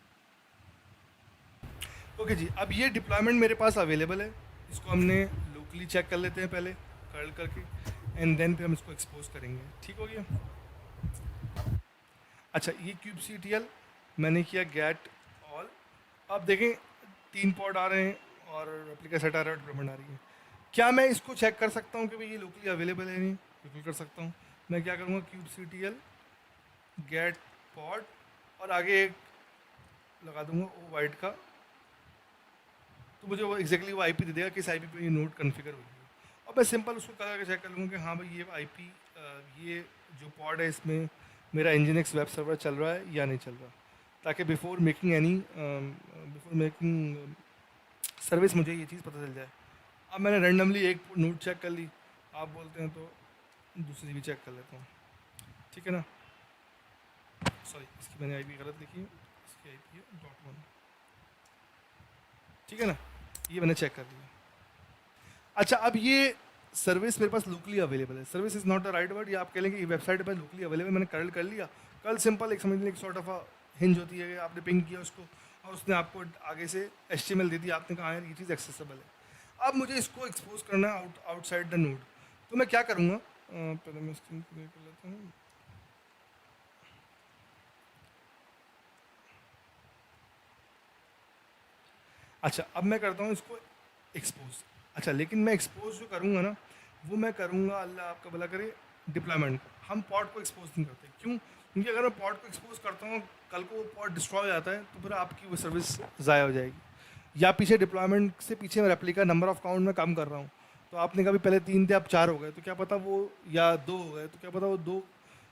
ओके जी, अब ये डिप्लॉयमेंट मेरे पास अवेलेबल है, इसको हमने लोकली चेक कर लेते हैं पहले कर्ल करके, एंड देन फिर हम इसको एक्सपोज करेंगे, ठीक हो गया। अच्छा, ये kubectl मैंने किया गेट ऑल। अब देखें 3 पॉड आ रहे हैं और रेप्लिका सेट आ रहा है, डिप्लॉयमेंट आ रही है। क्या मैं इसको चेक कर सकता हूँ कि भाई ये लोकली अवेलेबल है नहीं? बिल्कुल कर सकता हूँ। मैं क्या करूँगा, kubectl गेट पॉड और आगे एक लगा दूंगा ओ वाइट का, तो मुझे वो एग्जैक्टली वो आईपी दे देगा किस आईपी पे ये नोड कॉन्फ़िगर हुई है। और मैं सिंपल उसको करके चेक कर लूँगा कि हाँ भाई ये आईपी, ये जो पॉड है इसमें मेरा nginx वेब सर्वर चल रहा है या नहीं चल रहा, ताकि बिफोर मेकिंग सर्विस मुझे ये चीज़ पता चल जाए। अब मैंने रैंडमली एक नोट चेक कर ली, आप बोलते हैं तो दूसरी भी चेक कर लेता हूँ, ठीक है ना। सॉरी, इसकी मैंने आईपी गलत लिखी है, इसकी आईपी है .1, ठीक है ना, ये मैंने चेक कर लिया। अच्छा, अब ये सर्विस मेरे पास लोकली अवेलेबल है। Service is not the right word, या आप कह लेंगे ये वेबसाइट पर लोकली अवेलेबल, मैंने कर लिया। कल सिंपल एक समझ लें, एक सॉर्ट ऑफ हिंज होती है, आपने पिंग किया उसको और उसने आपको आगे से HTML दे दिया, आपने कहा यार ये चीज़ एक्सेसिबल है। अब मुझे इसको एक्सपोज करना है आउटसाइड द नोड, तो मैं क्या करूँगा, पहले मैं स्क्रीन क्लियर कर लेता हूँ। अच्छा, अब मैं करता हूँ इसको एक्सपोज। अच्छा, लेकिन मैं एक्सपोज जो करूँगा ना, वो मैं करूँगा, अल्लाह आपका भला करे, डिप्लॉयमेंट। हम पॉड को एक्सपोज नहीं करते, क्यों? क्योंकि अगर मैं पॉड को एक्सपोज करता हूँ, कल को वो पॉड डिस्ट्रॉय हो जाता है, तो फिर आपकी वो सर्विस ज़ाया हो जाएगी। या पीछे डिप्लॉयमेंट से पीछे मैं रेप्लिका नंबर ऑफ काउंट में कम कर रहा हूँ, तो आपने कभी पहले 3 थे, अब 4 हो गए, तो क्या पता वो, या 2 हो गए, तो क्या पता वो 2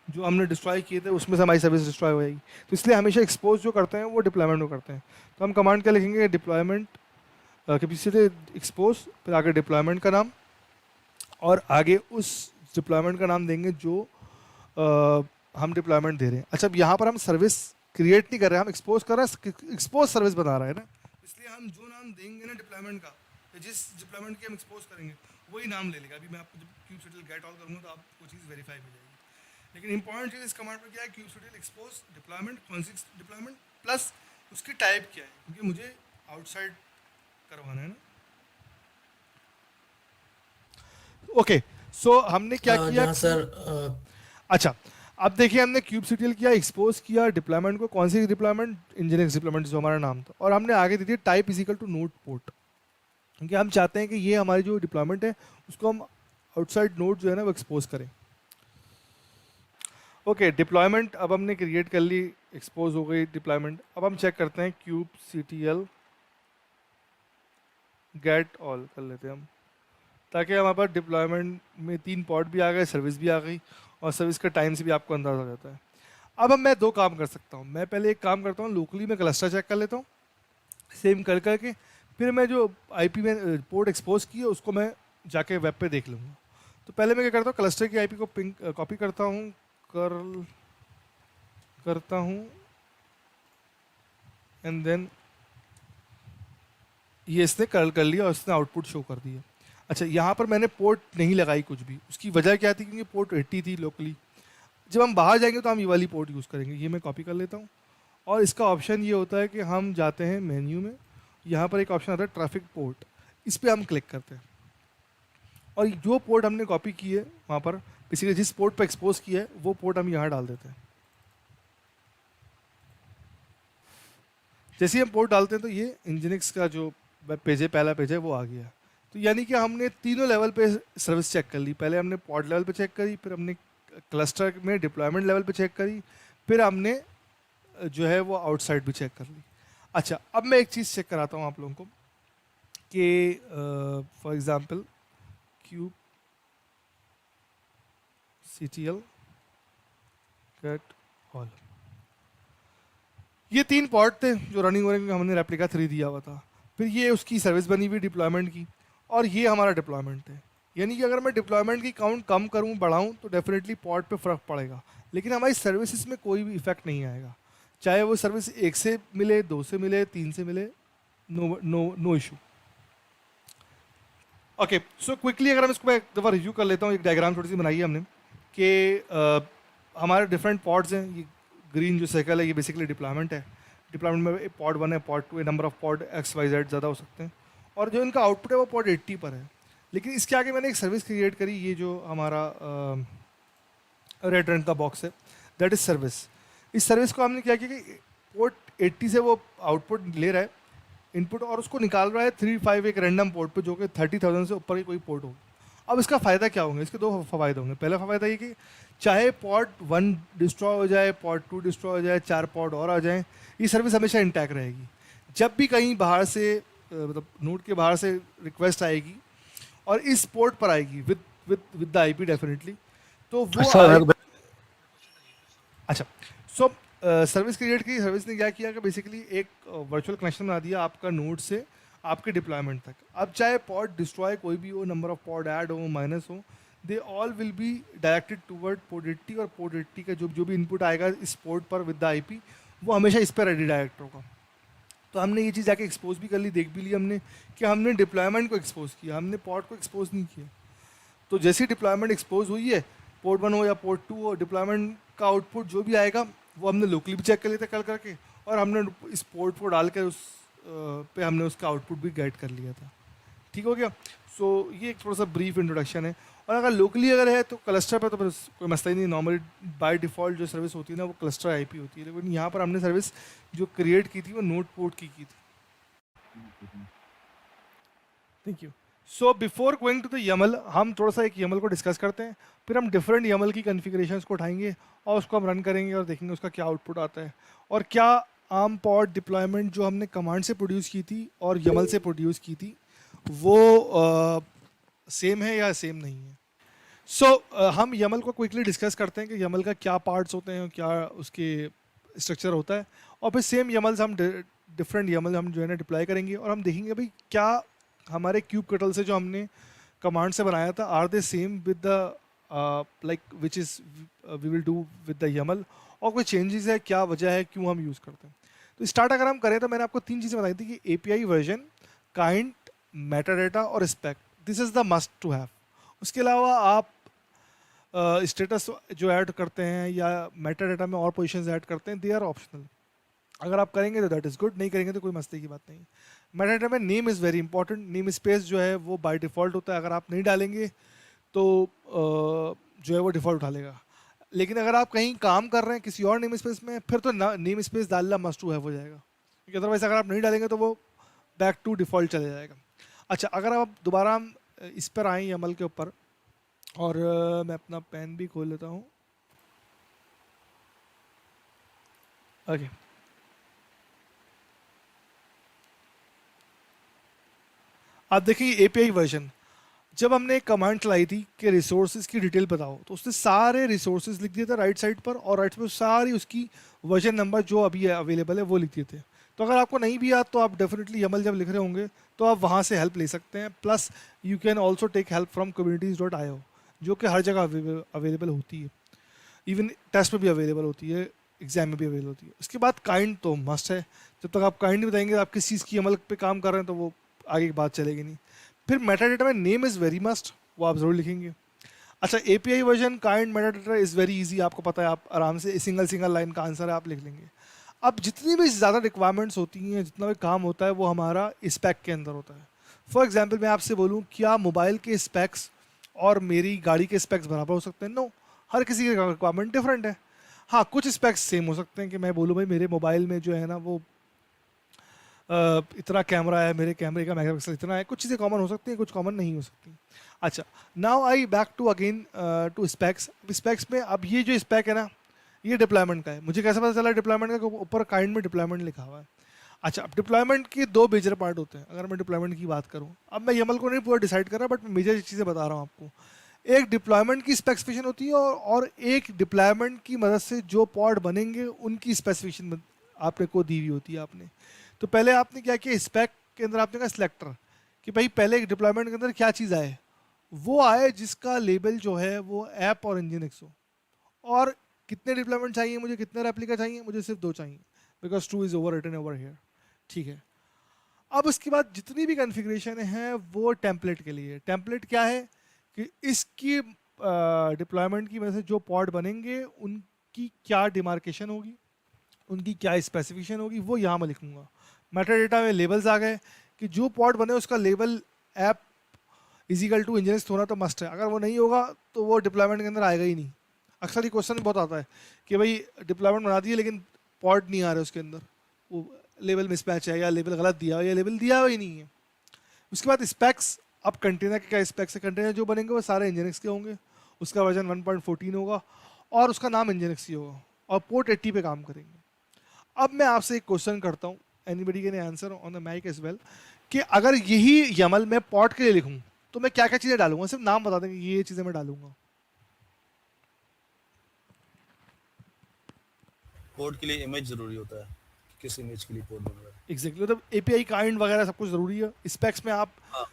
जो हमने डिस्ट्रॉय किए थे उसमें से हमारी सर्विस डिस्ट्रॉय हो जाएगी। तो इसलिए हमेशा एक्सपोज जो करते हैं वो डिप्लॉयमेंट को करते हैं। तो हम कमांड क्या लिखेंगे, डिप्लॉयमेंट के पीछे से एक्सपोज, फिर आगे डिप्लॉयमेंट का नाम, और आगे उस डिप्लॉयमेंट का नाम देंगे जो हम डिप्लॉयमेंट दे रहे हैं। अच्छा, अब यहाँ पर हम सर्विस क्रिएट नहीं कर रहे हैं, हम एक्सपोज कर रहे हैं, एक्सपोज सर्विस बना रहे हैं ना, इसलिए हम जो नाम देंगे ना डिप्लॉयमेंट का, जिस डिप्लॉयमेंट की हम एक्सपोज करेंगे वही नाम ले लेगा। अभी मैं आपको जब kubectl गेट ऑल करूँगा तो आपको वो चीज़ वेरीफाई हो जाएगी। लेकिन इंपॉर्टेंट चीज़ इस कमांड पर क्या है, kubectl एक्सपोज डिप्लॉयमेंट, कौन सी डिप्लॉयमेंट, प्लस उसकी टाइप क्या है, क्योंकि मुझे आउटसाइड करवाना है ना। ओके, सो हमने क्या किया जहाँ सर अच्छा, अब देखिए हमने kubectl किया, एक्सपोज किया डिप्लॉयमेंट को, कौन सी डिप्लॉयमेंट, इंजीनियरिंग डिप्लॉयमेंट जो हमारा नाम था, और हमने आगे दे दिया type is equal to node port, क्योंकि हम चाहते हैं कि ये हमारी जो डिप्लॉयमेंट है उसको हम आउटसाइड नोड जो है ना वो एक्सपोज करें। ओके, डिप्लॉयमेंट अब हमने क्रिएट कर ली, एक्सपोज हो गई डिप्लॉयमेंट। अब हम चेक करते हैं kubectl गेट ऑल कर लेते हैं हम, ताकि हमारे पास डिप्लॉयमेंट में 3 पॉड भी आ गए, सर्विस भी आ गई, और सर्विस का टाइम से भी आपको अंदाज़ा हो जाता है। अब मैं 2 काम कर सकता हूँ। मैं पहले एक काम करता हूँ, लोकली मैं क्लस्टर चेक कर लेता हूँ, सेम कर करके फिर मैं जो IP में पोर्ट एक्सपोज की है उसको मैं जाके वेब पे देख लूँगा। तो पहले मैं क्या करता हूँ, क्लस्टर की IP को पिंग कॉपी करता हूँ, करता हूँ, एंड देन ये इसने कर्ल कर लिया और इसने आउटपुट शो कर दिया। अच्छा, यहाँ पर मैंने पोर्ट नहीं लगाई कुछ भी, उसकी वजह क्या थी, क्योंकि पोर्ट 80 थी लोकली। जब हम बाहर जाएंगे तो हम ये वाली पोर्ट यूज़ करेंगे। ये मैं कॉपी कर लेता हूँ, और इसका ऑप्शन ये होता है कि हम जाते हैं मेन्यू में, यहाँ पर एक ऑप्शन आता है ट्रैफिक पोर्ट, इस पर हम क्लिक करते हैं, और जो पोर्ट हमने कॉपी की है वहाँ पर, बेसिकली जिस पोर्ट पर एक्सपोज किया है वो पोर्ट हम यहाँ डाल देते हैं। जैसे ही हम पोर्ट डालते हैं तो ये इंजीनिक्स का जो वेब पेज है, पहला पेज है, वो आ गया। तो यानी कि हमने तीनों लेवल पे सर्विस चेक कर ली। पहले हमने पॉड लेवल पे चेक करी, फिर हमने क्लस्टर में डिप्लॉयमेंट लेवल पे चेक करी, फिर हमने जो है वो आउटसाइड भी चेक कर ली। अच्छा, अब मैं एक चीज़ चेक कराता हूँ आप लोगों को कि for example kubectl get all, ये 3 पॉड थे जो रनिंग हो रहे हैं, हमने रेप्लिका 3 दिया हुआ था, फिर ये उसकी सर्विस बनी हुई डिप्लॉयमेंट की, और ये हमारा डिप्लॉयमेंट है। यानी कि अगर मैं डिप्लॉयमेंट की काउंट कम करूं, बढ़ाऊं, तो डेफिनेटली पॉड पे फ़र्क पड़ेगा, लेकिन हमारी सर्विसेज में कोई भी इफेक्ट नहीं आएगा। चाहे वो सर्विस 1 से मिले, 2 से मिले, 3 से मिले, no issue. Okay, so quickly अगर हम इसको एक दफ़ा रिव्यू कर लेता हूँ, एक डायग्राम थोड़ी सी बनाई है हमने कि हमारे डिफरेंट पॉड्स हैं। ये ग्रीन जो सर्कल है ये बेसिकली डिप्लॉयमेंट है। डिप्लॉयमेंट में पॉड 1 है, पॉड 2 है, नंबर ऑफ पॉड XYZ ज़्यादा हो सकते हैं, और जो इनका आउटपुट है वो पॉड 80 पर है। लेकिन इसके आगे मैंने एक सर्विस क्रिएट करी, ये जो हमारा रेड रंग का बॉक्स है, दैट इज़ सर्विस। इस सर्विस को हमने क्या किया कि पोर्ट 80 से वो आउटपुट ले रहा है इनपुट, और उसको निकाल रहा है 35 एक रैंडम पोर्ट पे, जो कि 30,000 से ऊपर की कोई पोर्ट होगी। अब इसका फ़ायदा क्या होंगे, इसके 2 फ़ायदे होंगे। पहला फ़ायदा ये कि चाहे पॉड 1 डिस्ट्रॉय हो जाए, पॉड 2 डिस्ट्रॉय हो जाए, 4 पॉड और आ जाएँ, ये सर्विस हमेशा इंटैक्ट रहेगी। जब भी कहीं बाहर से मतलब नोड के बाहर से रिक्वेस्ट आएगी और इस पोर्ट पर आएगी विद द IP डेफिनेटली, तो वो अच्छा, सो सर्विस क्रिएट की, सर्विस ने क्या किया कि बेसिकली एक वर्चुअल कनेक्शन बना दिया आपका नोड से आपके डिप्लॉयमेंट तक। अब चाहे पॉड डिस्ट्रॉय कोई भी हो, नंबर ऑफ पॉड ऐड हो माइनस हो, they all will be directed toward port 80, और पोर्ट 80 का जो भी इनपुट आएगा इस पोर्ट पर विद द आईपी वो हमेशा इस पर रिडायरेक्ट होगा। तो हमने ये चीज़ जाके एक्सपोज भी कर ली, देख भी ली हमने कि हमने डिप्लॉयमेंट को एक्सपोज किया, हमने पॉड को एक्सपोज नहीं किया। तो जैसे ही डिप्लॉयमेंट एक्सपोज हुई है, पोर्ट 1 हो या पोर्ट 2 हो, डिप्लॉयमेंट का आउटपुट जो भी आएगा वो हमने लोकली भी चेक कर लिया था कल करके, और हमने इस पोर्ट को डाल कर उस पे हमने उसका आउटपुट भी गाइड कर लिया था। ठीक हो गया। सो ये एक थोड़ा सा ब्रीफ इंट्रोडक्शन है। और अगर लोकली अगर है तो क्लस्टर पर तो फिर कोई मसला ही नहीं, नॉर्मली बाय डिफ़ॉल्ट जो सर्विस होती है ना वो क्लस्टर आईपी होती है, लेकिन यहाँ पर हमने सर्विस जो क्रिएट की थी वो नोड पोर्ट की थी। Thank you. So before going to the YAML, हम थोड़ा सा एक YAML को डिस्कस करते हैं, फिर हम डिफरेंट YAML की कॉन्फ़िगरेशंस को उठाएंगे और उसको हम रन करेंगे और देखेंगे उसका क्या आउटपुट आता है, और क्या आर्म पॉड डिप्लॉयमेंट जो हमने कमांड से प्रोड्यूस की थी और YAML से प्रोड्यूस की थी वो सेम है या सेम नहीं है। सो हम YAML को क्विकली डिस्कस करते हैं कि YAML का क्या पार्ट्स होते हैं, क्या उसके स्ट्रक्चर होता है, और फिर सेम YAML हम डिफरेंट YAML हम जो है ना डिप्लॉय करेंगे, और हम देखेंगे भाई क्या हमारे क्यूब कटल से जो हमने कमांड से बनाया था are they same with the like which is we will do with the YAML, और कोई चेंजेस है, क्या वजह है, क्यों हम यूज़ करते हैं। तो स्टार्ट अगर हम करें तो मैंने आपको 3 चीज़ें बताई थी कि API वर्जन, काइंड, मेटाडेटा और spec, this is the must to have. उसके अलावा आप स्टेटस जो ऐड करते हैं या मेटाडेटा में और पोजीशंस ऐड करते हैं, दे आर ऑप्शनल। अगर आप करेंगे तो दैट इज़ गुड, नहीं करेंगे तो कोई मसले की बात नहीं। मेटाडेटा में name is very important, name space जो है वो बाय डिफ़ॉल्ट होता है, अगर आप नहीं डालेंगे तो जो है वो डिफ़ॉल्ट उठा लेगा। लेकिन अगर आप कहीं काम कर रहे हैं किसी और नेम स्पेस में, फिर तो नेम स्पेस डालना मस्ट टू हैव हो जाएगा, क्योंकि अदरवाइज अगर आप नहीं डालेंगे तो वो बैक टू डिफ़ॉल्ट चले जाएगा। अच्छा, अगर आप दोबारा हम इस पर आएँ YAML के ऊपर, और मैं अपना पेन भी खोल लेता हूँ। ओके, आप देखिए API वर्जन, जब हमने कमांड चलाई थी कि रिसोर्सेज की डिटेल बताओ, तो उसने सारे रिसोर्सेज लिख दिए थे राइट साइड पर, और राइट पर सारी उसकी वर्जन नंबर जो अभी अवेलेबल है वो लिख दिए थे। तो अगर आपको नहीं भी याद तो आप डेफिनेटली YAML जब लिख रहे होंगे तो आप वहाँ से हेल्प ले सकते हैं। Plus you can also take help from communities.io, जो कि हर जगह अवेलेबल होती है, इवन टेस्ट में भी अवेलेबल होती है, एग्जाम में भी अवेलेबल होती है। उसके बाद काइंड तो मस्ट है, जब तक आप काइंड नहीं बताएंगे आप किस चीज़ की YAML पे काम कर रहे हैं तो वो आगे की बात चलेगी नहीं। फिर मेटाडेटा में नेम इज़ वेरी मस्ट, वो आप ज़रूर लिखेंगे। अच्छा, API version, kind, metadata is very easy, आपको पता है, आप आराम से सिंगल लाइन का आंसर है आप लिख लेंगे। अब जितनी भी ज़्यादा रिक्वायरमेंट्स होती हैं, जितना भी काम होता है वो हमारा स्पेक के अंदर होता है। फॉर एग्जाम्पल मैं आपसे बोलूँ क्या मोबाइल के स्पेक्स और मेरी गाड़ी के स्पेक्स बराबर हो सकते हैं? नो, हर किसी की रिक्वायरमेंट डिफरेंट है। हाँ, कुछ स्पेक्स सेम हो सकते हैं कि मैं बोलूँ भाई मेरे मोबाइल में जो है ना वो इतना कैमरा है, मेरे कैमरे का मेगापिक्सल इतना है, कुछ चीज़ें कॉमन हो सकती हैं, कुछ कॉमन नहीं हो सकती। अच्छा, now I back to again to specs. Specs में अब ये जो स्पेक है ना ये डिप्लॉयमेंट का है। मुझे कैसे पता चला डिप्लॉयमेंट का? ऊपर काइंड में डिप्लॉयमेंट लिखा हुआ है। अच्छा, अब डिप्लॉयमेंट के 2 मेजर पार्ट होते हैं। अगर मैं डिप्लॉयमेंट की बात करूँ, अब मैं YAML को नहीं पूरा डिसाइड कर रहा, बट मेजर चीज़ें बता रहा हूँ आपको। एक डिप्लॉयमेंट की स्पेसिफिकेशन होती है, और एक डिप्लॉयमेंट की मदद से जो पॉड बनेंगे उनकी स्पेसिफिकेशन आपने को दी हुई होती है आपने। तो पहले आपने क्या किया, स्पेक के अंदर आपने कहा सिलेक्टर, कि भाई पहले एक डिप्लॉयमेंट के अंदर क्या चीज़ आए, वो आए जिसका लेबल जो है वो ऐप और Nginx हो। और कितने डिप्लॉयमेंट चाहिए मुझे, कितने रेप्लिका चाहिए मुझे? सिर्फ 2 चाहिए, because 2 is overwritten over here. ठीक है। अब उसके बाद जितनी भी कॉन्फ़िगरेशन है वो टेम्पलेट के लिए। टेम्पलेट क्या है कि इसकी डिप्लॉयमेंट की वजह से जो पॉड बनेंगे उनकी क्या डिमार्केशन होगी, उनकी क्या स्पेसिफिकेशन होगी, वो यहाँ मैं लिखूँगा। मेटाडेटा में लेबल्स आ गए कि जो पॉड बने उसका label app is equal to Nginx होना तो मस्ट है। अगर वो नहीं होगा तो वो डिप्लॉयमेंट के अंदर आएगा ही नहीं। अक्सर ये क्वेश्चन बहुत आता है कि भाई डिप्लॉयमेंट बना दिए लेकिन पॉड नहीं आ रहे उसके अंदर, वो लेबल मिसमैच है या लेबल गलत दिया हो या लेबल दिया हुआ ही नहीं है। उसके बाद स्पेक्स, अब कंटेनर के क्या स्पेक्स है? कंटेनर जो बनेंगे वो सारे Nginx के होंगे, उसका वर्जन 1.14 होगा और उसका नाम Nginx ही होगा, और पोर्ट 80 पे काम करेंगे। अब मैं आपसे एक क्वेश्चन करता हूँ, anybody can answer on the mic as well, कि अगर यही YAML मैं पॉड के लिए लिखूँ तो मैं क्या क्या चीज़ें डालूंगा? सिर्फ नाम बता देंगे ये चीज़ें मैं डालूंगा। पोर्ट के लिए इमेज जरूरी होता है। किस इमेज के लिए पोर्ट बन रहा है। एग्जैक्टली, मतलब एपीआई काइंड वगैरह सब कुछ ज़रूरी है। स्पेक्स में आप हाँ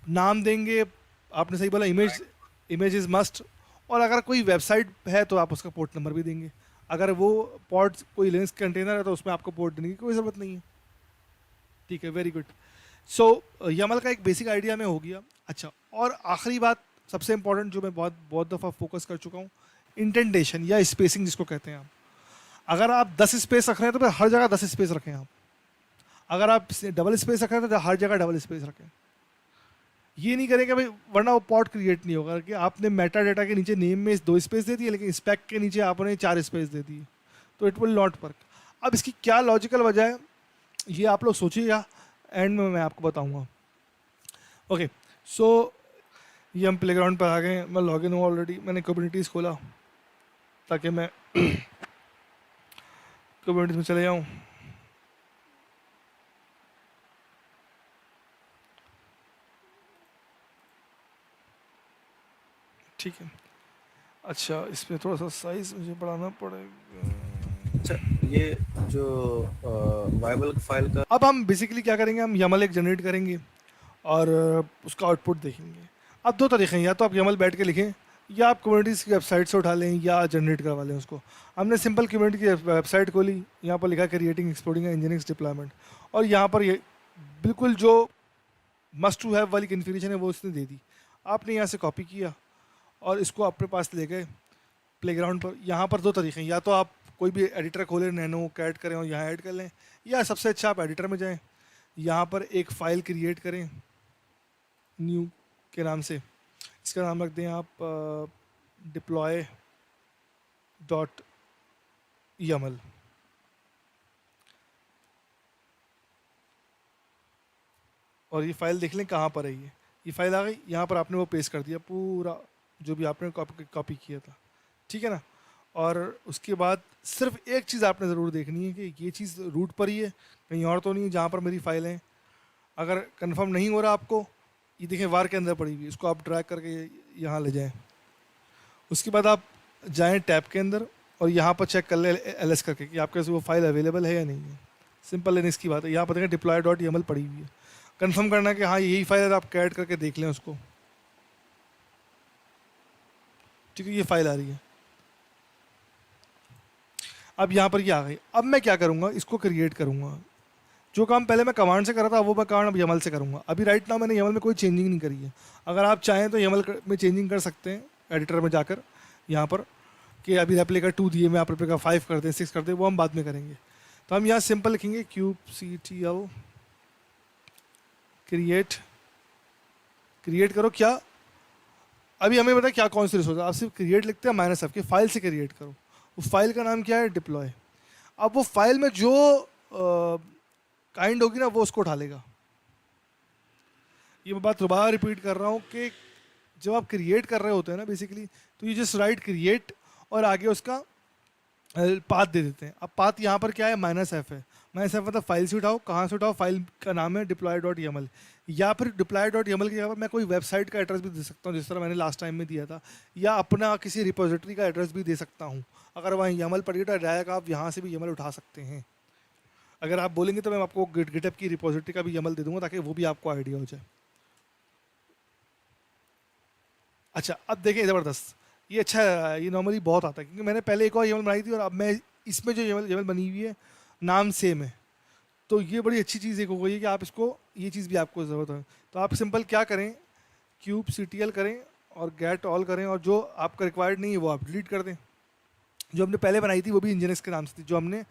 नाम देंगे, आपने सही बोला, इमेज इज़ मस्ट। और अगर कोई वेबसाइट है तो आप उसका पोर्ट नंबर भी देंगे। अगर वो पोर्ट कोई लिनक्स कंटेनर है तो उसमें आपको पोर्ट देने की कोई ज़रूरत नहीं है। ठीक है, वेरी गुड। सो YAML का एक बेसिक आइडिया में हो गया। अच्छा, और आखिरी बात सबसे इंपॉर्टेंट जो मैं बहुत बहुत दफ़ा फोकस कर चुका हूँ, इंटेंटेशन या स्पेसिंग जिसको कहते हैं आप। अगर आप 10 स्पेस रख रहे हैं तो फिर हर जगह 10 स्पेस रखें आप। अगर आप डबल स्पेस रख रहे हैं तो हर जगह डबल स्पेस रखें। ये नहीं करें कि भाई, वरना वो पॉट क्रिएट नहीं होगा कि आपने मेटा डेटा के नीचे नेम में 2 स्पेस दे दिए लेकिन स्पेक के नीचे आपने 4 स्पेस दे दिए, तो इट विल नॉट वर्क। अब इसकी क्या लॉजिकल वजह है ये आप लोग सोचिएगा, एंड में मैं आपको बताऊंगा। ओके, सो ये हम प्लेग्राउंड पर आ गए हैं। मैं लॉगिन हूँ ऑलरेडी, मैंने कम्युनिटीज़ खोला ताकि मैं कम्युनिटीज़ में चले जाऊँ। ठीक है, अच्छा इसमें थोड़ा सा साइज मुझे बढ़ाना पड़ेगा। अच्छा, ये जो वायबल फाइल का अब हम बेसिकली क्या करेंगे, हम YAML एक जनरेट करेंगे और उसका आउटपुट देखेंगे। अब दो तरीके हैं, या तो आप YAML बैठ के लिखें या आप कम्युनिटीज़ की वेबसाइट से उठा लें या जनरेट करवा लें उसको। हमने सिंपल कम्युनिटी की वेबसाइट खोली, यहाँ पर लिखा क्रिएटिंग एक्सप्लोरिंग इंजीनियरिंग डिप्लॉयमेंट, और यहाँ पर ये बिल्कुल जो मस्ट टू हैव वाली कन्फिग्रेशन है वो उसने दे दी। आपने यहाँ से कॉपी किया और इसको अपने पास ले गए प्लेग्राउंड पर। यहाँ पर दो तरीके हैं, या तो आप कोई भी एडिटर खोलें, नैनो कैट करें और यहाँ ऐड कर लें, या सबसे अच्छा आप एडिटर में जाएं, यहाँ पर एक फ़ाइल क्रिएट करें न्यू के नाम से। इसका नाम रख दें आप डिप्लॉय डॉट YAML। और ये फ़ाइल देख लें कहाँ पर है। ये फ़ाइल आ गई, यहाँ पर आपने वो पेस्ट कर दिया पूरा जो भी आपने कॉपी किया था। ठीक है ना। और उसके बाद सिर्फ एक चीज़ आपने ज़रूर देखनी है कि ये चीज़ रूट पर ही है, कहीं और तो नहीं है जहाँ पर मेरी फ़ाइल है। अगर कंफर्म नहीं हो रहा आपको, ये देखें वार के अंदर पड़ी हुई है, इसको आप ड्रैग करके यहाँ ले जाएं। उसके बाद आप जाएं टैब के अंदर और यहाँ पर चेक कर लें LS करके कि आपके पास वो फाइल अवेलेबल है या नहीं है। सिंपल एंड इसकी बात है। यहाँ पर देखें डिप्लॉय डॉट YAML पड़ी हुई है, कंफर्म करना है कि हाँ यही फाइल है, आप कैट करके देख लें उसको। ठीक है, ये फाइल आ रही है। अब यहाँ पर ये आ गई। अब मैं क्या करूँगा, इसको क्रिएट करूँगा। जो काम पहले मैं कमांड से कर रहा था वो मैं काम अब YAML से करूँगा। अभी राइट नाउ मैंने YAML में कोई चेंजिंग नहीं करी है। अगर आप चाहें तो YAML में चेंजिंग कर सकते हैं एडिटर में जाकर, यहाँ पर कि अभी रेप्लिका 2 दिए, मैं आप रेप्लिका 5 कर दें, 6 कर दें, वो हम बाद में करेंगे। तो हम यहाँ सिंपल लिखेंगे kubectl क्रिएट करो। क्या अभी हमें पता है क्या कौन सी रिसोर्स है, आप सिर्फ क्रिएट लिखते हैं -f की फाइल से क्रिएट करो। उस फाइल का नाम क्या है, डिप्लॉय। अब वो फाइल में जो काइंड होगी ना वो उसको उठा लेगा। ये मैं बात दोबारा रिपीट कर रहा हूँ कि जब आप क्रिएट कर रहे होते हैं ना बेसिकली, तो ये जस्ट राइट क्रिएट और आगे उसका पाथ दे देते हैं। अब पाथ यहाँ पर क्या है, -f है। -f मतलब फाइल से उठाओ। कहाँ से उठाओ, फाइल का नाम है डिप्लॉय डॉट YAML, या फिर डिप्लॉय डॉट YAML की जगह पर मैं कोई वेबसाइट का एड्रेस भी दे सकता हूँ जिस तरह मैंने लास्ट टाइम में दिया था, या अपना किसी रिपोजिटरी का एड्रेस भी दे सकता हूँ। अगर वहाँ YAML पड़ी तो डायरेक्ट आप यहाँ से भी YAML उठा सकते हैं। अगर आप बोलेंगे तो मैं आपको गिटहब की रिपोजिटरी का भी YAML दे दूंगा ताकि वो भी आपको आइडिया हो जाए। अच्छा, अब देखें ज़बरदस्त, ये अच्छा है, ये नॉर्मली बहुत आता है क्योंकि मैंने पहले एक और YAML बनाई थी और अब मैं इसमें जो YAML बनी हुई है नाम सेम है। तो ये बड़ी अच्छी चीज़ एक हो गई है कि आप इसको, ये चीज़ भी आपको ज़रूरत है। तो आप सिंपल क्या करें, kubectl करें और गेट ऑल करें, और जो आपका रिक्वायर्ड नहीं है वो आप डिलीट कर दें। जो हमने पहले बनाई थी वो भी इंजीनियर्स के नाम से थी, जो हमने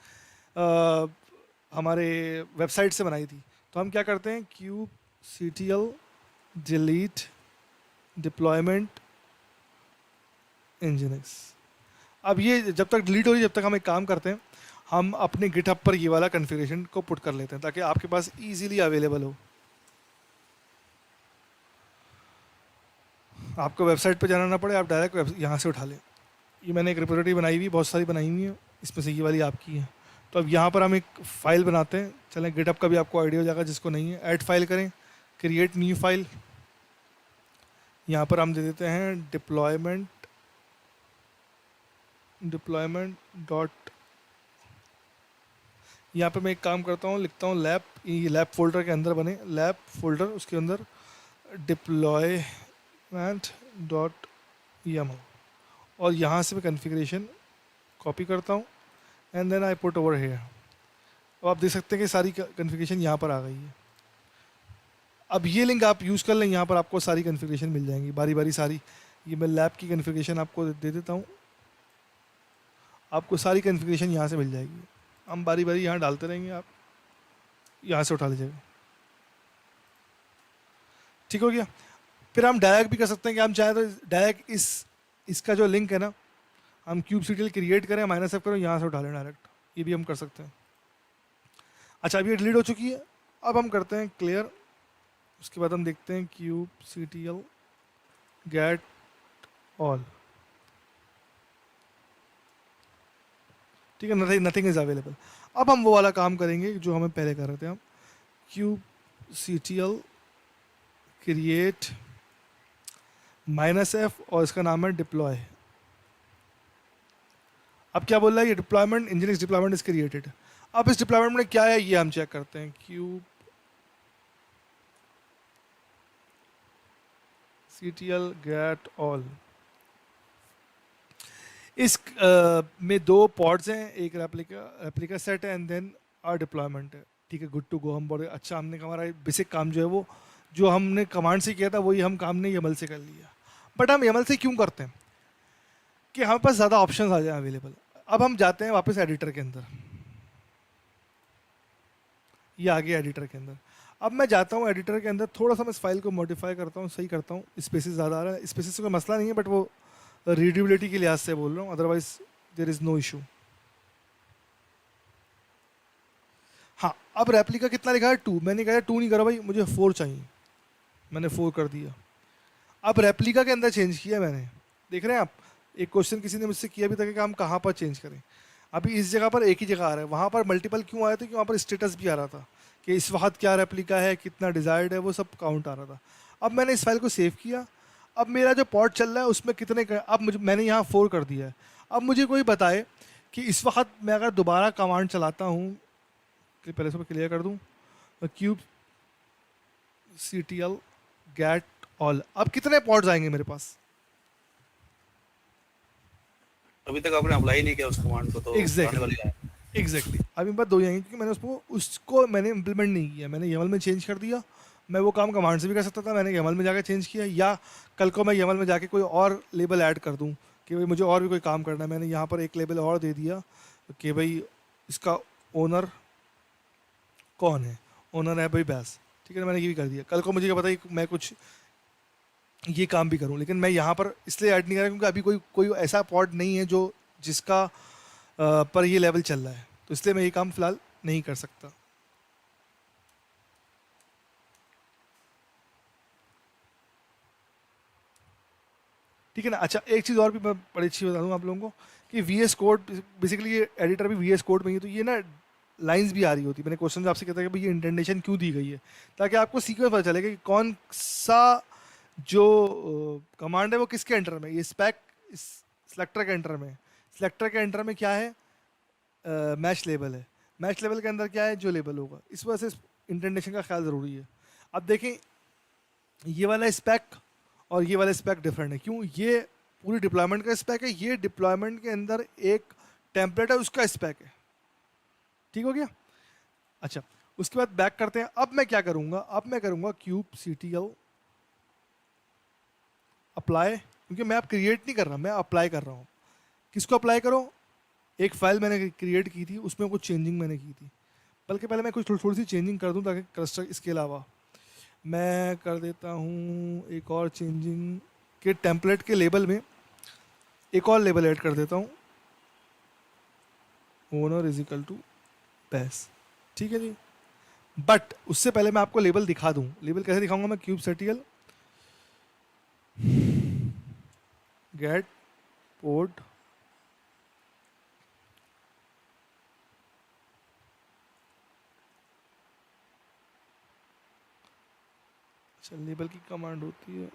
हमारे वेबसाइट से बनाई थी। तो हम क्या करते हैं, kubectl डिलीट डिप्लॉयमेंट इंजीनियर्स। अब ये जब तक डिलीट हो रही है, जब तक हम एक काम करते हैं, हम अपने गिटहब पर ये वाला कॉन्फ़िगरेशन को पुट कर लेते हैं ताकि आपके पास इजीली अवेलेबल हो। आपको वेबसाइट पर जाना ना पड़े, आप डायरेक्ट यहाँ से उठा लें। ये मैंने एक रिपोजिटरी बनाई हुई, बहुत सारी बनाई हुई है, इसमें से ये वाली आपकी है। तो अब यहाँ पर हम एक फ़ाइल बनाते हैं। चलें, गिटहब का भी आपको आइडिया हो जाएगा जिसको नहीं है। ऐड फाइल करें, क्रिएट न्यू फाइल। यहाँ पर हम दे देते हैं डिप्लॉयमेंट डॉट यहाँ पे मैं एक काम करता हूँ, लिखता हूँ लैब, ये लैब फोल्डर के अंदर बने लैब फोल्डर, उसके अंदर डिप्लॉयमेंट डॉट YAML, और यहाँ से मैं कन्फिग्रेशन कॉपी करता हूँ and then I put over here. अब आप देख सकते हैं कि सारी कन्फिग्रेशन यहाँ पर आ गई है। अब ये लिंक आप यूज़ कर लें, यहाँ पर आपको सारी कन्फिग्रेशन मिल जाएंगी बारी बारी सारी। ये मैं लैब की कन्फिग्रेशन आपको दे देता हूँ, आपको सारी कन्फिग्रेशन यहाँ से मिल जाएगी। हम बारी बारी यहाँ डालते रहेंगे, आप यहाँ से उठा लीजिएगा। ठीक हो गया। फिर हम डायरेक्ट भी कर सकते हैं कि हम चाहे तो डायरेक्ट इसका जो लिंक है ना, हम kubectl क्रिएट करें, -f करें, यहाँ से उठा लें डायरेक्ट, ये भी हम कर सकते हैं। अच्छा, अब ये डिलीट हो चुकी है। अब हम करते हैं क्लियर, उसके बाद हम देखते हैं kubectl get all, ठीक है, नथिंग इज अवेलेबल। अब हम वो वाला काम करेंगे जो हमें पहले कर रहे थे। हम kubectl क्रिएट -f और इसका नाम है डिप्लॉय। अब क्या बोल रहा है ये, deployment nginx deployment is created. अब इस डिप्लॉयमेंट में क्या है ये हम चेक करते हैं। kubectl get all, इस में दो पॉड्स हैं, एक रेप्लिका सेट है एंड देन आर डिप्लॉयमेंट है। ठीक है, गुड टू गो। हम बड़े अच्छा, हमने हमारा बेसिक काम जो है वो जो हमने कमांड से किया था वही हम काम ने YAML से कर लिया। बट हम YAML से क्यों करते हैं कि हमारे पास ज़्यादा ऑप्शंस आ जाए अवेलेबल। अब हम जाते हैं वापस एडिटर के अंदर, ये आ गया एडिटर के अंदर। अब मैं जाता हूँ एडिटर के अंदर, थोड़ा सा मैं इस फाइल को मॉडिफाई करता हूँ, सही करता हूँ, स्पेसेस ज़्यादा आ रहा है। स्पेसेस से कोई मसला नहीं है, बट वो रीडेबिलिटी के लिहाज से बोल रहा हूँ, otherwise there is no issue. हाँ, अब रेप्लिका कितना लिखा है 2, मैंने कहा 2 नहीं करा भाई, मुझे 4 चाहिए, मैंने 4 कर दिया। अब रेप्लिका के अंदर चेंज किया मैंने, देख रहे हैं आप। एक क्वेश्चन किसी ने मुझसे किया भी था कि हम कहाँ पर चेंज करें। अभी इस जगह पर एक ही जगह आ रहा है, वहाँ पर मल्टीपल क्यों आया था कि वहाँ पर स्टेटस भी आ रहा था कि इस वक्त क्या रेप्लिका है, कितना डिज़ायर्ड है, वो सब काउंट आ रहा था। अब मैंने इस फाइल को सेव किया। अब मेरा जो पॉट चल रहा है उसमें कितने अब मैंने यहाँ 4 कर दिया है। अब मुझे कोई बताए कि इस वक्त मैं अगर दोबारा कमांड चलाता हूँ, कि पहले से मैं क्लियर कर दूँ, kubectl get all, अब कितने पॉड्स आएंगे मेरे पास। अभी तक आपने अप्लाई नहीं किया उस कमांड को, तो आने वाली है। एग्जैक्टली अभी बात 2 ही आएंगे क्योंकि मैंने उसको मैंने इम्प्लीमेंट नहीं किया, मैंने YAML में चेंज कर दिया। मैं वो काम कमांड से भी कर सकता था, मैंने YAML में जाकर चेंज किया, या कल को मैं YAML में जाके कोई और लेबल ऐड कर दूं कि भाई मुझे और भी कोई काम करना है। मैंने यहाँ पर एक लेबल और दे दिया कि भाई इसका ओनर कौन है, ओनर है भाई बैस, ठीक है, मैंने ये भी कर दिया। कल को मुझे क्या पता कि मैं कुछ ये काम भी करूं, लेकिन मैं यहाँ पर इसलिए ऐड नहीं कर रहा क्योंकि अभी कोई ऐसा पॉड नहीं है जो जिसका पर ये लेवल चल रहा है, तो इसलिए मैं ये काम फिलहाल नहीं कर सकता। ठीक है ना। अच्छा, एक चीज़ और भी मैं बड़ी अच्छी बता दूँ आप लोगों को कि VS कोड, बेसिकली ये एडिटर भी VS कोड में ही है, तो ये ना लाइंस भी आ रही होती है। मैंने क्वेश्चन आपसे कहता है कि भाई ये इंटेंडेशन क्यों दी गई है, ताकि आपको सीक्वेंस पता चले कि कौन सा जो कमांड है वो किसके एंटर में। ये स्पेक सिलेक्टर के एंटर में, सिलेक्टर के एंटर में क्या है, मैच लेबल है, मैच लेबल के अंदर क्या है, जो लेबल होगा। इस वजह से इंटेंडेशन का ख्याल ज़रूरी है। अब देखें, ये वाला स्पेक और ये वाला स्पेक डिफरेंट है। क्यों? ये पूरी डिप्लॉयमेंट का स्पेक है, ये डिप्लॉयमेंट के अंदर एक टेम्पलेट है उसका स्पेक है। ठीक हो गया। अच्छा, उसके बाद बैक करते हैं। अब मैं क्या करूंगा, अब मैं करूंगा kubectl अप्लाई, क्योंकि मैं अब क्रिएट नहीं कर रहा, मैं अप्लाई कर रहा हूँ। किसको अप्लाई करो? एक फाइल मैंने क्रिएट की थी, उसमें कुछ चेंजिंग मैंने की थी, बल्कि पहले मैं कुछ थोड़ी सी चेंजिंग कर दूं ताकि क्लस्टर, इसके अलावा मैं कर देता हूँ एक और चेंजिंग के टेम्पलेट के लेबल में एक और लेबल ऐड कर देता हूँ, ओनर इज इक्वल टू बैस। ठीक है जी। बट उससे पहले मैं आपको लेबल दिखा दूँ। लेबल कैसे दिखाऊंगा मैं? kubectl गेट पोर्ट अच्छा, लेबल की कमांड होती है,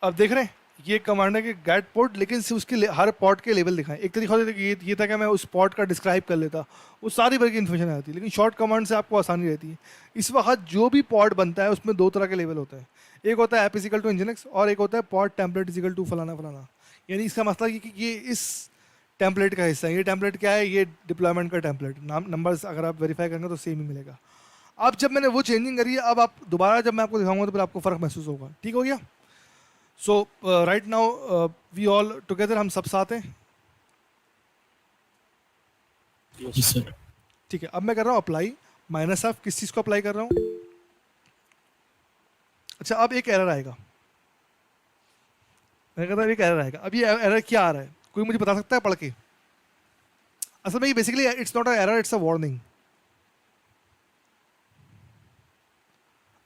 अब देख रहे हैं ये कमांड है कि गेट पोर्ट, लेकिन सिर्फ उसके हर पॉट के लेवल दिखाएं। एक तरीका होता है कि ये था कि मैं उस पॉट का डिस्क्राइब कर लेता, वो सारी भर की इन्फॉर्मेशन आती है, लेकिन शॉर्ट कमांड से आपको आसानी रहती है। इस वक्त जो भी पॉट बनता है उसमें दो तरह के लेवल होते हैं, एक होता है ऐप इजिकल टू इंजनक्स और एक होता है पॉट टेम्पलेट इजिकल टू फलाना फलाना। यानी इसका मतलब ये कि ये इस टेम्पलेट का हिस्सा है। ये टेम्पलेट क्या है? ये डिप्लॉयमेंट का टेम्पलेट। नाम नंबर्स अगर आप वेरीफाई करेंगे तो सेम ही मिलेगा। अब जब मैंने वो चेंजिंग करी है, अब आप दोबारा जब मैं आपको दिखाऊंगा तो फिर आपको फ़र्क महसूस होगा। ठीक हो गया? So right now we all together, हम सब साथ हैं। जी सर। ठीक है, अब मैं कर रहा हूँ अप्लाई माइनस ऑफ, किस चीज़ को अप्लाई कर रहा हूँ? अच्छा, अब एक एरर आएगा। मैं कहता हूँ एक एरर आएगा। अब ये एरर क्या आ रहा है, कोई मुझे बता सकता है पढ़ के? असल में ये basically it's not a error, it's a warning.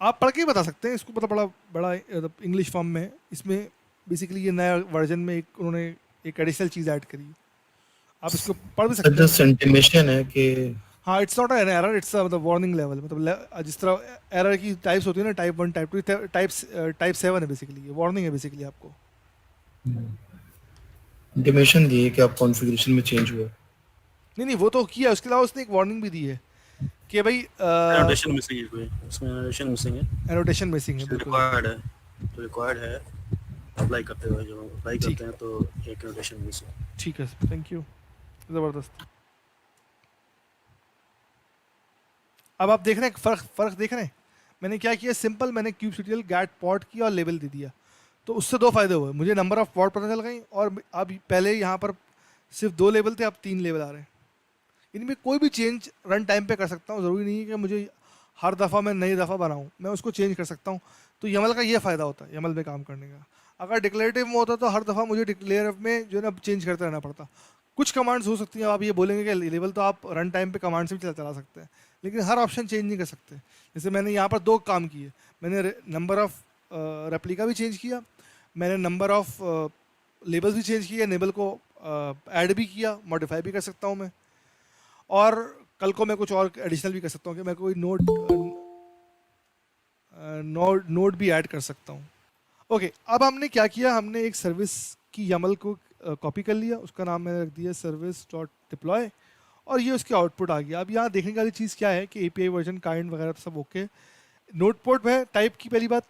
आप पढ़ के ही बता सकते हैं इसको, मतलब बड़ा बड़ा इंग्लिश फॉर्म में है। इसमें बेसिकली ये नया वर्जन में एक उन्होंने एक एडिशनल चीज़ ऐड करी है, आप इसको पढ़ भी सर सकते हैं। जस्ट इंटीमेशन है कि हाँ, it's not an error, it's मतलब वार्निंग लेवल। मतलब जिस तरह एरर की टाइप्स होती है ना, टाइप 1 टाइप 2 टाइप 7 है बेसिकली, ये वार्निंग है बेसिकली आपको। इंटीमेशन दी है कि आप कॉन्फ़िगरेशन में चेंज हुआ। नहीं नहीं, वो तो किया, उसके अलावा उसने एक वार्निंग भी दी है कि भाई एनोटेशन मिसिंग है, कोई उसमें एनोटेशन मिसिंग है, एनोटेशन मिसिंग है, बिल्कुल। रिक्वायर्ड है, तो रिक्वायर्ड है अप्लाई करते हुए, जो अप्लाई ठीक। करते हैं तो एक एनोटेशन मिसिंग है। ठीक है, थैंक यू, ज़बरदस्त। अब आप देख रहे हैं फ़र्क देख रहे हैं? मैंने क्या किया, सिंपल, मैंने kubectl गेट पॉट किया और लेवल दे दिया। तो उससे दो फायदे हुए, मुझे नंबर ऑफ पॉट पता चल गई, और अब पहले यहाँ पर सिर्फ 2 लेवल थे, अब 3 लेवल आ रहे हैं। इनमें कोई भी चेंज रन टाइम पे कर सकता हूँ, ज़रूरी नहीं है कि मुझे हर दफ़ा मैं नई दफ़ा बनाऊँ, मैं उसको चेंज कर सकता हूँ। तो यमल का ये फ़ायदा होता है, यमल में काम करने का। अगर डिक्लेरेटिव में होता तो हर दफ़ा मुझे डिक्लेयर में जो है ना चेंज करते रहना पड़ता। कुछ कमांड्स हो सकती हैं, आप ये बोलेंगे कि लेवल तो आप रन टाइम पे कमांड से भी चला सकते हैं, लेकिन हर ऑप्शन चेंज नहीं कर सकते। जैसे मैंने यहाँ पर 2 काम किए, मैंने नंबर ऑफ रेप्लिका भी चेंज किया, मैंने नंबर ऑफ लेबल्स भी चेंज किया, लेबल को ऐड भी किया, मॉडिफाई भी कर सकता हूँ मैं, और कल को मैं कुछ और एडिशनल भी कर सकता हूँ कि मैं कोई नोड भी ऐड कर सकता हूँ। ओके, अब हमने क्या किया, हमने एक सर्विस की यमल को कॉपी कर लिया, उसका नाम मैंने रख दिया सर्विस डॉट डिप्लॉय, और ये उसकी आउटपुट आ गया। अब यहाँ देखने वाली चीज़ क्या है कि एपीआई वर्जन काइंड वगैरह तो सब ओके। नोड पोर्ट है टाइप की, पहली बात,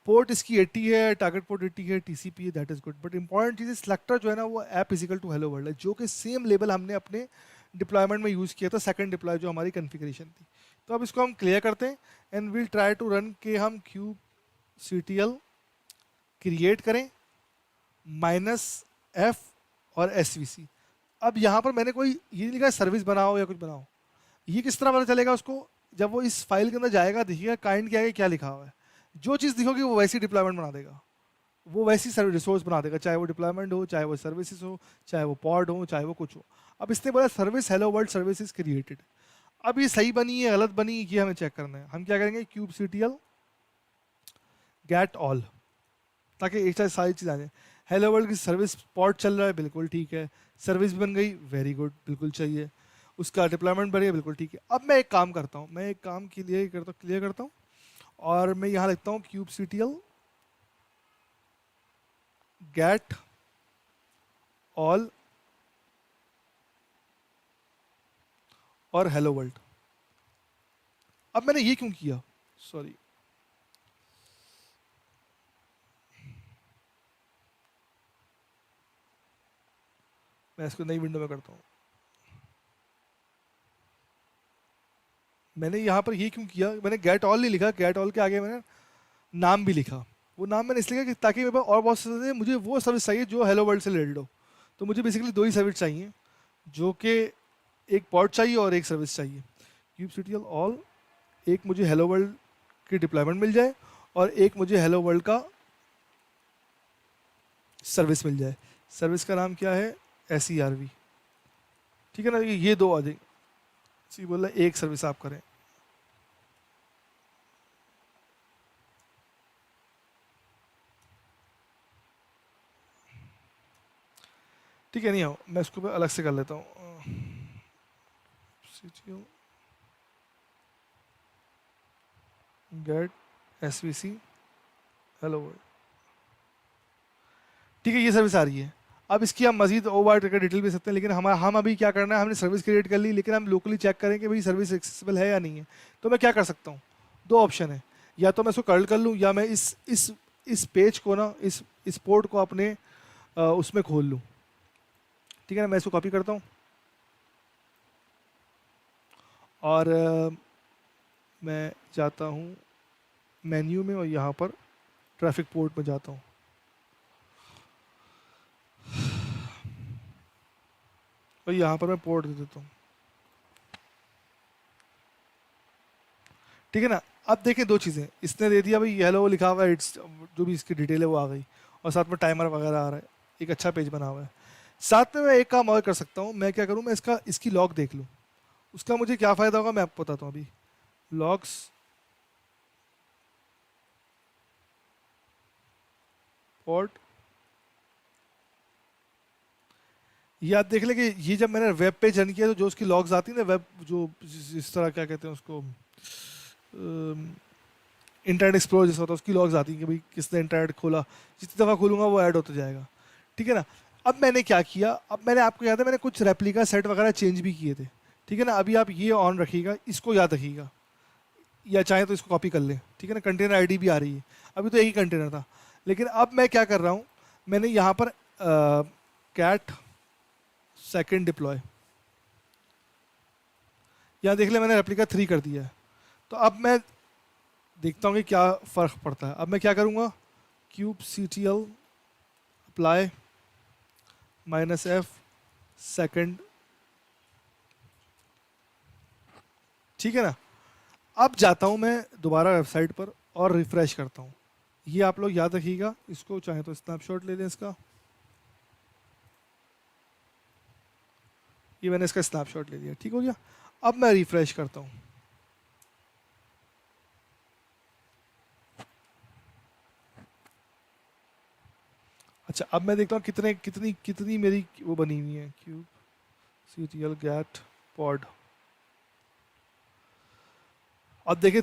पोर्ट इसकी 80 है, टारगेट पोर्ट 80 है, टीसीपी है, that is good. But important चीज़ सिलेक्टर जो है ना, वो app is equal to hello world है, जो कि सेम लेवल हमने अपने डिप्लॉयमेंट में यूज़ किया था, सेकंड डिप्लॉय जो हमारी कॉन्फ़िगरेशन थी। तो अब इसको हम क्लियर करते हैं and will try to run के हम kubectl क्रिएट करें -f और svc। अब यहाँ पर मैंने कोई ये नहीं लिखा सर्विस बनाओ या कुछ बनाओ, ये किस तरह पता चलेगा उसको? जब वो इस फाइल के अंदर जाएगा, देखिएगा काइंड के आगे क्या लिखा हुआ है, जो चीज़ दिखोगी वो वैसी डिप्लॉयमेंट बना देगा, वो वैसी सर्विस रिसोर्स बना देगा, चाहे वो डिप्लॉयमेंट हो, चाहे वो सर्विसेज हो, चाहे वो पॉड हो, चाहे वो कुछ हो। अब इसने बोला service hello world services created. अब ये सही बनी है गलत बनी, ये हमें चेक करना है। हम क्या करेंगे, kubectl गेट ऑल, ताकि एक साथ सारी चीज़ आ जाए। हेलो वर्ल्ड की सर्विस पॉड चल रहा है, बिल्कुल ठीक है, सर्विस बन गई, वेरी गुड, बिल्कुल चाहिए, उसका डिप्लॉयमेंट बन गया, बिल्कुल ठीक है। अब मैं एक काम करता हूँ, मैं एक काम के लिए क्लियर करता हूँ, और मैं यहाँ लिखता हूँ kubectl गेट ऑल और हेलो वर्ल्ड। अब मैंने ये क्यों किया, सॉरी, मैं इसको नई विंडो में करता हूँ। मैंने यहाँ पर ये क्यों किया, मैंने गेट ऑल नहीं लिखा, गेट ऑल के आगे मैंने नाम भी लिखा। वो नाम मैंने इसलिए लिखा कि ताकि मेरे पास और बहुत से मुझे वो सर्विस चाहिए जो हेलो वर्ल्ड से रिलेटेड हो। तो मुझे बेसिकली 2 ही सर्विस चाहिए, जो कि एक पॉड चाहिए और एक सर्विस चाहिए। kubectl ऑल, एक मुझे हेलो वर्ल्ड की डिप्लॉयमेंट मिल जाए और एक मुझे हेलो वर्ल्ड का सर्विस मिल जाए। सर्विस का नाम क्या है, SERV, ठीक है ना, ये 2 आ जाए। सी बोला एक सर्विस आप करें, ठीक है, नहीं हो, मैं इसको अलग से कर लेता हूँ। गेट SVC हेलो वर्ल्ड, ठीक है, ये सर्विस आ रही है। अब इसकी हम मजीद ओवर करके डिटेल भी सकते हैं, लेकिन हम अभी क्या करना है, हमने सर्विस क्रिएट कर ली, लेकिन हम लोकली चेक करें कि भाई सर्विस एक्सेसिबल है या नहीं है। तो मैं क्या कर सकता हूँ, दो ऑप्शन है, या तो मैं इसको कर्ल कर लूँ, या मैं इस पेज को ना, इस पोर्ट को अपने उसमें खोल लूँ। ठीक है ना, मैं इसको कॉपी करता हूँ और मैं जाता हूँ मेन्यू में और यहाँ पर ट्रैफिक पोर्ट में जाता हूँ। और यहाँ पर मैं पोर्ट दे देता हूँ। ठीक है ना, अब देखें दो चीज़ें, इसने दे दिया भाई येलो लिखा हुआ है, इट्स जो भी इसकी डिटेल है वो आ गई, और साथ में टाइमर वगैरह आ रहा है, एक अच्छा पेज बना हुआ है। साथ में मैं एक काम और कर सकता हूँ, मैं क्या करूँ, मैं इसकी लॉग देख लूँ। उसका मुझे क्या फ़ायदा होगा मैं आपको बताता हूँ अभी। लॉग्स पोर्ट, ये आप देख लें कि ये जब मैंने वेब पेज रन किया तो जो उसकी लॉग्स आती है ना, वेब जो इस तरह क्या कहते हैं उसको, इंटरनेट एक्सप्लोरर जैसा होता है, उसकी लॉग्स आती हैं कि भाई किसने इंटरनेट खोला, जितनी दफ़ा खोलूँगा वो ऐड होता जाएगा। ठीक है ना, अब मैंने क्या किया, अब मैंने आपको याद है मैंने कुछ रेप्लिका सेट वगैरह चेंज भी किए थे। ठीक है ना, अभी आप ये ऑन रखिएगा, इसको याद रखिएगा, या चाहे तो इसको कॉपी कर लें। ठीक है ना, कंटेनर आईडी भी आ रही है, अभी तो एक ही कंटेनर था, लेकिन अब मैं क्या कर रहा हूँ, मैंने यहाँ पर कैट सेकेंड डिप्लॉय, यहाँ देख ले मैंने रेप्लिका 3 कर दिया है। तो अब मैं देखता हूँ कि क्या फ़र्क पड़ता है। अब मैं क्या करूँगा, kubectl अप्लाई -f सेकेंड। ठीक है ना, अब जाता हूँ मैं दोबारा वेबसाइट पर और रिफ़्रेश करता हूँ। ये आप लोग याद रखिएगा, इसको चाहे तो स्नैपशॉट ले लें इसका, ये मैंने इसका स्नैपशॉट ले लिया। ठीक हो गया, अब मैं रिफ़्रेश करता हूँ। अच्छा, अब मैं देखता हूँ कितनी मेरी वो बनी हुई है, kubectl get pod। अब देखिए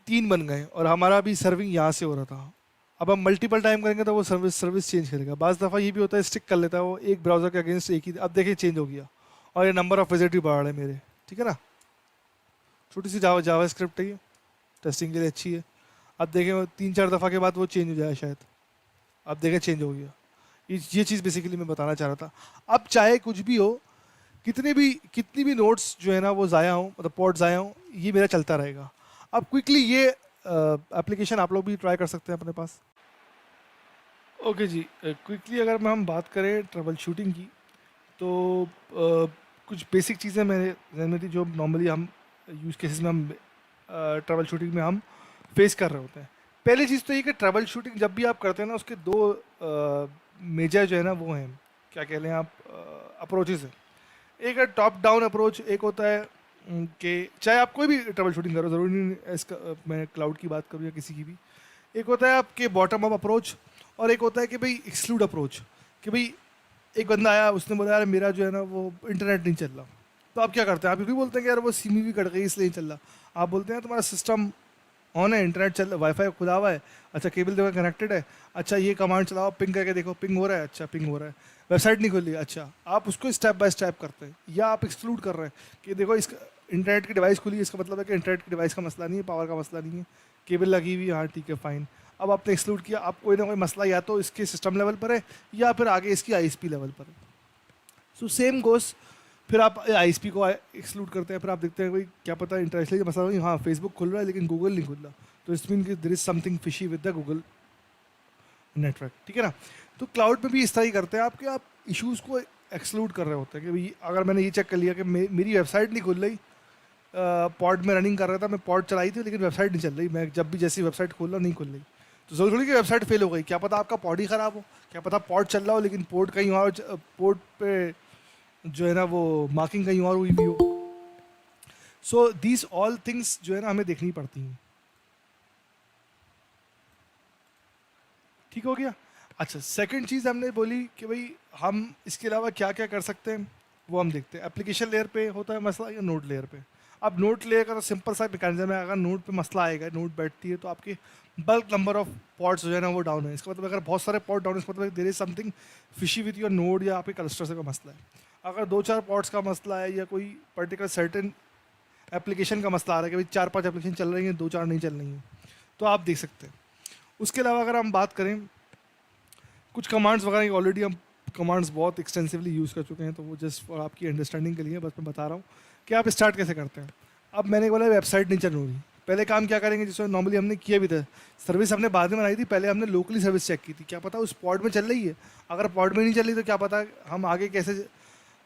तीन बन गए, और हमारा अभी सर्विंग यहाँ से हो रहा था। अब हम मल्टीपल टाइम करेंगे तो वो सर्विस चेंज करेगा। बाज़ दफ़ा ये भी होता है स्टिक कर लेता है वो एक ब्राउज़र के अगेंस्ट एक ही। अब देखिए चेंज हो गया, और ये नंबर ऑफ विजिट भी बढ़ रहे हैं मेरे। ठीक है ना, छोटी सी जावा स्क्रिप्ट है ये, टेस्टिंग के लिए अच्छी है। अब देखें 3-4 दफ़ा के बाद वो चेंज हो जाए शायद। अब देखें चेंज हो गया। ये चीज़ बेसिकली मैं बताना चाह रहा था। अब चाहे कुछ भी हो, कितनी भी नोट्स जो है ना वो ज़ाया हों, मतलब पॉड ज़ाया हों, ये मेरा चलता रहेगा। अब क्विकली ये एप्लीकेशन आप लोग भी ट्राई कर सकते हैं अपने पास। ओके जी, क्विकली अगर हम बात करें ट्रबल शूटिंग की, तो कुछ बेसिक चीज़ें मेरे जहन में थी जो नॉर्मली हम यूज़ केसेस में हम ट्रबल शूटिंग में हम फेस कर रहे होते हैं। पहली चीज़ तो ये कि ट्रबल शूटिंग जब भी आप करते हैं ना, उसके दो मेजर जो है ना वो हैं, क्या कह लें आप, अप्रोचेज़ हैं। एक है टॉप डाउन अप्रोच, एक होता है कि चाहे आप कोई भी ट्रबल शूटिंग करो, ज़रूरी नहीं इसका मैं क्लाउड की बात करूँ या किसी की भी। एक होता है आपके बॉटम अप अप्रोच, और एक होता है कि भाई एक्सक्लूड अप्रोच, कि भाई एक बंदा आया, उसने बोला यार मेरा जो है ना वो इंटरनेट नहीं चल रहा। तो आप क्या करते हैं, आप भी बोलते हैं कि यार वो सिम भी कट गई इसलिए नहीं चल रहा। आप बोलते हैं तुम्हारा सिस्टम ऑन है, इंटरनेट चल, वाईफाई खुला हुआ है, अच्छा केबल देखो कनेक्टेड है, अच्छा ये कमांड चलाओ, पिंग करके देखो पिंग हो रहा है, अच्छा पिंग हो रहा है, वेबसाइट नहीं खुली, अच्छा आप उसको स्टेप बाय स्टेप करते हैं। या आप एक्सक्लूड कर रहे हैं कि देखो इसका इंटरनेट की डिवाइस खुली है, इसका मतलब है कि इंटरनेट की डिवाइस का मसला नहीं है, पावर का मसला नहीं है, केबल लगी हुई है, हाँ ठीक है फाइन। अब आपने एक्सक्लूड किया, आप कोई ना कोई मसला या तो इसके सिस्टम लेवल पर है या फिर आगे इसकी आईएसपी लेवल पर है। सो सेम गोस, फिर आप आईएसपी को एक्सक्लूड करते हैं, फिर आप देखते हैं भाई क्या पता इंटरनेशनली मसला नहीं, हाँ फेसबुक खुल रहा है लेकिन गूगल नहीं खुल रहा, तो it's mean there is something fishy with the Google network. ठीक है ना, तो क्लाउड में भी इस तरह ही करते हैं आप, कि आप इश्यूज़ को एक्सक्लूड कर रहे होते हैं कि भाई अगर मैंने ये चेक कर लिया कि मेरी वेबसाइट नहीं खुल रही, पॉड में रनिंग कर रहा था, मैं पॉड चलाई थी लेकिन वेबसाइट नहीं चल रही, मैं जब भी जैसी वेबसाइट खोल रहा नहीं खुल रही, तो ज़रूरी थोड़ी कि वेबसाइट फेल हो गई, क्या पता आपका पॉड ही ख़राब हो, क्या पता पॉड चल रहा हो लेकिन पोर्ट कहीं और, पोर्ट पे जो है ना वो मार्किंग कहीं और हुई भी हो। सो दीज ऑल थिंग्स जो है ना हमें देखनी पड़ती हैं। ठीक हो गया। अच्छा, सेकंड चीज़ हमने बोली कि भाई हम इसके अलावा क्या क्या कर सकते हैं, वो हम देखते हैं। एप्लीकेशन लेयर पे होता है मसला या नोड लेयर पे। अब नोट लेगा तो सिंपल सा मैकेनिज्म है, अगर नोट पे मसला आएगा, नोट बैठती है तो आपके बल्क नंबर ऑफ पॉड्स जो है ना वो डाउन है। इसका मतलब अगर बहुत सारे पॉड डाउन है, इसका मतलब there is something fishy with your node या आपके क्लस्टर से का मसला है। अगर 2-4 पॉड्स का मसला है या कोई पर्टिकुलर सर्टेन एप्लीकेशन का मसला आ रहा है कि भाई 4-5 एप्लीकेशन चल रही हैं, 2-4 नहीं चल रही हैं, तो आप देख सकते हैं। उसके अलावा अगर हम बात करें कुछ कमांड्स वगैरह की, ऑलरेडी हम कमांड्स बहुत एक्सटेंसिवली यूज़ कर चुके हैं, तो वो जस्ट फॉर आपकी अंडरस्टैंडिंग के लिए बस मैं बता रहा हूँ कि आप स्टार्ट कैसे करते हैं। अब मैंने बोला वेबसाइट नहीं चल रही, पहले काम क्या करेंगे जिसमें नॉर्मली हमने किया भी था, सर्विस हमने बाद में बनाई थी, पहले हमने लोकली सर्विस चेक की थी, क्या पता उस पॉड में चल रही है। अगर पॉड में नहीं चल रही तो क्या पता हम आगे कैसे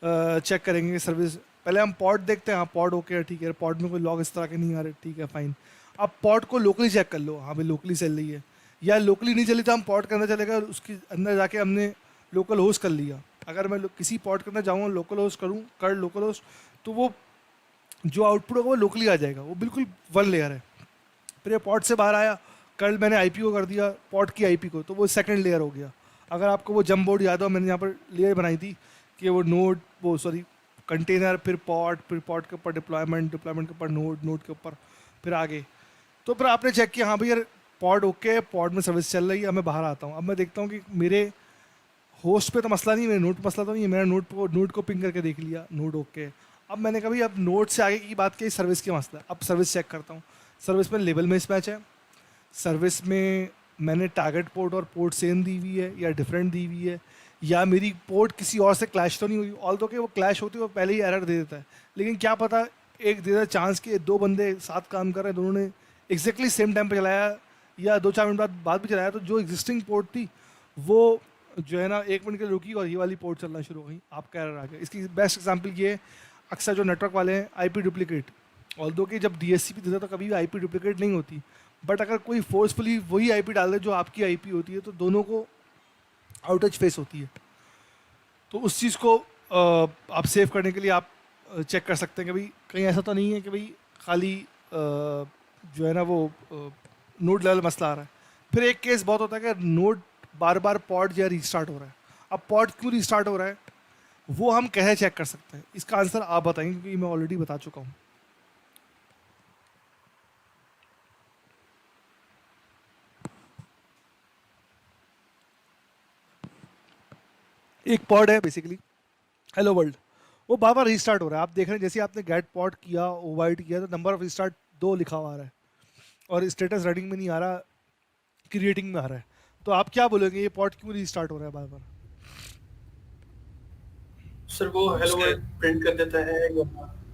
चेक करेंगे सर्विस। पहले हम पॉड देखते हैं, हाँ पॉड ओके है, ठीक है, पॉड में कोई लॉग इस तरह के नहीं आ रहे, ठीक है फाइन। अब पॉड को लोकली चेक कर लो, हाँ भाई लोकली चल रही है, या लोकली नहीं चली तो हम पॉड के अंदर चलेगा, उसके अंदर जाके हमने लोकल होस्ट कर लिया। अगर मैं किसी पॉड के अंदर जाऊँगा, लोकल होस्ट कर लोकल होस्ट, तो वो जो आउटपुट होगा वो लोकली आ जाएगा, वो बिल्कुल वन लेयर है। फिर ये पॉड से बाहर आया, कल मैंने आईपी को कर दिया पॉड की आईपी को, तो वो सेकंड लेयर हो गया। अगर आपको वो जंप बोर्ड याद हो, मैंने यहाँ पर लेयर बनाई थी कि वो नोड, वो सॉरी कंटेनर, फिर पॉड के ऊपर डिप्लॉयमेंट के ऊपर नोड के ऊपर फिर आगे। तो फिर आपने चेक किया हाँ भाई यार पॉड ओके, पॉड में सर्विस चल रही है, अब मैं बाहर आता हूँ। अब मैं देखता हूँ कि मेरे होस्ट पे तो मसला नहीं, मेरे नोट पे मसला तो नहीं है, मेरा नोट को पिंग करके देख लिया, नोड ओके। अब मैंने कभी अब नोट से आगे की बात की, सर्विस के मसला है। अब सर्विस चेक करता हूँ, सर्विस में लेवल में मिसमैच है, सर्विस में मैंने टारगेट पोर्ट और पोर्ट सेम दी हुई है या डिफरेंट दी हुई है, या मेरी पोर्ट किसी और से क्लैश तो नहीं हुई। ऑल तो कि वो क्लैश होती है वो पहले ही एरर दे देता है, लेकिन क्या पता एक दे देता चांस कि 2 बंदे साथ काम कर रहे हैं, दोनों ने एग्जैक्टली सेम टाइम पे चलाया या 2-4 मिनट बाद भी चलाया, तो जो एग्जिस्टिंग पोर्ट थी वो जो है ना 1 मिनट के लिए रुकी और ये वाली पोर्ट चलना शुरू हो गई, आपका एरर आ गया। इसकी बेस्ट एग्जांपल ये अक्सर जो नेटवर्क वाले हैं आईपी डुप्लीकेट, ऑल्दो कि जब डीएससीपी देता तो कभी भी आईपी डुप्लीकेट नहीं होती, बट अगर कोई फोर्सफुली वही आईपी डाल दे जो आपकी आईपी होती है, तो दोनों को आउटेज फेस होती है। तो उस चीज़ को आप सेव करने के लिए आप चेक कर सकते हैं कि भाई कहीं ऐसा तो नहीं है कि भाई खाली जो है ना वो नोड लेवल मसला आ रहा है। फिर एक केस बहुत होता है कि नोड बार बार पॉड या रीस्टार्ट हो रहा है। अब पॉड क्यों रीस्टार्ट हो रहा है वो हम कैसे चेक कर सकते हैं, इसका आंसर आप बताएंगे क्योंकि मैं ऑलरेडी बता चुका हूँ। एक पॉड है बेसिकली हेलो वर्ल्ड, वो बार बार रीस्टार्ट हो रहा है। आप देख रहे हैं जैसे आपने गेट पॉड किया, ओवाइड किया, तो नंबर ऑफ रीस्टार्ट 2 लिखा हुआ आ रहा है और स्टेटस रनिंग में नहीं आ रहा, क्रिएटिंग में आ रहा है। तो आप क्या बोलोगे ये पॉड क्यों रीस्टार्ट हो रहा है बार बार? सर वो हेलो उसके- वर्ल्ड प्रिंट कर देता है या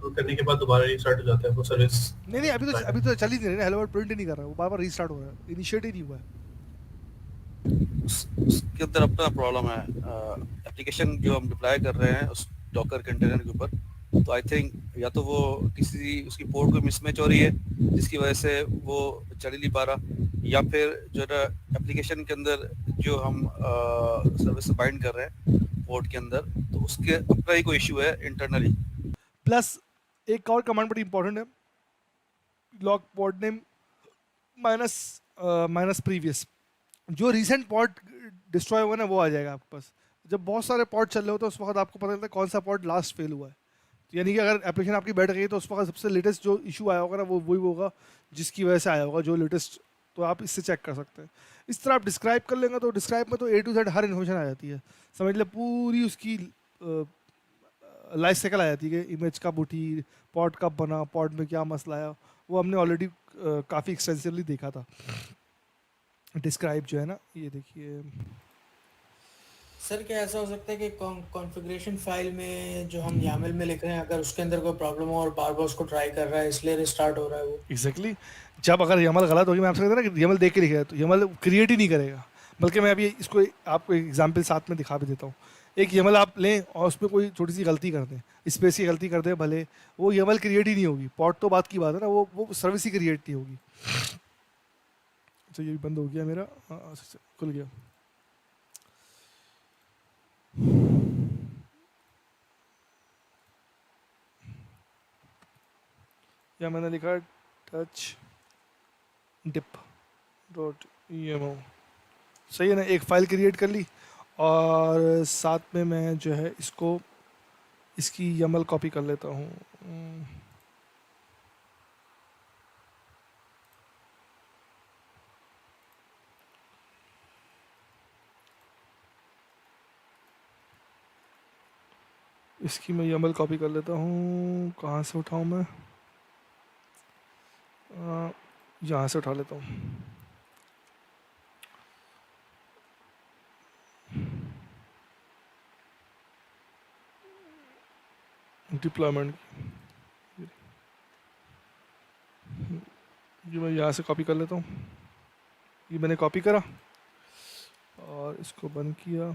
वो करने के बाद दोबारा रीस्टार्ट हो जाता है वो सर्विस। नहीं अभी तो चल ही नहीं रही ना, हेलो वर्ल्ड प्रिंट ही नहीं कर रहा है, वो बार बार रीस्टार्ट हो रहा है, इनिशिएट ही नहीं हुआ है। उसके अंदर अपना प्रॉब्लम है। एप्लीकेशन जो हम डिप्लॉय कर रहे हैं उस डॉकर कंटेनर के ऊपर, तो आई थिंक या तो वो किसी उसकी पोर्ट को मिसमैच हो रही है जिसकी वजह से वो चल ही नहीं पा रहा, या फिर जो है एप्लीकेशन के अंदर जो हम सर्विस बाइंड कर रहे हैं पोर्ट के अंदर, तो उसके अपना ही कोई इशू है इंटरनली। प्लस एक और कमांड बड़ी इंपॉर्टेंट है, log pod name minus previous, जो रीसेंट पॉड डिस्ट्रॉय हुआ ना वो आ जाएगा आपके पास। जब बहुत सारे पॉड चल रहे हो तो उस वक्त आपको पता चलता है कौन सा पॉड लास्ट फेल हुआ है, तो यानी कि अगर एप्लीकेशन आपकी बैठ गई तो उस वक्त सबसे लेटेस्ट जो इशू आया होगा ना वो वही होगा जिसकी वजह से आया होगा, जो लेटेस्ट। तो आप इससे चेक कर सकते हैं। इस तरह आप डिस्क्राइब कर लेंगे तो डिस्क्राइब में तो A to Z हर इन्फॉर्मेशन आ जाती है, समझ ले पूरी उसकी लाइफ साइकिल आ जाती है कि इमेज कब उठी, पॉड कब बना, पॉड में क्या मसला आया, वो हमने ऑलरेडी काफ़ी एक्सटेंसिवली देखा था। डिस्क्राइब जो है ना, ये देखिए सर क्या ऐसा हो सकता है कि कॉन्फ़िगरेशन फाइल में जो हम YAML में लिख रहे हैं अगर उसके अंदर कोई प्रॉब्लम हो और बार बार उसको ट्राई कर रहा है इसलिए रिस्टार्ट हो रहा है वो? एग्जैक्टली जब अगर YAML गलत होगी, मैं आपसे कहता ना कि YAML देख के लिखेगा तो YAML क्रिएट ही नहीं करेगा। बल्कि मैं अभी इसको आपको एक एग्जांपल साथ में दिखा भी देता हूँ। एक YAML आप लें और उसमें कोई छोटी सी गलती कर दें, स्पेस की गलती कर दें, भले वो YAML क्रिएट ही नहीं होगी। पॉड तो बात की बात है ना, वो सर्विस ही क्रिएट नहीं होगी। अच्छा ये भी बंद हो गया मेरा, खुल गया। या मैंने लिखा टच डिप .emo, सही है ना। एक फ़ाइल क्रिएट कर ली और साथ में मैं जो है इसको इसकी YAML कॉपी कर लेता हूँ। इसकी मैं YAML कॉपी कर लेता हूँ, कहाँ से उठाऊँ मैं, यहाँ से उठा लेता हूँ। डिप्लॉयमेंट ये मैं यहाँ से कॉपी कर लेता हूँ। ये मैंने कॉपी करा और इसको बंद किया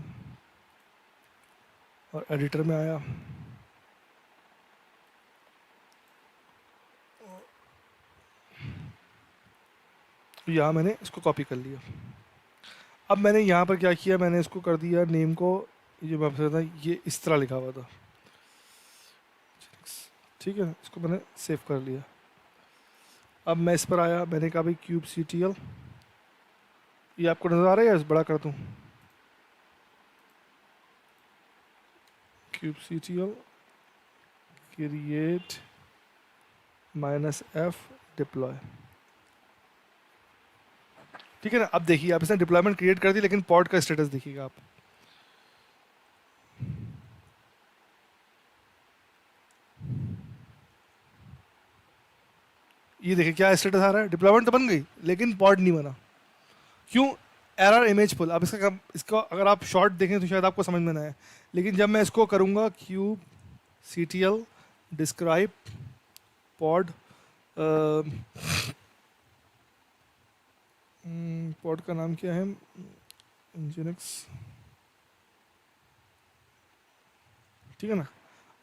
और एडिटर में आया। यहाँ मैंने इसको कॉपी कर लिया। अब मैंने यहाँ पर क्या किया, मैंने इसको कर दिया नेम को, ये मैं बता ये इस तरह लिखा हुआ था, ठीक है। इसको मैंने सेव कर लिया। अब मैं इस पर आया, मैंने कहा भाई kubectl, ये आपको नज़र आ रहा है या इस बड़ा कर दूँ? kubectl create -f deploy, ठीक है ना। अब देखिए आप इसने डिप्लॉयमेंट क्रिएट कर दी, लेकिन पॉड का स्टेटस देखिएगा आप, ये देखिए क्या स्टेटस आ रहा है। डिप्लॉयमेंट तो बन गई लेकिन पॉड नहीं बना। क्यों? एरर इमेज पुल। अब इसका अगर आप शॉर्ट देखें तो शायद आपको समझ में ना आए, लेकिन जब मैं इसको करूँगा kubectl डिस्क्राइब पॉड, पॉड का नाम क्या है, Nginx, ठीक है ना।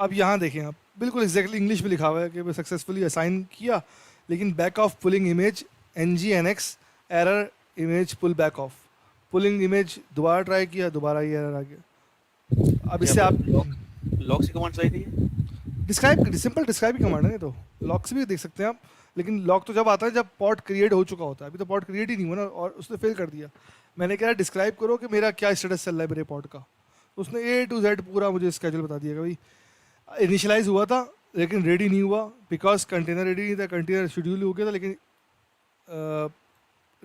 अब यहाँ देखें आप, बिल्कुल एग्जैक्टली इंग्लिश में लिखा हुआ है कि सक्सेसफुली असाइन किया, लेकिन back off pulling image nginx error image pull back off, pulling image दोबारा ट्राई किया, दोबारा ये एरर आ गया। अब इससे आप लॉग से कमांड चाहिए थी। डिस्क्राइब, सिंपल डिस्क्राइब ही कमांड है, तो लॉग से भी देख सकते हैं आप, लेकिन लॉग तो जब आता है जब पॉड क्रिएट हो चुका होता है। अभी तो पॉड क्रिएट ही नहीं हुआ ना, और उसने फेल कर दिया। मैंने कहा डिस्क्राइब करो कि मेरा क्या स्टेटस चल रहा है मेरे पॉड का, उसने A to Z पूरा मुझे स्केड्यूल बता दिया कि भाई इनिशियलाइज हुआ था लेकिन रेडी नहीं हुआ, बिकॉज कंटेनर रेडी नहीं था, कंटेनर शेड्यूल हो गया था लेकिन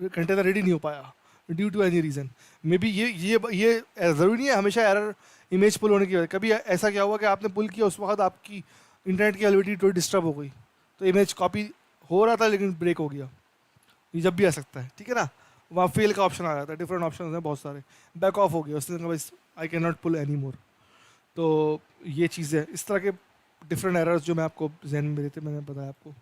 कंटेनर रेडी नहीं हो पाया due to any reason. Maybe ये ज़रूरी नहीं है हमेशा एरर इमेज पुल होने की वजह। कभी ऐसा क्या हुआ कि आपने पुल किया, उस वक्त आपकी इंटरनेट की अवेलेबिलिटी थोड़ी डिस्टर्ब हो गई, तो इमेज कॉपी हो रहा था लेकिन ब्रेक हो गया। ये जब भी आ सकता है, ठीक है ना। वहाँ फेल का ऑप्शन आ जाता है, डिफरेंट ऑप्शन हैं बहुत सारे, बैक ऑफ हो गया, उसने कहा भाई I can not pull any more. तो ये चीज़ें, इस तरह के डिफरेंट एरर्स जो मैं आपको जहन में देते मैंने बताया आपको।